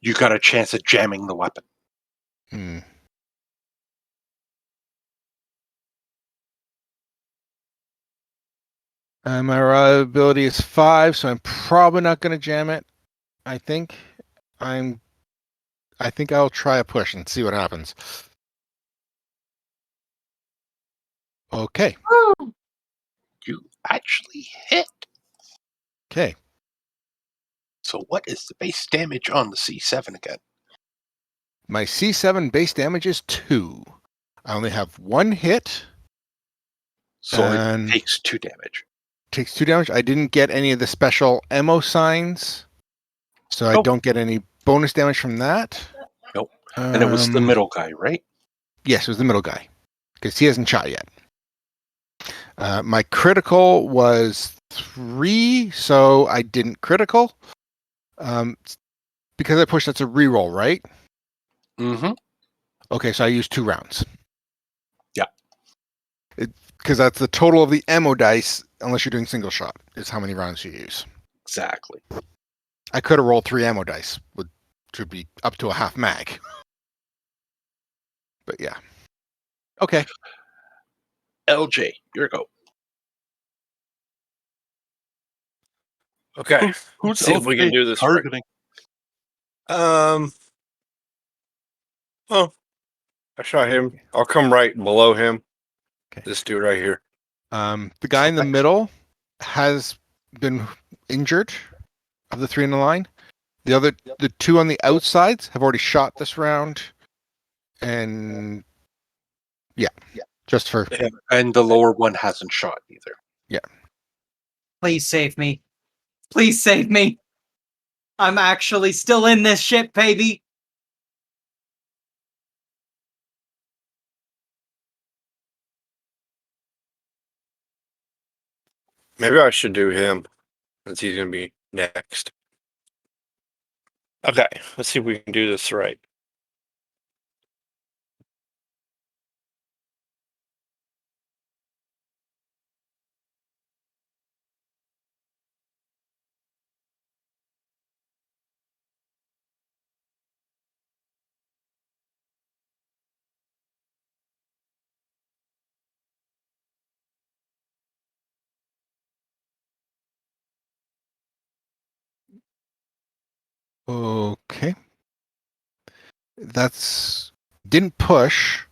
you got a chance at jamming the weapon. My reliability is 5, so I'm probably not going to jam it. I think I'll try a push and see what happens. Okay. You actually hit. Okay. So what is the base damage on the C7 again? My C7 base damage is 2. I only have 1 hit. So And it takes 2 damage. takes 2 damage. I didn't get any of the special ammo signs, so I Nope. don't get any bonus damage from that. Nope. And it was the middle guy, right? Yes, it was the middle guy because he hasn't shot yet. My critical was 3, so I didn't critical. Because I pushed, that's a reroll, right? Mm-hmm. Okay, so I used 2 rounds. Yeah. Because that's the total of the ammo dice, unless you're doing single shot, is how many rounds you use. Exactly. I could have rolled 3 ammo dice, which would be up to a half mag. But yeah. Okay. LJ, your go. Okay. Who's See if we can LJ do this right. targeting? Oh, I shot him. I'll come right below him. Okay. This dude right here. The guy in the middle has been injured of the 3 in the line. The 2 on the outsides have already shot this round. And yeah. Just for And the lower one hasn't shot either. Please save me. Please save me. I'm actually still in this ship, baby. Maybe I should do him since he's gonna be next. Okay, let's see if we can do this right. okay. That's didn't push.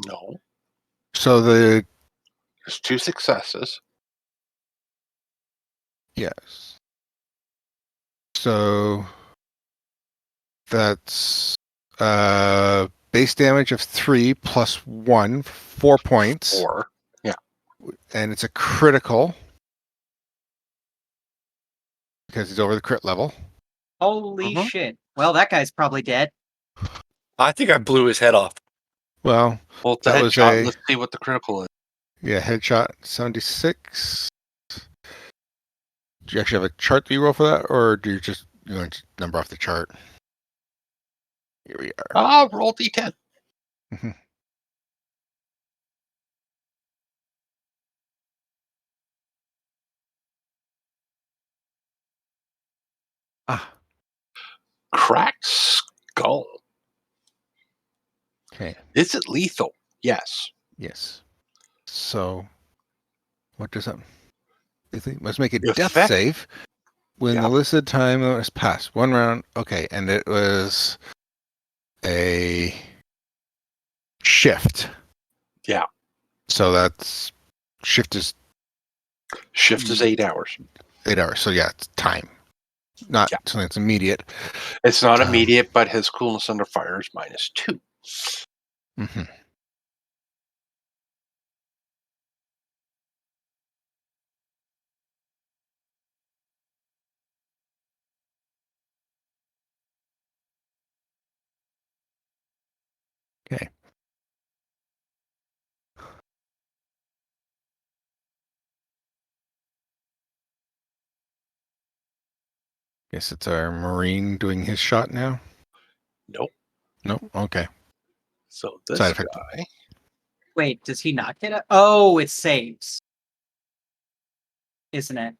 No. So There's 2 successes. yes. So that's base damage of 3 plus 1, 4 points. 4. And it's a critical because he's over the crit level. Holy shit. Well, that guy's probably dead. I think I blew his head off. Well, Well, it's a That was headshot. a- Let's see what the critical is. yeah, headshot 76. Do you actually have a chart that you roll for that, or do you just number off the chart? Here we are. Roll D10. Ah, Cracked skull. okay. Is it lethal? Yes. Yes. So, what does that? Let's make a death Effect- save when Yeah. the listed time has passed. 1 round. Okay, and it was a shift. Yeah. So that's shift is Shift is 8 hours. 8 hours. So yeah, it's time, not Yeah. something that's immediate. It's not Um, immediate, but his coolness under fire is -2. hmm Okay. Guess it's our Marine doing his shot now. Nope. No. Okay. So this Side effect. guy. Wait, does he not get it? Oh, it saves. Isn't it?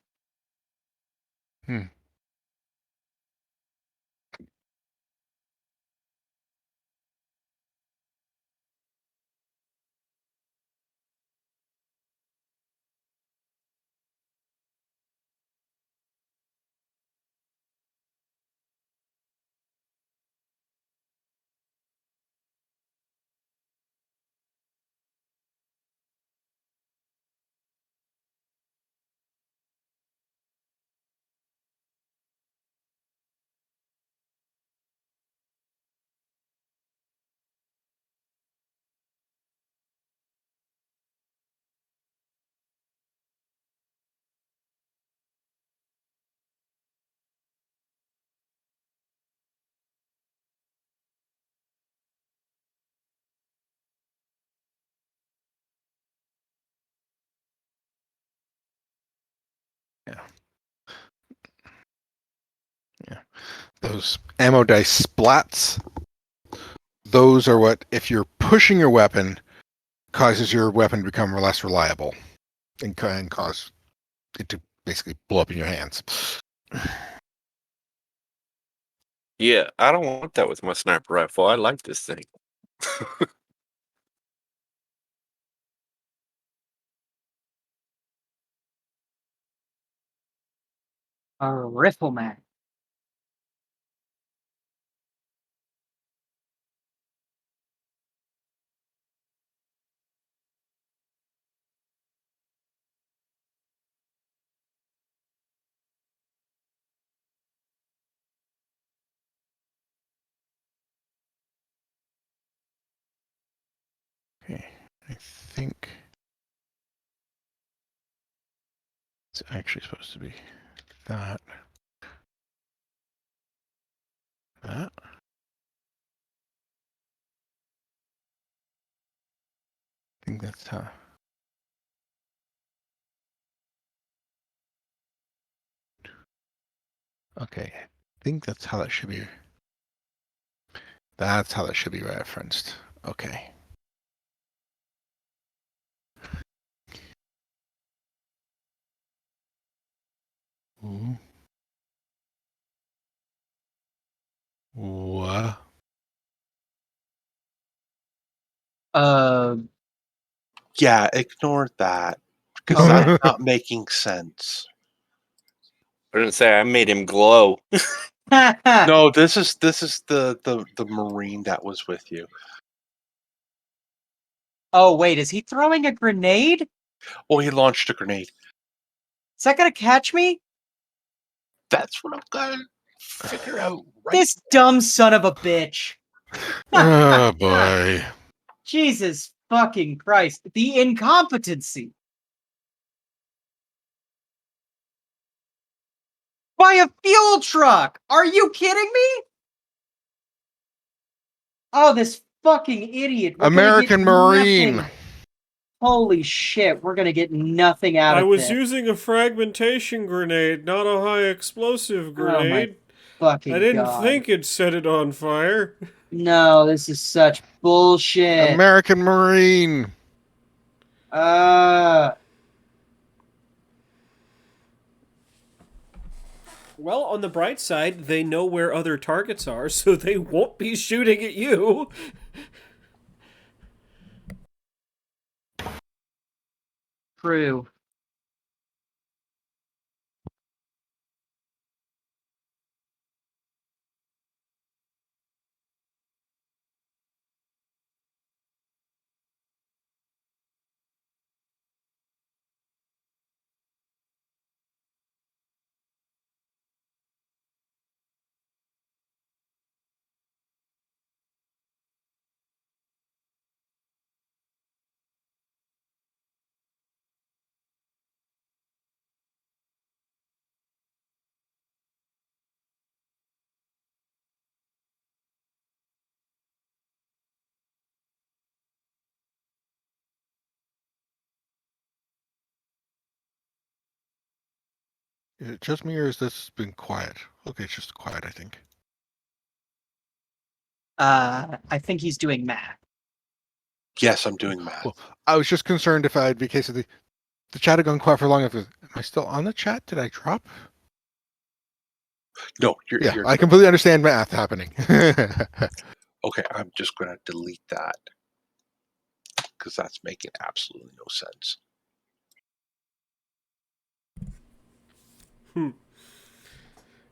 Those ammo dice splats, those are what, if you're pushing your weapon, causes your weapon to become less reliable and cause it to basically blow up in your hands. Yeah, I don't want that with my sniper rifle. I like this thing. A rifleman. Okay, I think it's actually supposed to be that. That. I think that's how. Okay, I think that's how that should be. That's how that should be referenced. Okay. Ooh. What? Uh, Yeah, ignore that because that's not making sense. I didn't say I made him glow. No, this is the Marine that was with you. Oh, wait, is he throwing a grenade? Oh, he launched a grenade. Is that gonna catch me? That's what I'm gonna figure out right. This dumb son of a bitch. Oh boy. Jesus fucking Christ. The incompetency. By a fuel truck! Are you kidding me? Oh, this fucking idiot. We're gonna get American Marine. nothing. Holy shit, we're gonna get nothing out I of was this. using a fragmentation grenade, not a high explosive Oh my grenade. fucking I didn't God. think it'd set it on fire. No, this is such bullshit. American Marine. Well, on the bright side, they know where other targets are, so they won't be shooting at you. True. Is it just me or has this been quiet? Okay, it's just quiet, I think. I think he's doing math. Yes, I'm doing math. Well, I was just concerned if I'd be case of the chat had gone quiet for long enough. Am I still on the chat? Did I drop? No, Yeah, you're I completely understand math happening. okay. I'm just gonna delete that because that's making absolutely no sense.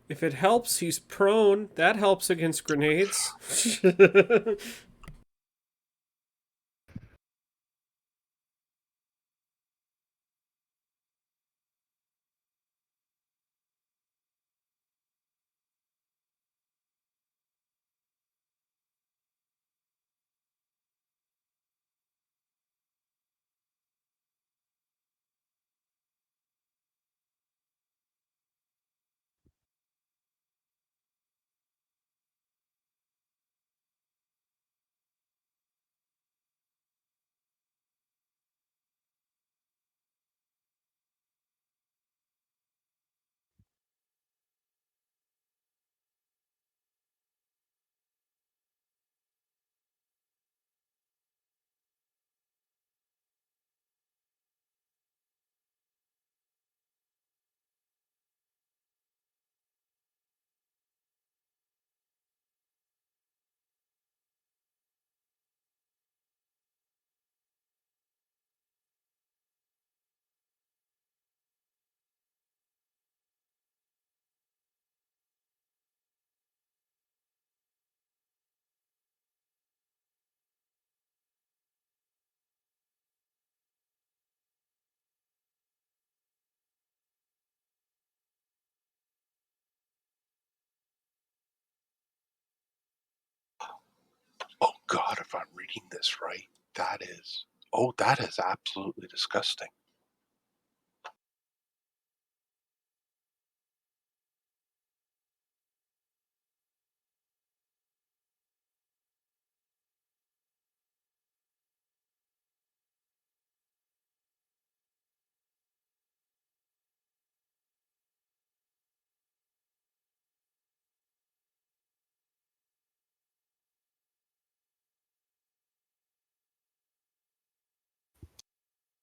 If it helps, he's prone. That helps against grenades. God, if I'm reading this right, that is absolutely disgusting.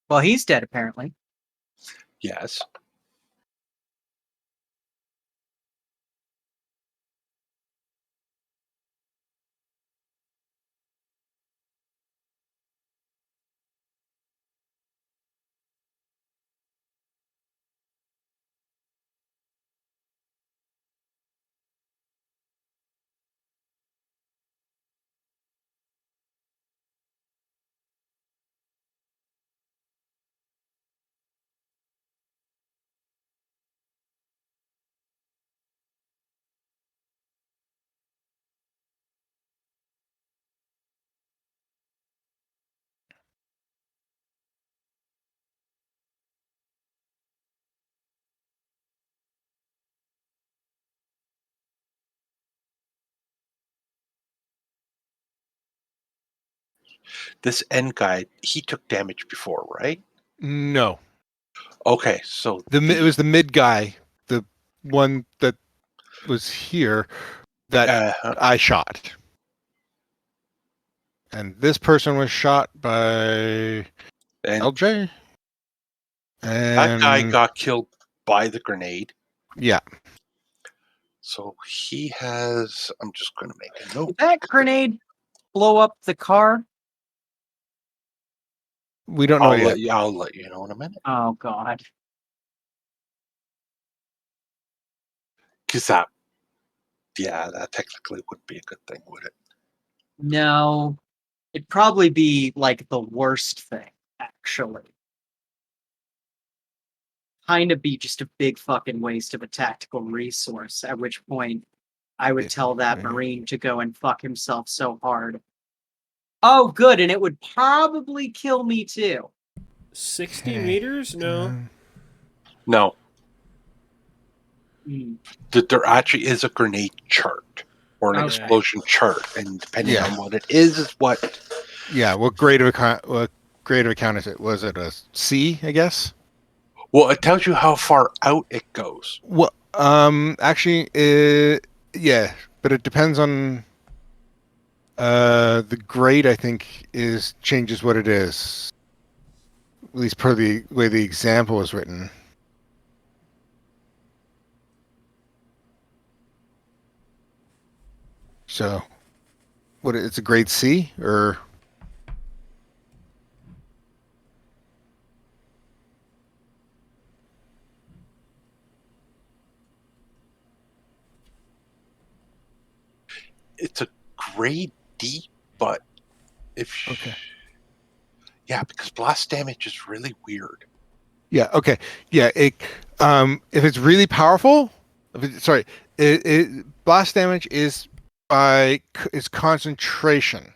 Well, he's dead apparently. Yes. This end guy, he took damage before, right? No, Okay, so it was the mid guy, the one that was here that I shot, and this person was shot by and LJ. that guy And got killed by the grenade. yeah, So he has. I'm just going to make a note. Did that grenade blow up the car? we don't know yet. I'll let you know in a minute. Oh god. Because that technically would be a good thing, would it? No. It'd probably be like the worst thing, actually. Kind of be just a big fucking waste of a tactical resource, at which point I would tell that Marine to go and fuck himself so hard. Oh, good, and it would probably kill me too. 60 meters? No. No, Hmm. there actually is a grenade chart or an Okay. explosion chart, and depending Yeah. on what it is what. Yeah, what grade of account is it? Was it a C? I guess. Well, it tells you how far out it goes. Well, actually, yeah, but it depends on the grade. I think changes what it is. At least per the way the example was written. So, it's a grade C or? It's a grade D, but if Okay. yeah, because blast damage is really weird. Yeah. Okay. Yeah. If it's really powerful, blast damage is is concentration.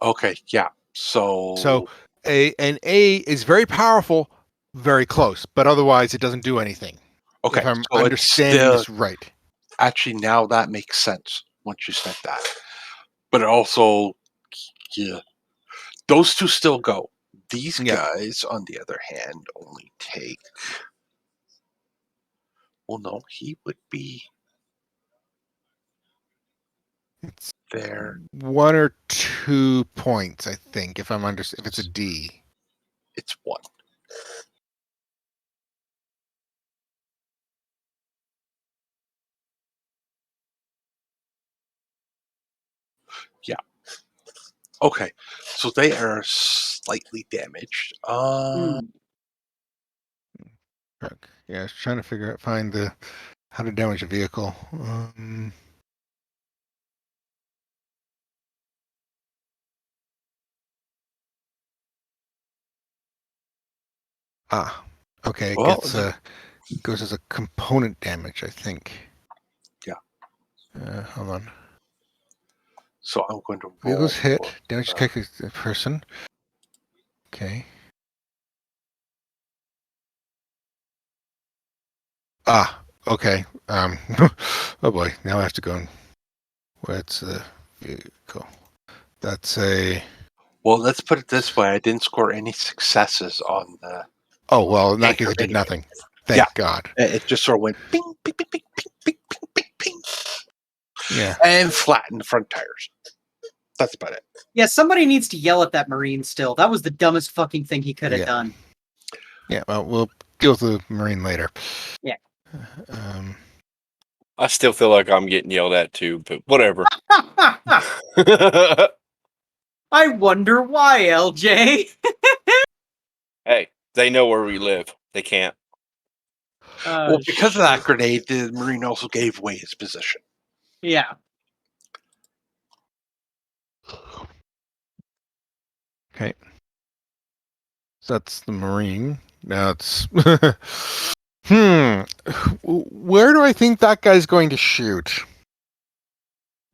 Okay, yeah. So So an A is very powerful, very close, but otherwise it doesn't do anything. okay, If I'm so it's understanding still, this right. actually now that makes sense once you said that. But it also, yeah, those two still go. These Yeah. guys, on the other hand, only take. Well, no, he would be It's there. 1 or 2 points, I think, if it's a D. It's one. Yeah. Okay, so they are slightly damaged. Hmm. Truck. Yeah, I was trying to find how to damage a vehicle. Okay. It Well, goes as a component damage, I think. Yeah. Hold on. So I'm going to roll. Vehicles hit. for, Damage uh, take a person. Okay. Ah, okay. Oh boy. Now I have to go and what's the vehicle? That's a. Well, let's put it this way: I didn't score any successes on the. Oh well, in that case, Anchor it did anyway. nothing. Thank Yeah. God. It just sort of went ping, ping, ping, ping, ping, ping, ping, ping, ping, Yeah. and flattened the front tires. That's about it. Yeah, somebody needs to yell at that Marine still. That was the dumbest fucking thing he could have Yeah. done. Yeah. Well, we'll deal with the Marine later. Yeah. Um. I still feel like I'm getting yelled at too, but whatever. I wonder why, LJ. Hey, they know where we live. They can't. Well, because of that shit. grenade, the Marine also gave away his position. Yeah. Okay. So that's the Marine. Now it's. Where do I think that guy's going to shoot?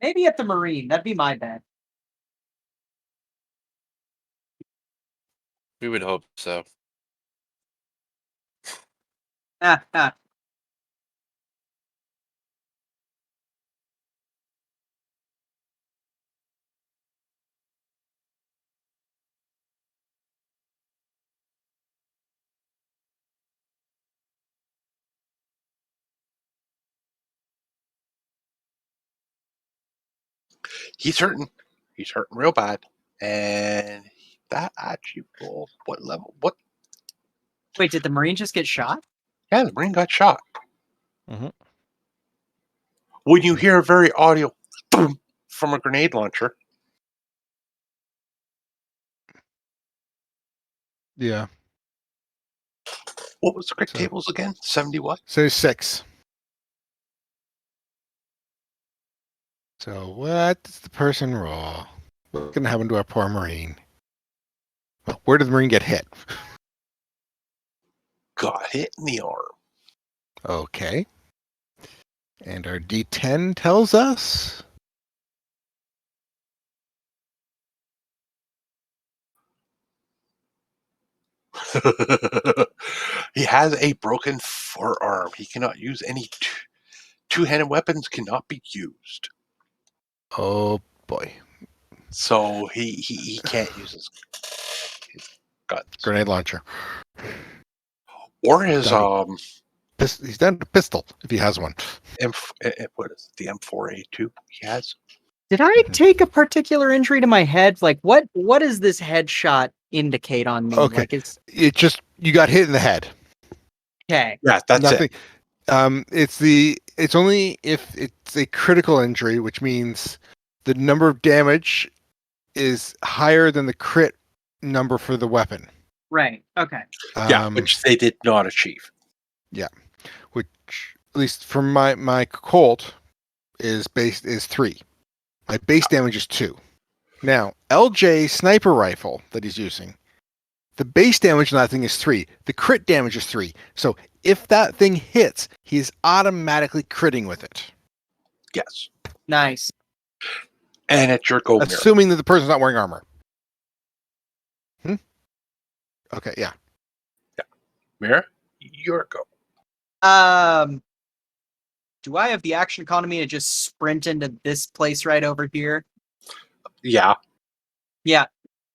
Maybe at the Marine. That'd be my bet. We would hope so. He's hurting. He's hurting real bad. And that actually rolled what level? What? Wait, did the Marine just get shot? Yeah, the Marine got shot. Mhm. When you hear a very audio boom from a grenade launcher, Yeah. what was the crit So- tables again? 70 what? So 6. So what does the person roll? What's going to happen to our poor Marine? Well, where did the Marine get hit? Got hit in the arm. Okay. And our D10 tells us. He has a broken forearm. He cannot use any two-handed weapons. Cannot be used. Oh boy. So he can't use his guns Grenade launcher. or his Done. He's down to pistol if he has one. what is it, the M4A2 he has. Did I Mhm. take a particular injury to my head? Like, what does this headshot indicate on me? Okay. Like, it's It just you got hit in the head. okay. Yeah, that's Nothing. it. It's only if it's a critical injury, which means the number of damage is higher than the crit number for the weapon. Right. Okay. Yeah, which they did not achieve. Which at least for my Colt is 3. My base damage is 2. Now, LJ sniper rifle that he's using, the base damage on that thing is 3. The crit damage is 3. So if that thing hits, he is automatically critting with it. Yes, Nice. and it's your go mirror. Assuming that the person's not wearing armor. Okay, yeah. Mirror, your go. Do I have the action economy to just sprint into this place right over here? Yeah, Yeah.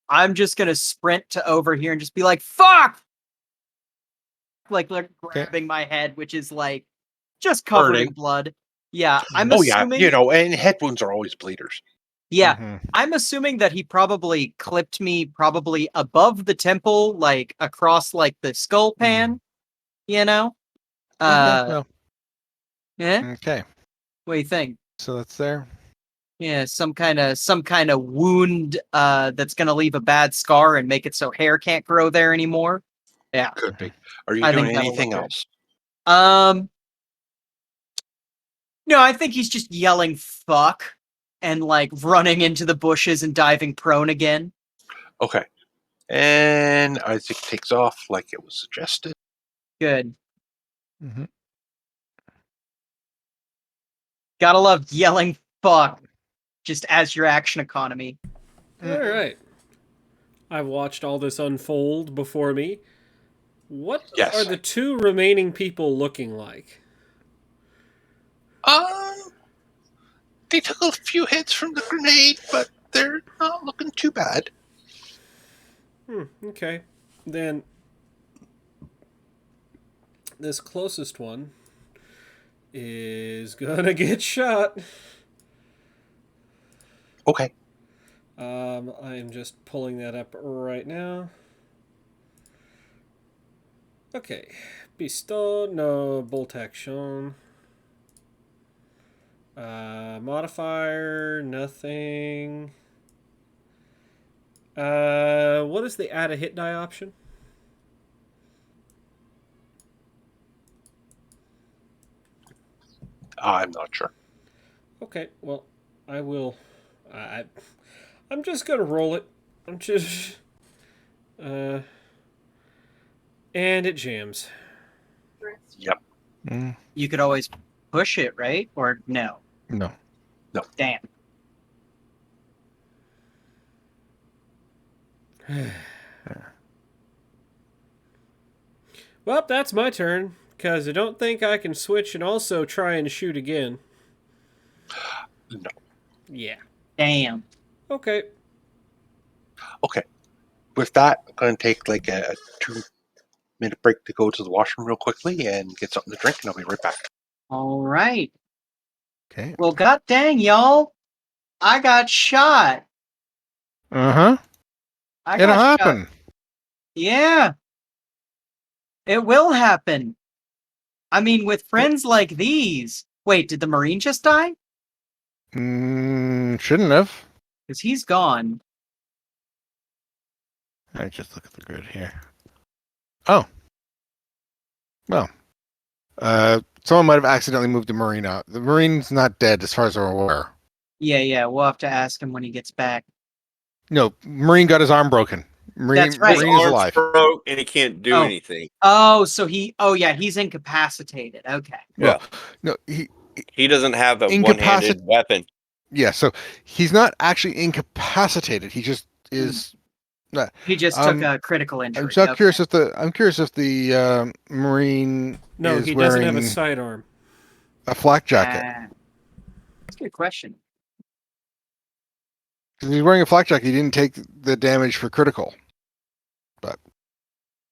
I'm just gonna sprint to over here and just be like, fuck! Like grabbing my head, which is like just covered in Hurting. blood. Yeah, I'm oh assuming. yeah, and head wounds are always bleeders. Yeah, Mhm. I'm assuming that he probably clipped me probably above the temple, like across like the skull pan. You know? Yeah, well, Yeah. okay. What do you think? So that's there. Yeah, some kind of wound that's gonna leave a bad scar and make it so hair can't grow there anymore. Yeah. Could be. Are you I doing think that'll anything look good. else? No, I think he's just yelling fuck and like running into the bushes and diving prone again. Okay. And Isaac takes off like it was suggested. Good. Mhm. Gotta love yelling fuck. just as your action economy. All right. I've watched all this unfold before me. What Yes. are the two remaining people looking like? They took a few hits from the grenade, but they're not looking too bad. Okay. Then this closest one is gonna get shot. Okay. I am just pulling that up right now. Okay. Pistol, no bolt action. Modifier, nothing. What is the add a hit die option? I'm not sure. Okay, well, I will. I'm just gonna roll it. I'm just. And it jams. Yep. Mm, You could always push it, right? Or no? no. Damn. Well, that's my turn, because I don't think I can switch and also try and shoot again. No. Yeah. Damn. Okay. Okay. With that, I'm going to take like a 2-minute break to go to the washroom real quickly and get something to drink, and I'll be right back. All right. Okay. Well, god dang, y'all. I got shot. Uh-huh. I It'll got shot. happen. Yeah. It will happen. I mean, with friends like these. Wait, did the Marine just die? Shouldn't have. Because he's gone. I just look at the grid here. Oh. Well. Someone might have accidentally moved the Marine out. The Marine's not dead as far as I'm aware. Yeah, we'll have to ask him when he gets back. No, Marine got his arm broken. Marine, That's right. Marine is His arm's alive. broke and he can't do Oh. anything. Oh, so he's incapacitated. Okay. Well, no, He doesn't have a Incapaci- one-handed weapon. yeah, so he's not actually incapacitated. He just is. He just took a critical injury. I'm so Okay. curious if the Marine No, is he doesn't have a wearing sidearm. a flak jacket. That's a good question. If he's wearing a flak jacket, he didn't take the damage for critical.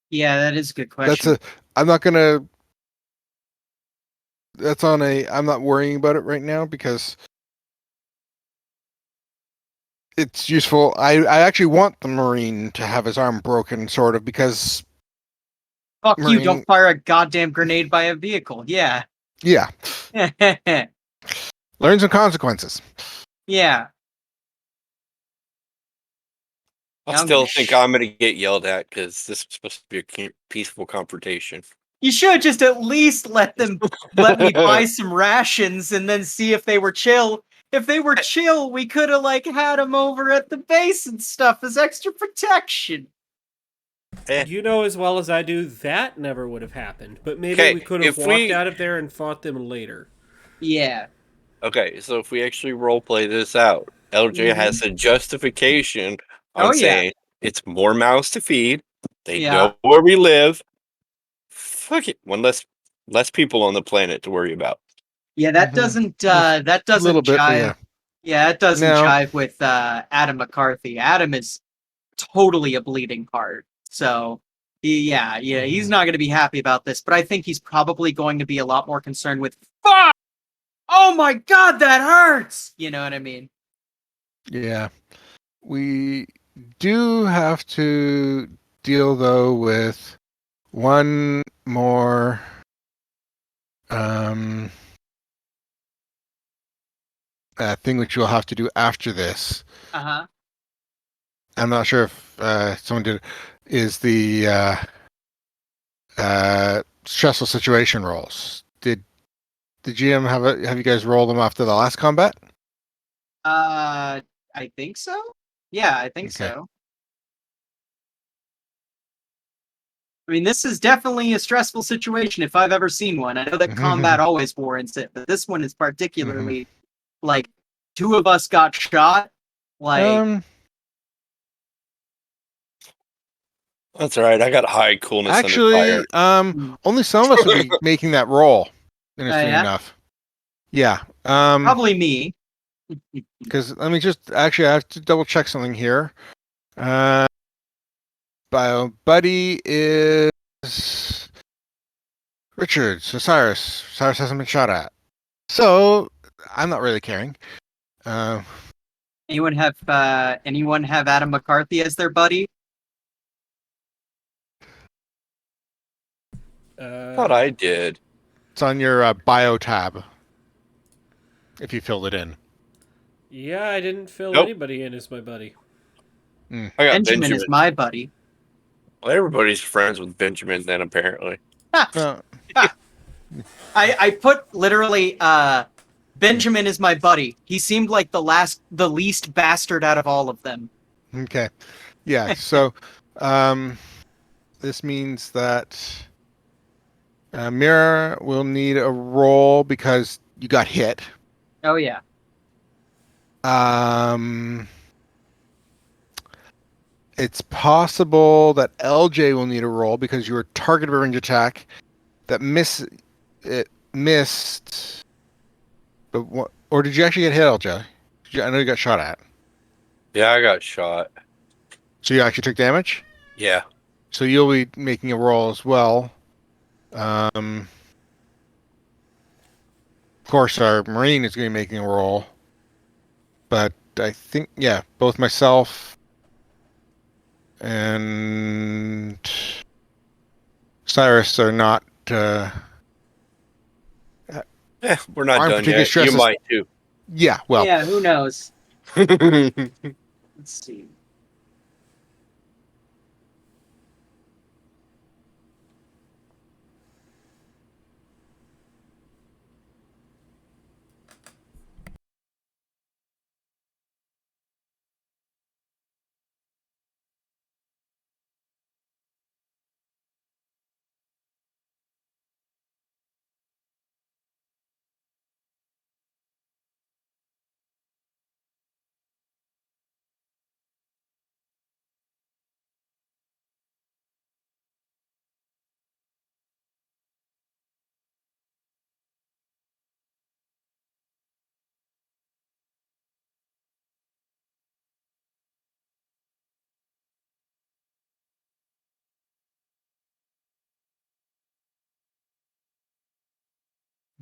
Yeah, that is a good question. I'm not gonna. That's on a. I'm not worrying about it right now because it's useful. I actually want the Marine to have his arm broken, sort of, because Fuck you, Marine- don't fire a goddamn grenade by a vehicle. Yeah. yeah, learn some consequences. Yeah. I I'm still gonna think I'm going to get yelled at because this is supposed to be a peaceful confrontation. You should just at least let me buy some rations and then see if they were chill. If they were chill, we could have had them over at the base and stuff as extra protection. You know as well as I do that never would have happened. But maybe Okay, we could have if walked we- out of there and fought them later. Yeah. Okay, so if we actually role play this out, LJ has a justification on Oh, yeah. saying it's more mouths to feed. They Yeah. know where we live. Fuck it, one less people on the planet to worry about. Yeah, that Mhm. doesn't A little bit, but jive. yeah. Yeah, it doesn't No. jive with Adam McCarthy. Adam is totally a bleeding heart. So yeah, he's not going to be happy about this, but I think he's probably going to be a lot more concerned with fuck. Oh my god, that hurts. You know what I mean? Yeah, we do have to deal though with one more thing which you'll have to do after this. Uh-huh. I'm not sure if someone did, is the stressful situation rolls. Did the GM have you guys roll them after the last combat? I think so. Yeah, I think Okay. so. I mean, this is definitely a stressful situation if I've ever seen one. I know that Mhm. combat always warrants it, but this one is particularly 2 of us got shot. Like, That's all right. I got high coolness under fire. actually, only some of us would be making that roll. Interesting yeah? enough. Yeah. Probably me. Because let me just actually, I have to double check something here. Bio buddy is Richard. So Cyrus. Cyrus hasn't been shot at. So I'm not really caring. Anyone have Adam McCarthy as their buddy? Thought I did. It's on your bio tab. If you filled it in. Yeah, I didn't fill Nope. anybody in as my buddy. I got Benjamin Benjamin. is my buddy. Well, everybody's friends with Benjamin then, apparently. Uh, I put literally Benjamin is my buddy. He seemed like the least bastard out of all of them. okay. Yeah. So, this means that Mira will need a roll because you got hit. Oh yeah. It's possible that LJ will need a roll because you were targeted by range attack that missed. But what? Or did you actually get hit, LJ? I know you got shot at. Yeah, I got shot. So you actually took damage. Yeah. So you'll be making a roll as well. Of course, our Marine is going to be making a roll. But I think, yeah, both myself and Cyrus are not. We're not Aren't done particularly yet. stressed You as- might too. Yeah, well, Yeah, who knows? Let's see.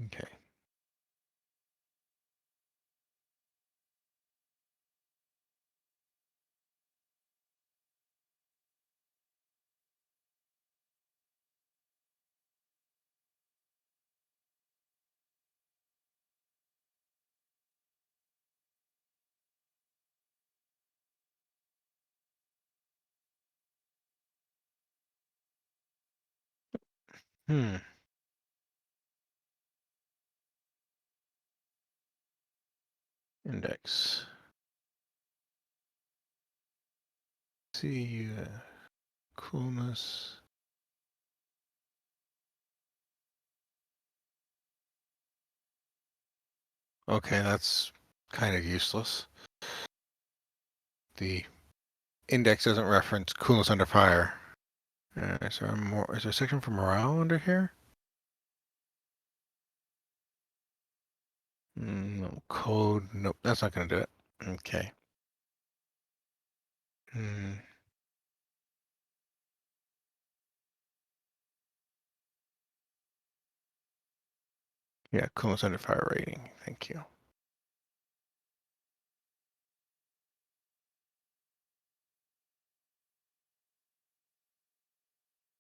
okay. Hmm. Index. See, coolness. Okay, that's kind of useless. The index doesn't reference coolness under fire. Is there a section for morale under here? No code. Nope, that's not going to do it. Okay. Hmm. Yeah, coolness under fire rating. Thank you.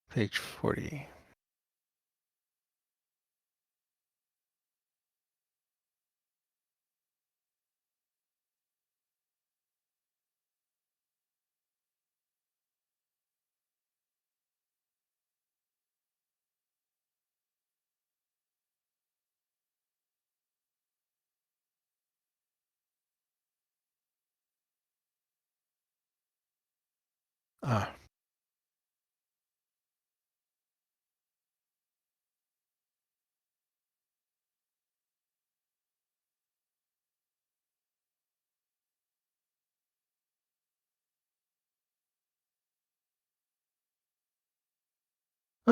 Page 40. Ah,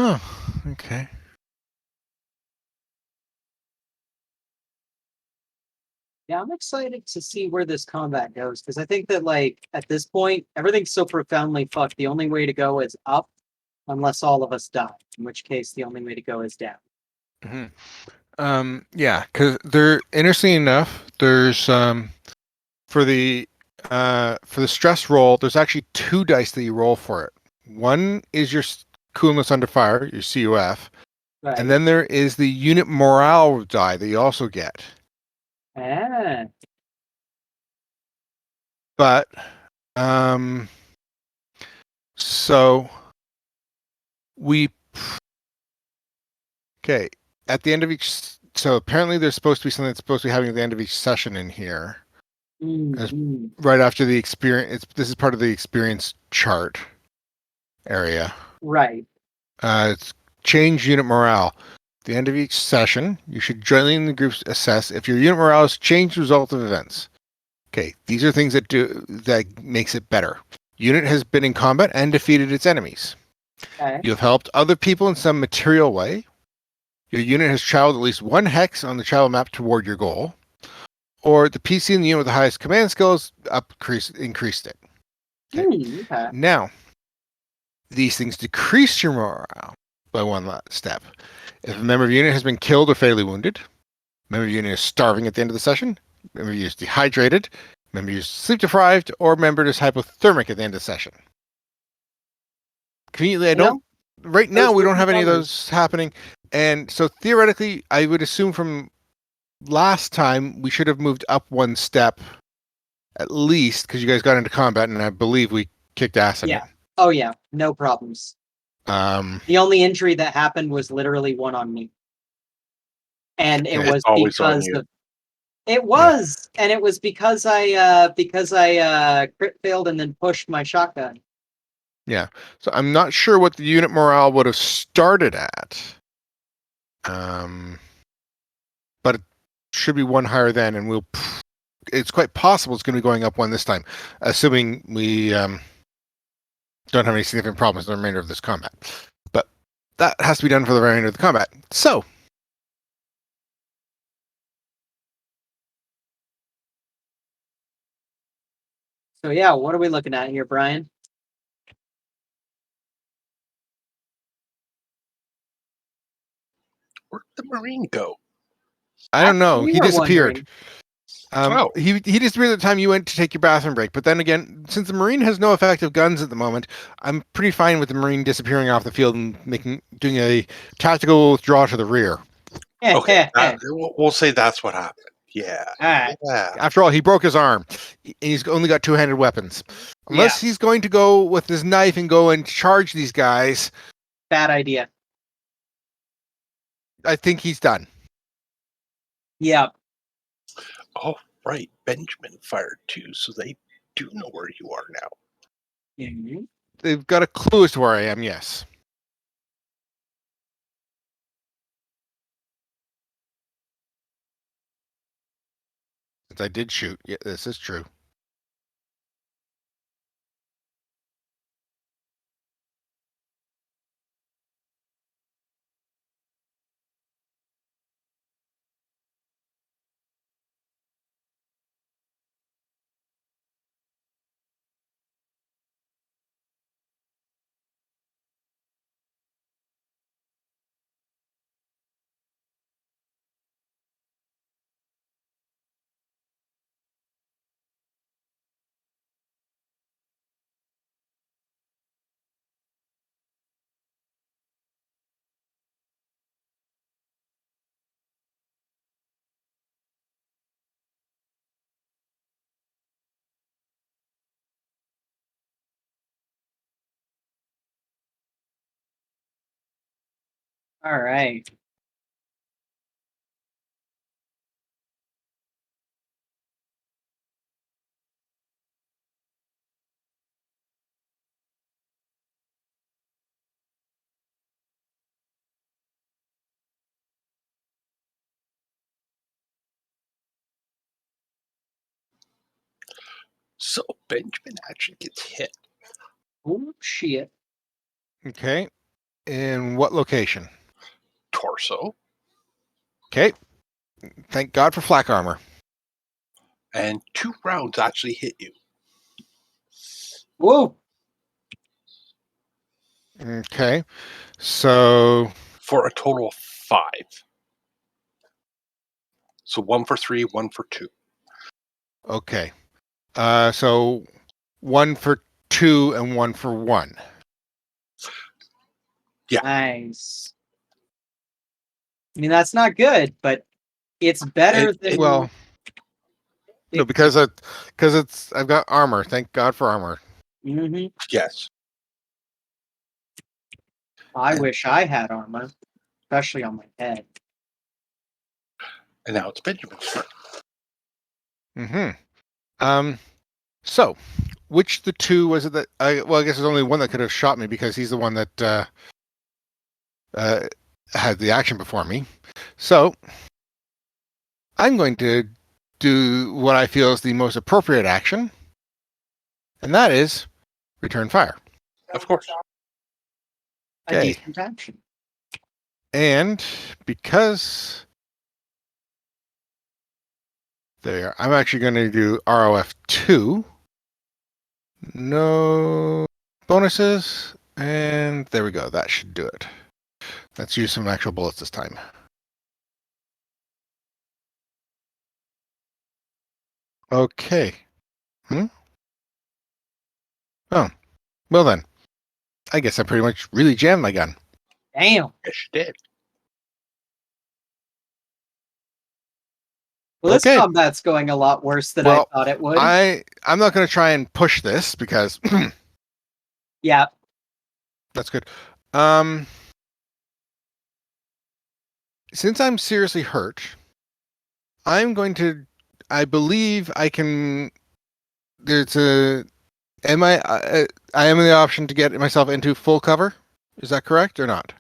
Oh, okay. Yeah, I'm excited to see where this combat goes because I think that like at this point everything's so profoundly fucked. The only way to go is up, unless all of us die. In which case, the only way to go is down. Yeah, because there, interestingly enough, there's for the stress roll, there's actually 2 dice that you roll for it. One is your coolness under fire, your CUF, Right. and then there is the unit morale die that you also get. Ah, But so we okay at the end of each. So apparently, there's supposed to be something that's supposed to be happening at the end of each session in here. As right after the experience, this is part of the experience chart area. right. It's change unit morale. At the end of each session, you should jointly in the groups assess if your unit morale has changed the result of events. Okay, these are things that makes it better. Unit has been in combat and defeated its enemies. Okay. You have helped other people in some material way. Your unit has traveled at least 1 hex on the travel map toward your goal. Or the PC in the unit with the highest command skills increased it. Okay. Now, these things decrease your morale by 1 step. If a member of your unit has been killed or fatally wounded, a member of your unit is starving at the end of the session, a member of your unit is dehydrated, a member of your unit is sleep deprived, or a member is hypothermic at the end of the session. Conveniently, right now we don't have any of those happening. And so theoretically, I would assume from last time we should have moved up 1 step at least because you guys got into combat and I believe we kicked ass in Yeah. Oh yeah, no problems. it. The only injury that happened was literally one on me. And it Okay. was Always on because you. of it was, and it was because I crit failed and then pushed my shotgun. So I'm not sure what the unit morale would have started at. But it should be 1 higher then, and it's quite possible it's going to be going up 1 this time, assuming we don't have any significant problems in the remainder of this combat. But that has to be done for the remainder of the combat. So, So yeah, what are we looking at here, Brian? Where'd the Marine go? I don't know. We He were disappeared. wondering. He disappeared at the time you went to take your bathroom break. But then again, since the Marine has no effective guns at the moment, I'm pretty fine with the Marine disappearing off the field and doing a tactical withdrawal to the rear. Okay, we'll say that's what happened. Yeah. Alright. Yeah. After all, he broke his arm. He's only got 2-handed weapons. Unless he's going to go with his knife and go and charge these guys, Bad idea. I think he's done. Yeah. Oh, right. Benjamin fired too, so they do know where you are now. Mhm. They've got a clue as to where I am, yes. Since I did shoot. Yeah, this is true. All right. So Benjamin actually gets hit. Oh shit. Okay. In what location? Torso. Okay. Thank God for flak armor. And 2 rounds actually hit you. Whoa. Okay. So For a total of 5. So 1 for 3, 1 for 2. okay. So 1 for 2 and 1 for 1. Yeah. Nice. I mean, that's not good, but it's better than. Well, no, because it's I've got armor. Thank God for armor. Mhm. Yes. I wish I had armor, especially on my head. And now it's Benjamin's turn. Mm-hmm. So which the 2 was it that I guess there's only one that could have shot me because he's the one that had the action before me. So I'm going to do what I feel is the most appropriate action, and that is return fire. Of course. A Okay. decent action. And because there, I'm actually going to do ROF 2. No bonuses. And there we go. That should do it. Let's use some actual bullets this time. Okay. Oh, well then. I guess I pretty much really jammed my gun. Damn. Yes, you did. Well, this Okay. combat's going a lot worse than Well, I thought it would. I'm not going to try and push this because Yeah. that's good. Since I'm seriously hurt, I'm going to. I believe I can. There's a. Am I? I am in the option to get myself into full cover. Is that correct or not?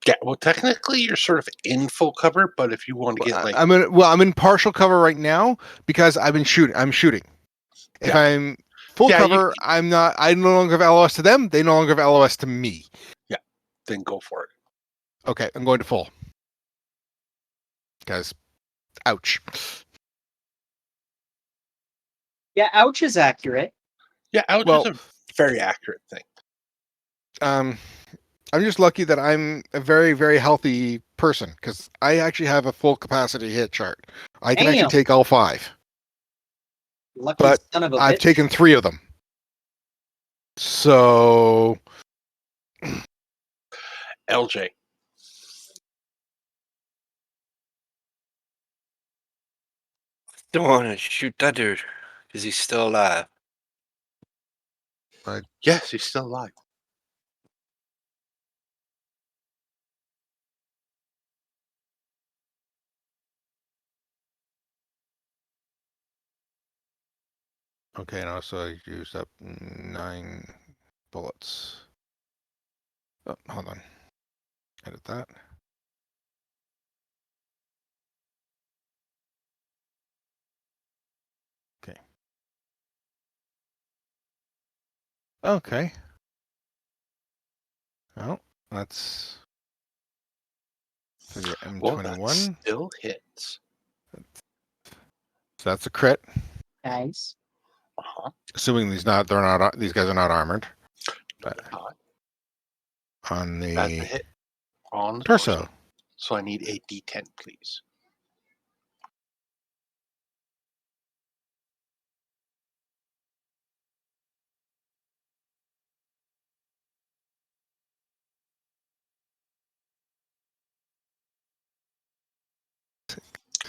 Yeah, well, technically, you're sort of in full cover, but if you want to get like, I'm in partial cover right now because I've been shooting. I'm shooting. If Yeah. I'm full Yeah, you- cover, I'm not. I no longer have LOS to them. They no longer have LOS to me. then go for it. Okay, I'm going to full. Because, ouch. Yeah, ouch is accurate. Yeah, ouch Well- is a very accurate thing. I'm just lucky that I'm a very, very healthy person because I actually have a full capacity hit chart. I can Damn. actually take all 5, Lucky but son of a I've bitch. taken 3 of them. So, LJ. Don't want to shoot that dude because he's still alive. Yes, he's still alive. okay, and also I used up 9 bullets. Oh, hold on. Edit that. Okay. Okay. Well, that's for your Well, M21. that still hits. So that's a crit. Nice. Uh-huh. Assuming these guys are not armored. But Not. on That's a the hit on the torso. So I need a D10, please.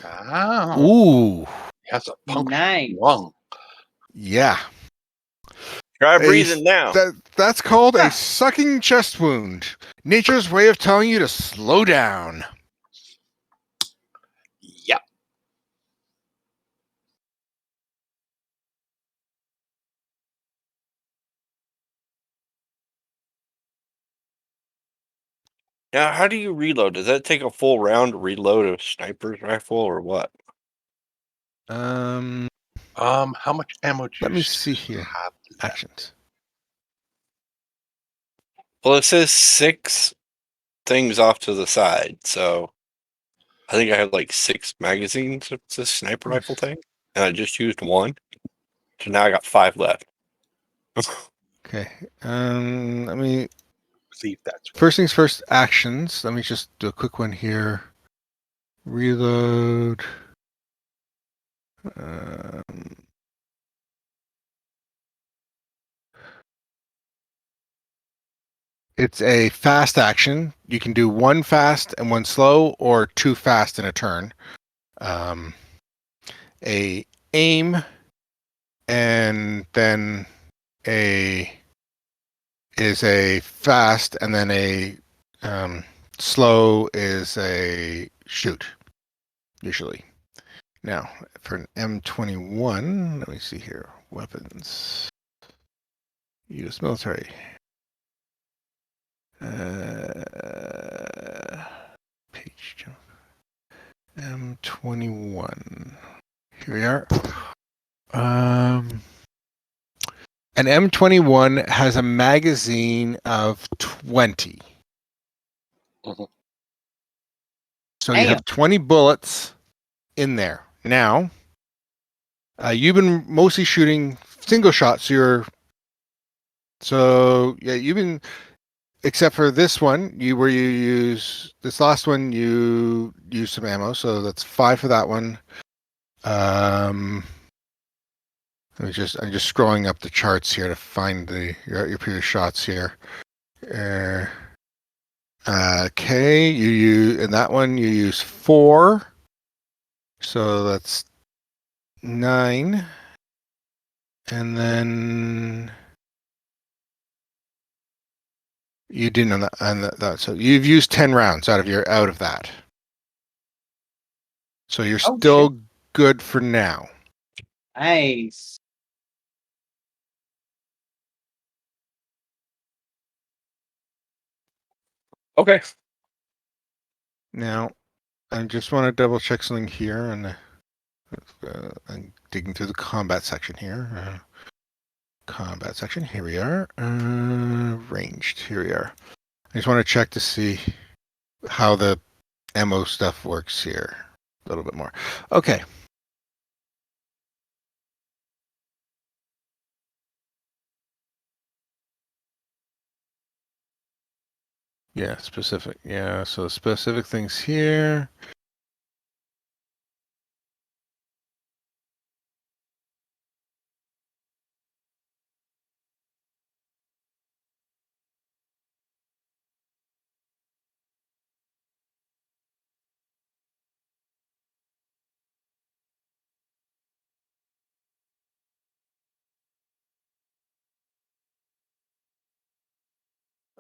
Ah, Ooh, he has a punctured Nice. lung. yeah. Try A breathing now. That's called a sucking chest wound. Nature's way of telling you to slow down. Yep. Now, how do you reload? Does that take a full round to reload a sniper's rifle or what? Um, How much ammo do Let you me see here. have left? actions. Well, it says 6 things off to the side, so I think I have like 6 magazines of this sniper rifle thing, and I just used 1, so now I got 5 left. Okay. Let me. Believe that's right. First things first. Actions. Let me just do a quick one here. Reload. Um, it's a fast action. You can do 1 fast and 1 slow, or 2 fast in a turn. A aim, and then a is a fast, and then a slow is a shoot. Usually. Now for an M21, let me see here. Weapons. U.S. military. Page jump. M21. Here we are. An M21 has a magazine of 20. Mhm. So you have 20 bullets in there. Now, you've been mostly shooting single shots. You've been, except for this one, you use this last one, you use some ammo. So that's 5 for that one. I'm just scrolling up the charts here to find your previous shots here. Okay, you use in that one you use 4, so that's 9, and then you didn't on that. So you've used 10 rounds out of that. So you're Oh, still good for now. Nice. Okay. Now, I just want to double check something here, and I'm digging through the combat section here. Combat section. Here we are. Ranged. Here we are. I just want to check to see how the ammo stuff works here a little bit more. Okay. Yeah, specific. Yeah, so specific things here.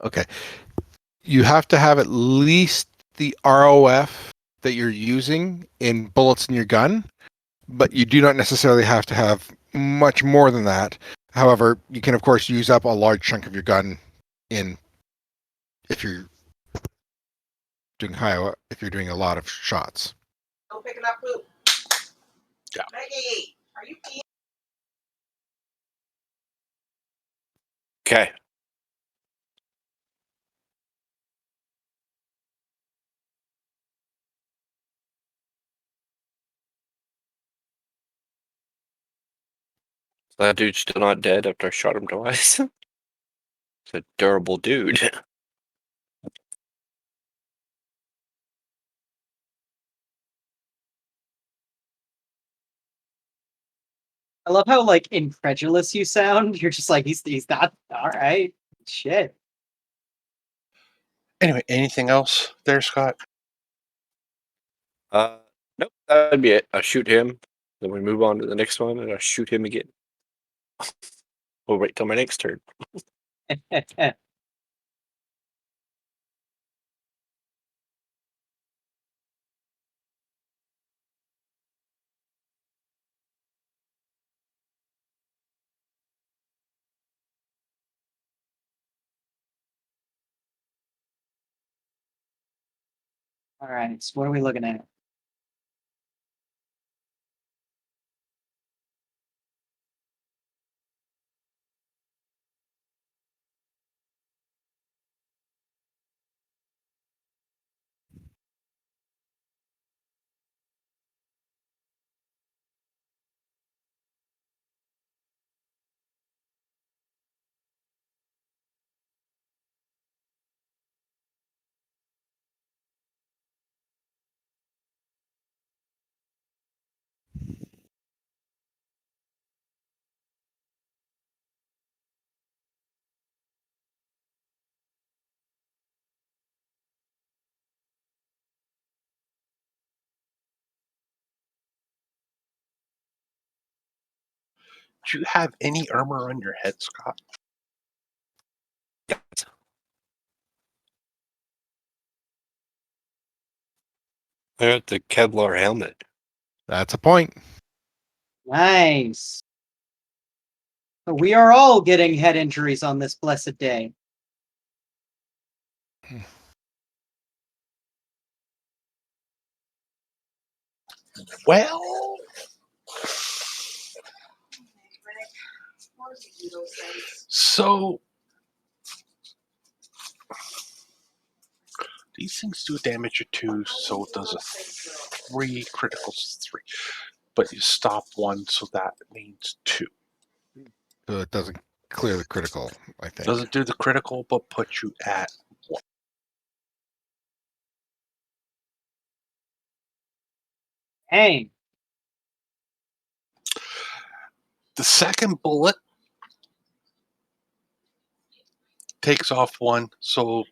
Okay. You have to have at least the ROF that you're using in bullets in your gun, but you do not necessarily have to have much more than that. However, you can of course use up a large chunk of your gun in if you're if you're doing a lot of shots. Go picking up poop. Yeah. Maggie, are you peeing? Okay. So that dude's still not dead after I shot him twice. It's a durable dude. I love how like incredulous you sound. You're just like he's not all right. Shit. Anyway, anything else there, Scott? Nope, that'd be it. I shoot him, then we move on to the next one, and I shoot him again. We'll wait till my next turn. All right. So what are we looking at? Do you have any armor on your head, Scott? I got the Kevlar helmet. That's a point. Nice. We are all getting head injuries on this blessed day. Well, so these things do damage of 2, so it does a 3 criticals 3. But you stop 1, so that means 2. So it doesn't clear the critical, I think. Doesn't do the critical, but puts you at 1. Hey, The second bullet takes off 1, so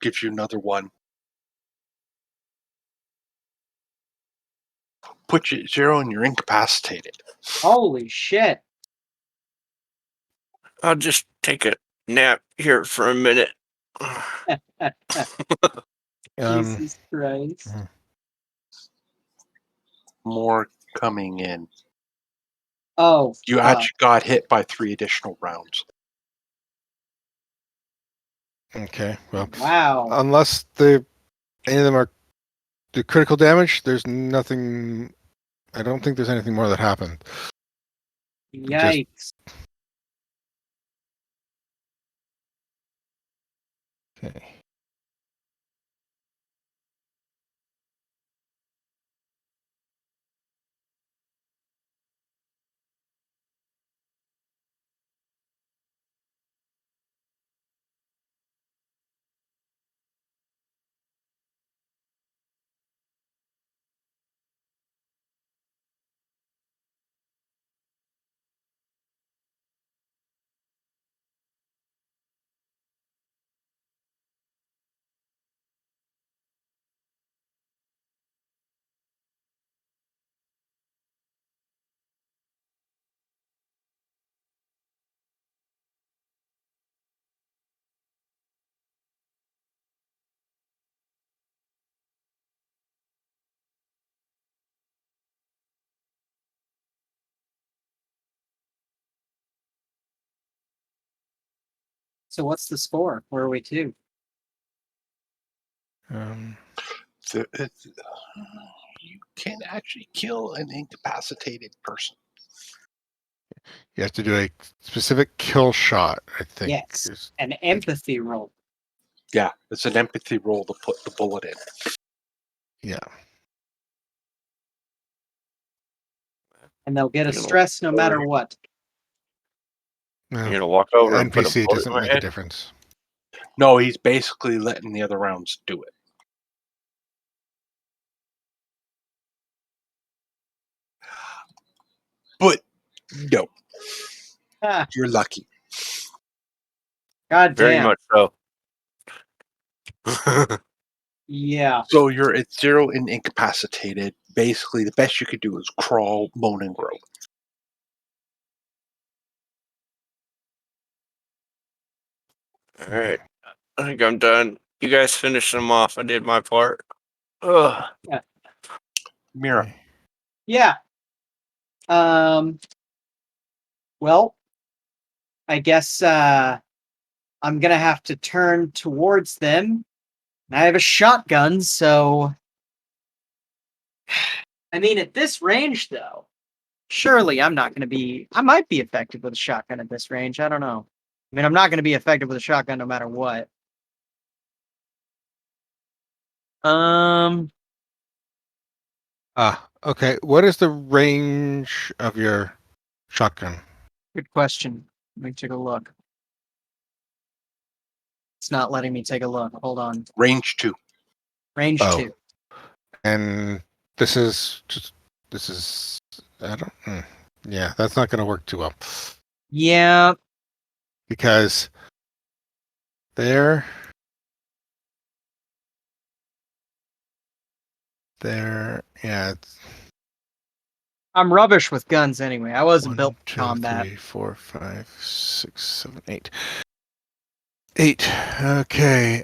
gives you another 1. Puts you at 0 and you're incapacitated. holy shit. I'll just take a nap here for a minute. Jesus Christ. mhm. More coming in. Oh, You fuck. actually got hit by 3 additional rounds. Okay, well, Wow. unless any of them are do critical damage, there's nothing. I don't think there's anything more that happened. Yikes. Okay. So what's the score? Where are we to? You can actually kill an incapacitated person. You have to do a specific kill shot, I think. Yes. An empathy roll. Yeah, it's an empathy roll to put the bullet in. Yeah. And they'll get a You know, stress no matter what. No. You're gonna walk over and put a NPC bullet doesn't in my make a head? difference. No, he's basically letting the other rounds do it. But no, Ah, you're lucky. God Very damn. much so. Yeah. So you're at 0 and incapacitated. Basically, the best you could do is crawl, moan, and groan. All right, I think I'm done. You guys finish them off. I did my part. Ugh. Mira, Yeah. Well, I guess I'm gonna have to turn towards them. I have a shotgun, so I mean at this range though, surely I'm not gonna be I might be effective with a shotgun at this range. I don't know. I mean I'm not gonna be effective with a shotgun no matter what. Um Okay. What is the range of your shotgun? Good question. Let me take a look. It's not letting me take a look. Hold on. range 2. Range Oh. 2. And this is I don't. Yeah, that's not going to work too well Yeah. because there. Yeah. I'm rubbish with guns anyway. I wasn't 1, built for 2, combat. 3, 4, 5, 6, 7, 8. 8. Okay. Is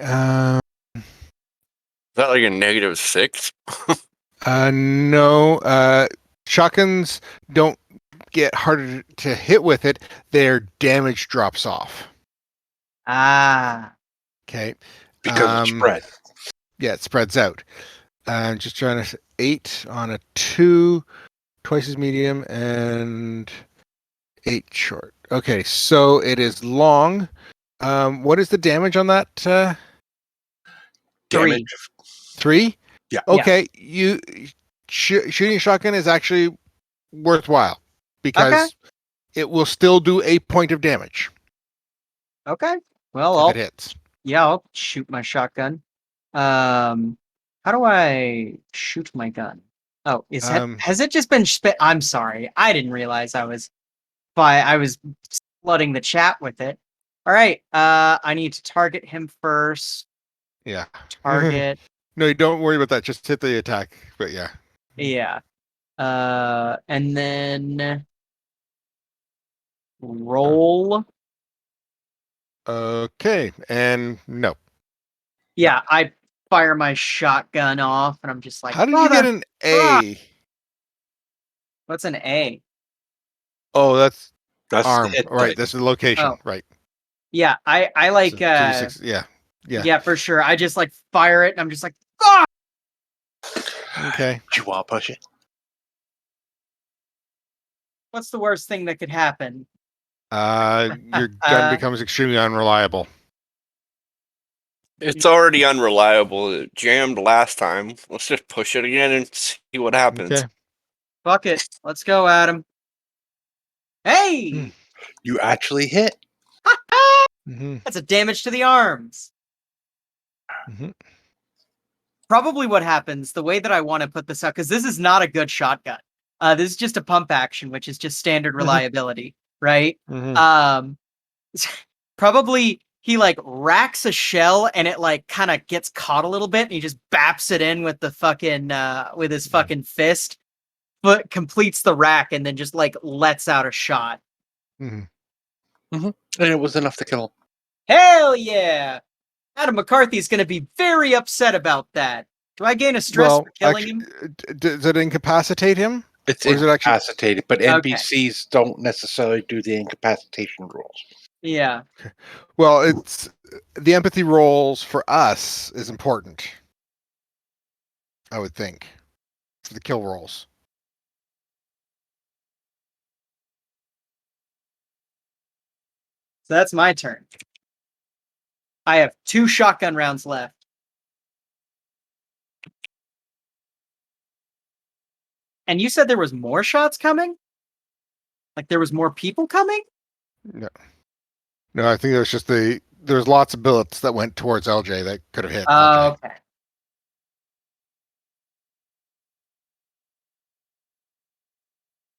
that like a -6? No. Shotguns don't get harder to hit with it. Their damage drops off. Ah. Okay. because it's spread. Yeah, it spreads out. I'm just trying to 8 on a 2, twice as medium, and 8 short. Okay, so it is long. What is the damage on that? 3. Damage. 3? Yeah. Okay, shooting a shotgun is actually worthwhile because it will still do a point of damage Okay. Well, if I'll it hits. I'll shoot my shotgun. How do I shoot my gun? Oh, has it just been spit? I'm sorry, I didn't realize I was flooding the chat with it. All right, I need to target him first. Yeah. Target, No, you don't worry about that. Just hit the attack. But yeah. yeah. And then roll. Okay, and no. Yeah, I fire my shotgun off, and I'm just like, How did you get "Mother an A? What's an A? Oh, that's That's arm. the hit Right, die. this is location. Oh. Right. Yeah, I like So 2d6. Yeah. yeah, for sure. I just like fire it, and I'm just like, "Fuck!" Okay. Do you want to push it? What's the worst thing that could happen? Your gun becomes extremely unreliable. It's already unreliable. It jammed last time. Let's just push it again and see what happens. Okay. Fuck it. Let's go, Adam. Hey! You actually hit. Mm-hmm. That's a damage to the arms. Mm-hmm. Probably what happens, the way that I want to put this out, because this is not a good shotgun. This is just a pump action, which is just standard reliability, right? Mm-hmm. Probably he like racks a shell and it like kind of gets caught a little bit and he just baps it in with the fucking with his fucking fist, but completes the rack and then just like lets out a shot. And it was enough to kill him. Hell yeah! Adam McCarthy's gonna be very upset about that. Do I gain a stress Well, for killing him? does it incapacitate him? It's Or is it actually- incapacitated, but Okay. NPCs don't necessarily do the incapacitation rules. Yeah. Well, it's the empathy rolls for us is important. I would think for the kill rolls. So that's my turn. I have 2 shotgun rounds left. And you said there was more shots coming? Like there was more people coming? No, I think there's just there's lots of bullets that went towards LJ that could have hit. Oh, LJ. okay.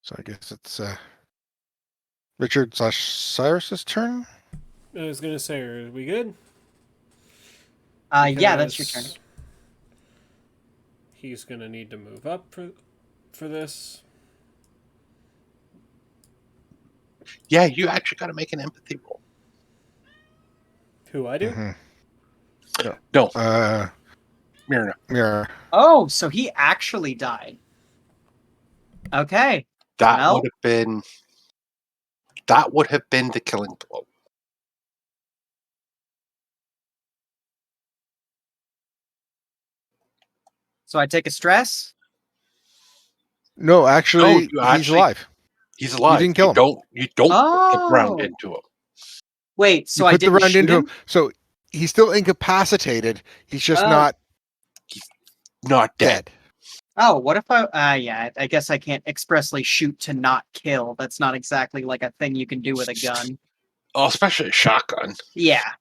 So I guess it's Richard / Cyrus's turn. I was gonna say, are we good? Yeah, that's your turn. Because he's gonna need to move up for this. Yeah, you actually got to make an empathy roll. Who I do? Mm-hmm. No, Myrna. Mirror. Oh, so he actually died. Okay. That Well- would have been the killing blow. So I take a stress? No, actually, you he's actually- alive. He's alive. didn't kill him. You don't put the round Oh. into him. Wait, so You I put the didn't round shoot into him? him. So he's still incapacitated. He's just Oh. not Not dead. dead. Oh, what if yeah, I guess I can't expressly shoot to not kill. That's not exactly like a thing you can do with a gun. Oh, especially a shotgun. Yeah.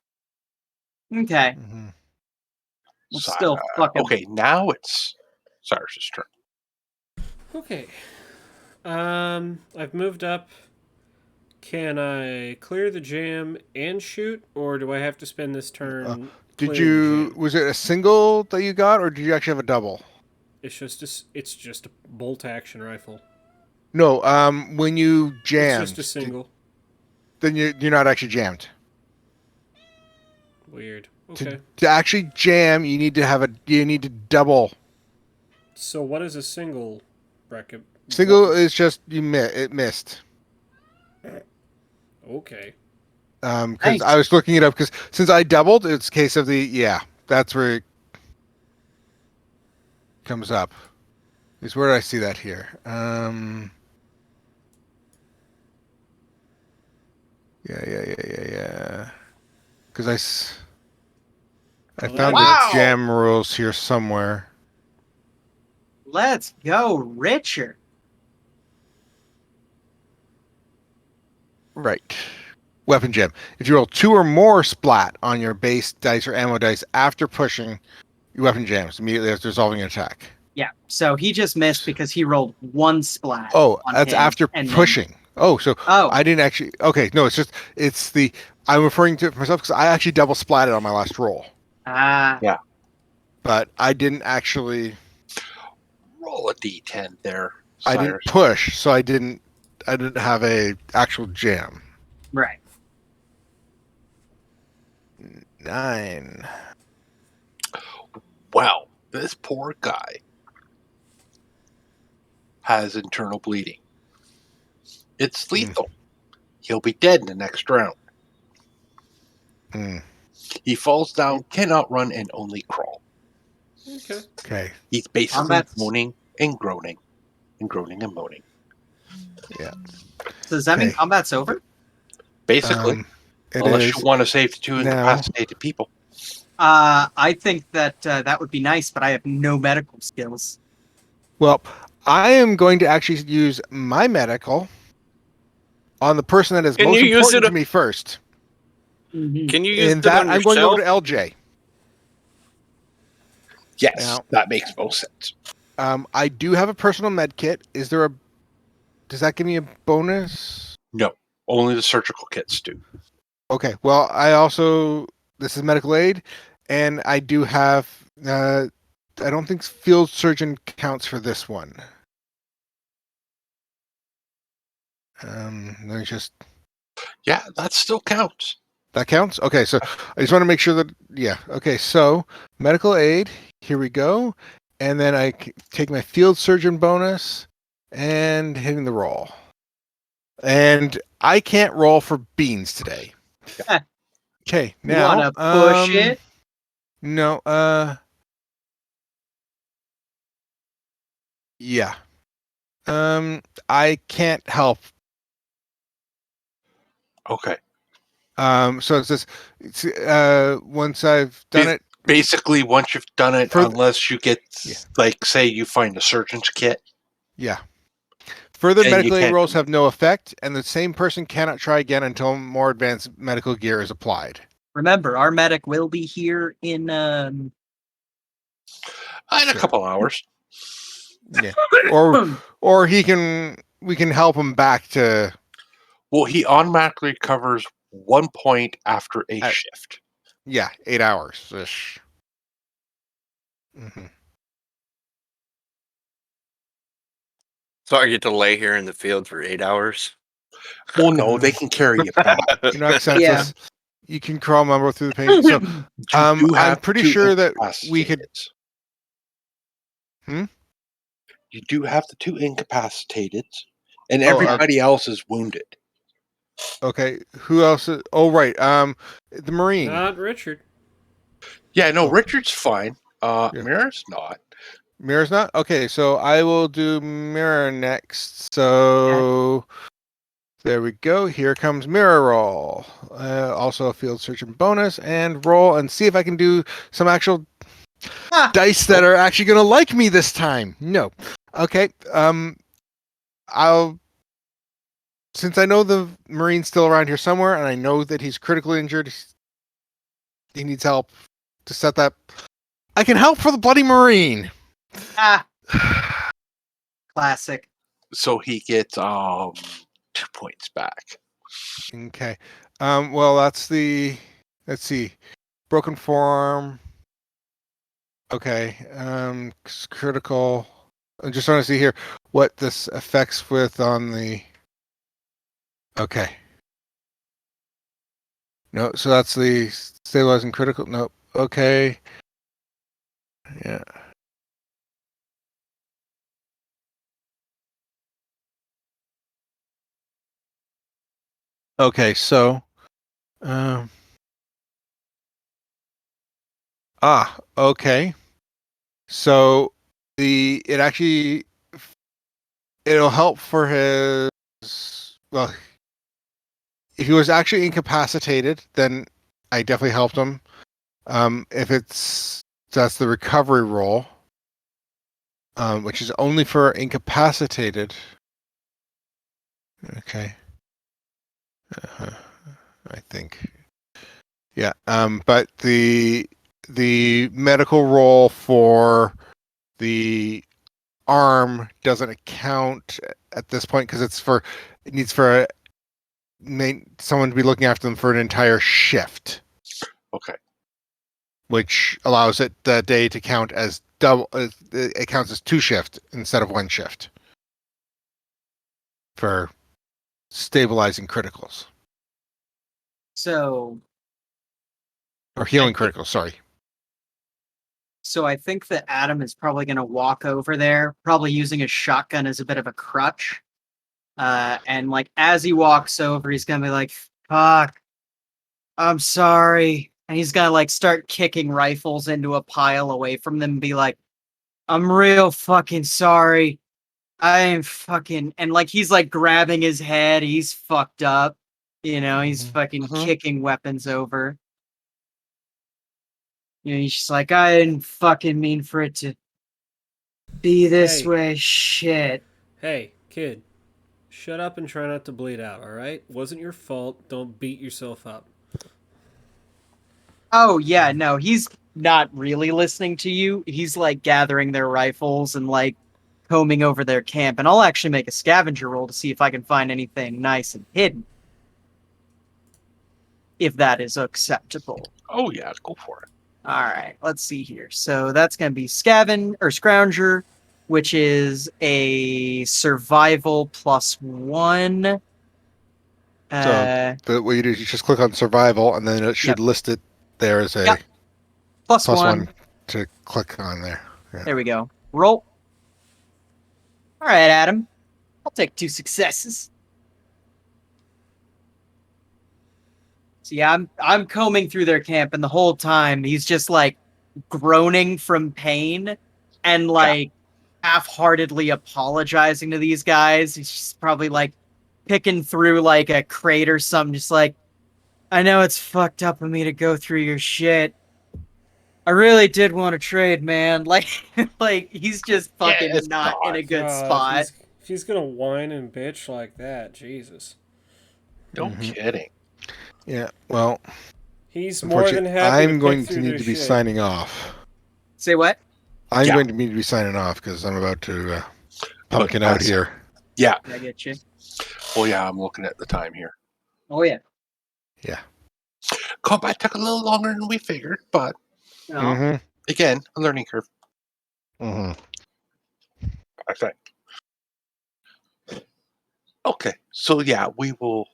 Okay. Mm-hmm. Well, So, still fucking okay, now it's Cyrus's turn. Okay. I've moved up. Can I clear the jam and shoot, or do I have to spend this turn? Did clearing the you? jam? Was it a single that you got, or did you actually have a double? It's just a bolt action rifle. No, when you It's jam, just a single. then you're not actually jammed. Weird. Okay. To actually jam, you need to double. So what is a single bracket? Single What- is just it missed. Okay. Because Nice. I was looking it up because since I doubled, it's a case of that's where it comes up. Is where did I see that here? Yeah. Because I Well, found that the Wow. jam rules here somewhere. Let's go, Richard. Right. Weapon jam. If you roll 2 or more splat on your base dice or ammo dice after pushing, your weapon jams immediately after resolving an attack. Yeah. So he just missed because he rolled 1 splat. Oh, on that's him, after and then- pushing. Oh, so Oh. I didn't actually. Okay, no, I'm referring to it for myself because I actually double splatted on my last roll, Ah. but I didn't actually. Roll a d10 there. I Cyrus. didn't push, so I didn't have a actual jam. Right. 9. Wow, this poor guy has internal bleeding. It's lethal. He'll be dead in the next round. Hmm. He falls down, cannot run, and only crawl. Okay. Okay. He's basically Combat's- moaning and groaning, and groaning and moaning. So does that mean Okay. combat's over? Basically, It unless is. you want to save the 2 now. incapacitated people. I think that that would be nice, but I have no medical skills. Well, I am going to actually use my medical on the person that is Can most you use important it- to me first. Can you use And it that on I'm going yourself? over to LJ. Yes, Now- that makes most sense. I do have a personal med kit. Does that give me a bonus? No, only the surgical kits do. Okay. Well, this is medical aid, and I do have. I don't think field surgeon counts for this one. Let me just. Yeah, that still counts. That counts? Okay, so I just want to make sure that, okay, so medical aid, here we go. And then I take my field surgeon bonus and hitting the roll. And I can't roll for beans today. Okay, You now. wanna push it? No, yeah. I can't help. Okay. So it says, once I've done it, Basically, once you've done it, For- unless you get, Yeah. like, say you find a surgeon's kit. yeah. Further And you medical aid can't- rolls have no effect, and the same person cannot try again until more advanced medical gear is applied. Remember, our medic will be here in In a Sure. couple hours. Yeah. Or we can help him back to. Well, he automatically covers 1 point after a At- shift. 8 hours ish. Hmm. So I get to lay here in the field for 8 hours. Well, no, they can carry you back. You're not senseless. You can crawl mumble through the pain. So You do I'm have pretty 2 sure that we could. incapacitated. Hmm? You do have the 2 incapacitated, and Oh, everybody else is wounded. Okay, who else? Oh, right. The Marine. Not Richard. Yeah, no, Oh. Richard's fine. Yeah. Mira's not. Mirror's not? Okay, so I will do Mirror next. So there we go. Here comes Mirror roll. Also a field surgeon bonus and roll and see if I can do some actual Ah. dice that are actually going to like me this time. No. Okay. Since I know the Marine's still around here somewhere and I know that he's critically injured, he needs help to set that. I can help for the bloody Marine. Classic. So he gets 2 points back. Okay. Well, that's the. Let's see. Broken forearm. Okay. Critical. I just want to see here what this affects with on the. Okay. No, so that's the stabilizing critical. No, okay. Yeah. Okay, so. Um. Okay. So it actually it'll help for his well if he was actually incapacitated, then I definitely helped him. If that's the recovery roll, which is only for incapacitated. Okay. I think. Yeah. But the medical roll for the arm doesn't account at this point because it needs for someone to be looking after them for an entire shift, Okay. which allows the day to count as double. It counts as 2 shift instead of 1 shift for stabilizing criticals So, or healing I think- criticals. Sorry. so I think that Adam is probably going to walk over there, probably using his shotgun as a bit of a crutch. And like as he walks over, he's gonna be like, "Fuck, I'm sorry," and he's gonna like start kicking rifles into a pile away from them, and be like, "I'm real fucking sorry. I am fucking," and like he's like grabbing his head. He's fucked up. He's fucking Mhm. kicking weapons over. He's just like, I didn't fucking mean for it to be this Hey. way. Shit. Hey, kid. Shut up and try not to bleed out, alright? Wasn't your fault. Don't beat yourself up. Oh yeah, no, he's not really listening to you. He's like gathering their rifles and like combing over their camp. And I'll actually make a scavenger roll to see if I can find anything nice and hidden. If that is acceptable. Oh yeah, go for it. All right, let's see here. So that's going to be Scrounger, which is a survival +1. So what you do is you just click on survival, and then it should list it there as a Yep. plus +1. one to click on there. Yeah. There we go. Roll. All right, Adam. I'll take 2 successes. So yeah, I'm combing through their camp, and the whole time he's just like groaning from pain and like half-heartedly apologizing to these guys. He's just probably like picking through like a crate or something, just like, I know it's fucked up of me to go through your shit. I really did want to trade, man. Like, like he's just fucking it's not in not. a good God, spot. If he's gonna whine and bitch like that, Jesus. No Mhm. kidding. Yeah. Well, He's more than unfortunately, happy I'm to going pick to through need their to be shit. signing off. Say what? I'm Yeah. going to need to be signing off because I'm about to pumpkin out pass. here. Yeah. I get you. Well, yeah, I'm looking at the time here. Oh yeah. Combat took a little longer than we figured, but No. Mm-hmm. again, a learning curve, Mm-hmm. I think. Okay, so yeah, we will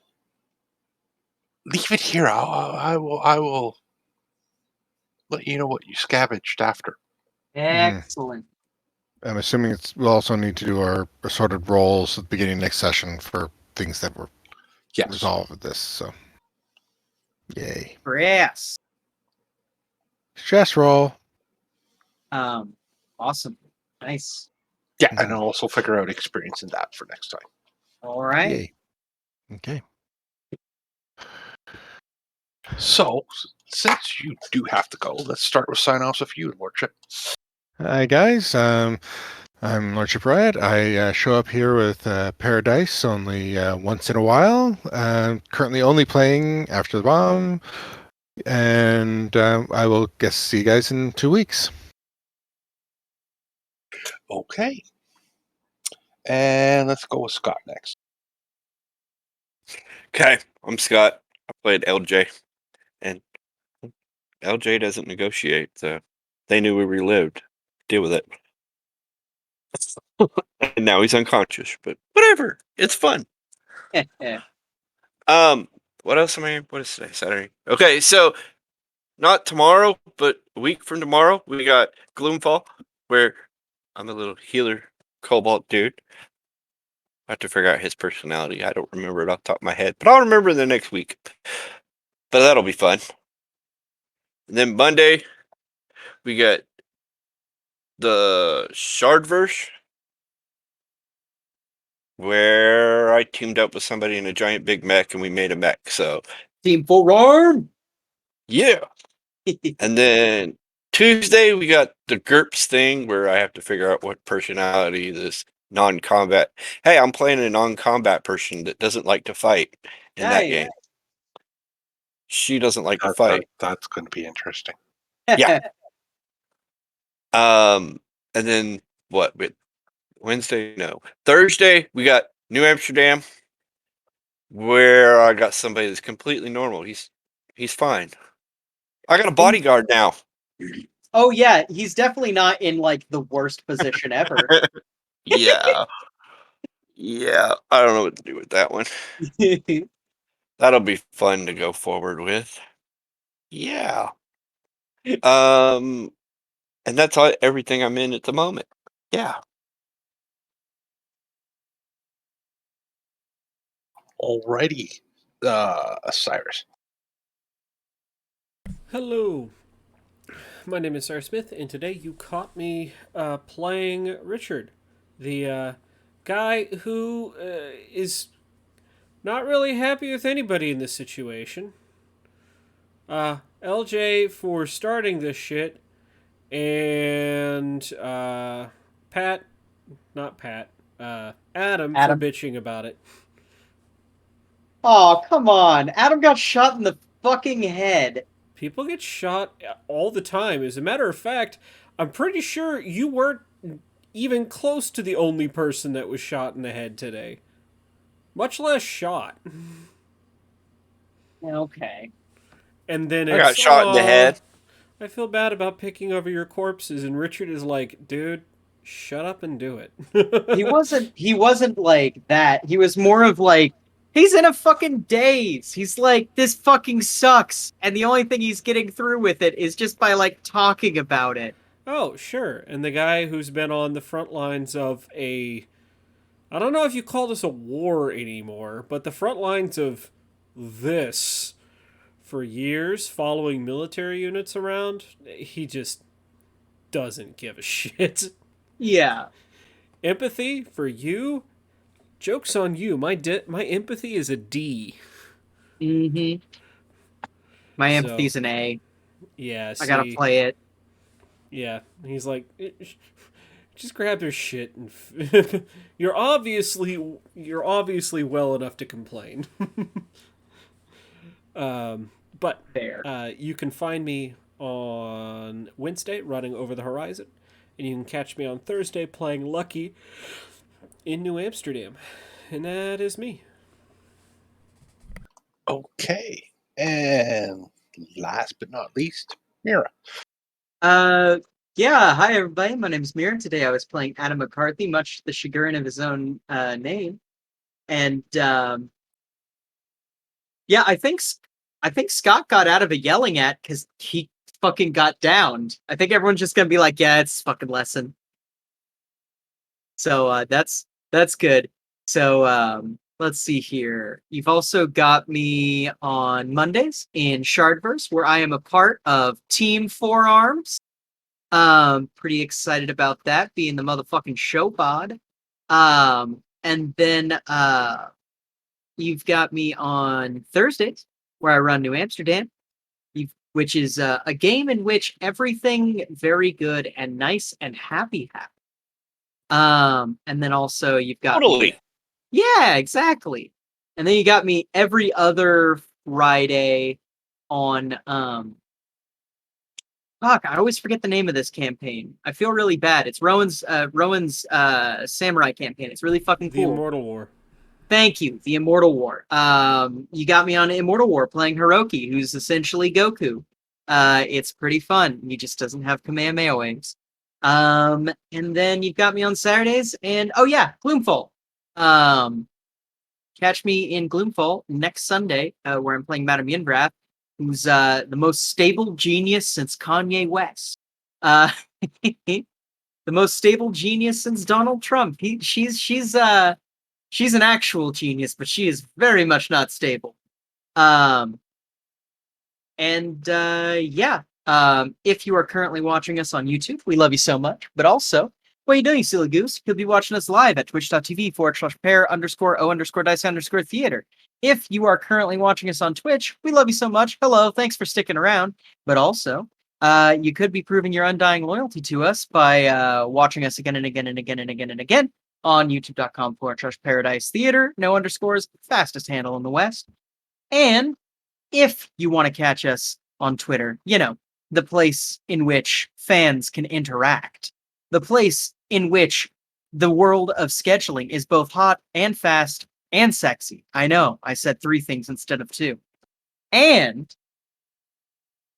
leave it here. I will let you know what you scavenged after. Excellent. I'm assuming we'll also need to do our assorted rolls at the beginning of next session for things that were Yes. resolved with this. So, yay! Yes. Stress roll. Awesome. Nice. Yeah, and I'll also figure out experience in that for next time. All right. Yay. Okay. So, since you do have to go, let's start with sign-offs of you, Lordship. Hi guys. I'm Lordship Riot. I show up here with Paradise only once in a while. Currently only playing After the Bomb, and I will guess see you guys in 2 weeks. Okay. And let's go with Scott next. Okay, I'm Scott. I played LJ, and LJ doesn't negotiate, so they knew we relived. Deal with it. And now he's unconscious, but whatever. It's fun. What else am I? What is today? Saturday. Okay, so not tomorrow, but a week from tomorrow, we got Gloomfall, where I'm a little healer cobalt dude. I have to figure out his personality. I don't remember it off the top of my head, but I'll remember the next week. But that'll be fun. And then Monday, we got the Shardverse, where I teamed up with somebody in a giant big mech and we made a mech. So Team Forearm. yeah. And then Tuesday we got the GURPS thing where I have to figure out what personality this non-combat. Hey, I'm playing a non-combat person that doesn't like to fight in that Nice. game. She doesn't like to That, fight. that's going to be interesting. Yeah. And then what? Wednesday? No. Thursday we got New Amsterdam, where I got somebody that's completely normal. He's fine. I got a bodyguard now. Oh yeah, he's definitely not in like the worst position ever. Yeah. Yeah. I don't know what to do with that one. That'll be fun to go forward with. Yeah. And that's everything I'm in at the moment. Yeah. Alrighty, Cyrus. Hello. My name is Sarah Smith, and today you caught me playing Richard, the guy who is not really happy with anybody in this situation. LJ for starting this shit, and Pat, not Pat, Adam for Adam. bitching about it. Oh, come on. Adam got shot in the fucking head. People get shot all the time. As a matter of fact, I'm pretty sure you weren't even close to the only person that was shot in the head today. Much less shot. Okay. And then I got shot in the head. I feel bad about picking over your corpses, and Richard is like, dude, shut up and do it. He wasn't like that. He was more of like, he's in a fucking daze. He's like, this fucking sucks. And the only thing he's getting through with it is just by like talking about it. Oh, sure. And the guy who's been on the front lines of I don't know if you call this a war anymore, but the front lines of this for years, following military units around, he just doesn't give a shit. Yeah. Empathy for you? Joke's on you. My empathy is a D. Mm-hmm. My So, empathy's an A. Yeah, I gotta see, play it. Yeah, he's like, just grab their shit and you're obviously well enough to complain. But Fair. you can find me on Wednesday running Over the Horizon, and you can catch me on Thursday playing Lucky in New Amsterdam, and that is me. Okay, and last but not least, Mira. Yeah, hi everybody. My name's Mira. Today I was playing Adam McCarthy, much to the chagrin of his own name. And yeah, I think Scott got out of a yelling at because he fucking got downed. I think everyone's just gonna be like, yeah, it's fucking lesson. So that's good. So let's see here. You've also got me on Mondays in Shardverse, where I am a part of Team Forearms. Pretty excited about that, being the motherfucking show bod. And then you've got me on Thursdays, where I run New Amsterdam, which is a game in which everything very good and nice and happy happens. And then also you've got Totally. yeah, exactly. And then you got me every other Friday on fuck, I always forget the name of this campaign. I feel really bad. It's Rowan's samurai campaign. It's really fucking The cool. Immortal War. Thank you, the Immortal War. You got me on Immortal War playing Hiroki, who's essentially Goku. It's pretty fun. He just doesn't have Kamehameha wings. And then you've got me on Saturdays, and oh yeah, Gloomfall. Catch me in Gloomfall next Sunday, where I'm playing Madame Yinbrath, who's the most stable genius since Kanye West. Uh, the most stable genius since Donald Trump. She's an actual genius, but she is very much not stable. If you are currently watching us on YouTube, we love you so much. But also, what are you doing, you silly goose? You'll be watching us live at twitch.tv/pair_o_dice_theater. If you are currently watching us on Twitch, we love you so much. Hello, thanks for sticking around. But also, you could be proving your undying loyalty to us by watching us again and again and again and again and again on youtube.com/paradise theater. No underscores, fastest handle in the West. And if you want to catch us on Twitter, the place in which fans can interact, the place in which the world of scheduling is both hot and fast and sexy. I know, I said 3 things instead of 2. And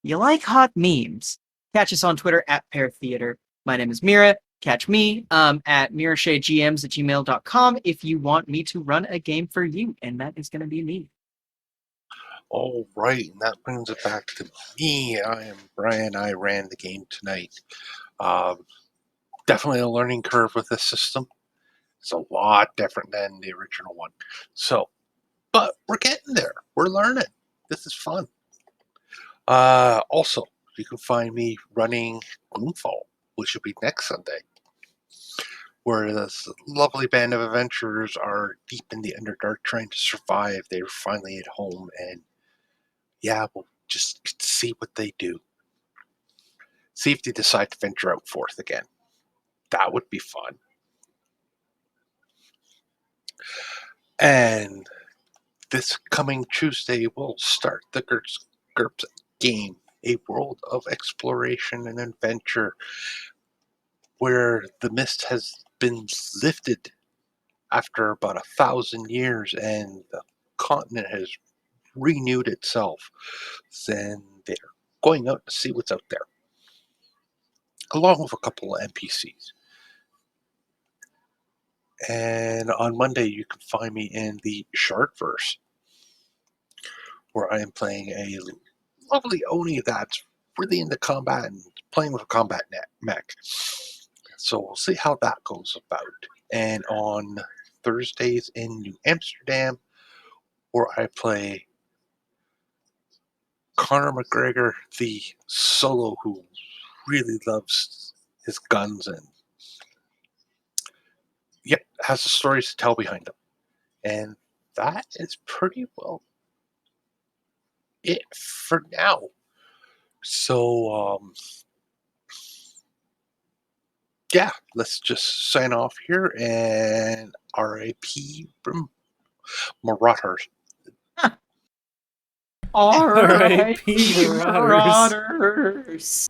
you like hot memes. Catch us on Twitter at Pair Theater. My name is Mira. Catch me at mirashayGMs@gmail.com if you want me to run a game for you, and that is going to be me. All right, and that brings it back to me. I am Brian. I ran the game tonight. Definitely a learning curve with this system. It's a lot different than the original one. But we're getting there. We're learning. This is fun. Also, you can find me running Gloomfall, which will be next Sunday, where this lovely band of adventurers are deep in the Underdark trying to survive. They're finally at home, and yeah, we'll just see what they do. See if they decide to venture out forth again. That would be fun. And this coming Tuesday, we'll start the GURPS game, a world of exploration and adventure where the mist has been lifted after about 1,000 years and the continent has renewed itself. Then they're going out to see what's out there, along with a couple of NPCs. And on Monday, you can find me in the Shardverse, where I am playing a lovely Oni that's really into combat and playing with a combat mech. So we'll see how that goes about. And on Thursdays in New Amsterdam, where I play Conor McGregor, the solo who really loves his guns and has the stories to tell behind them. And that is pretty well it for now. So, let's just sign off here and R.I.P. Marauders. All right, R.I.P. Marauders. Marauders.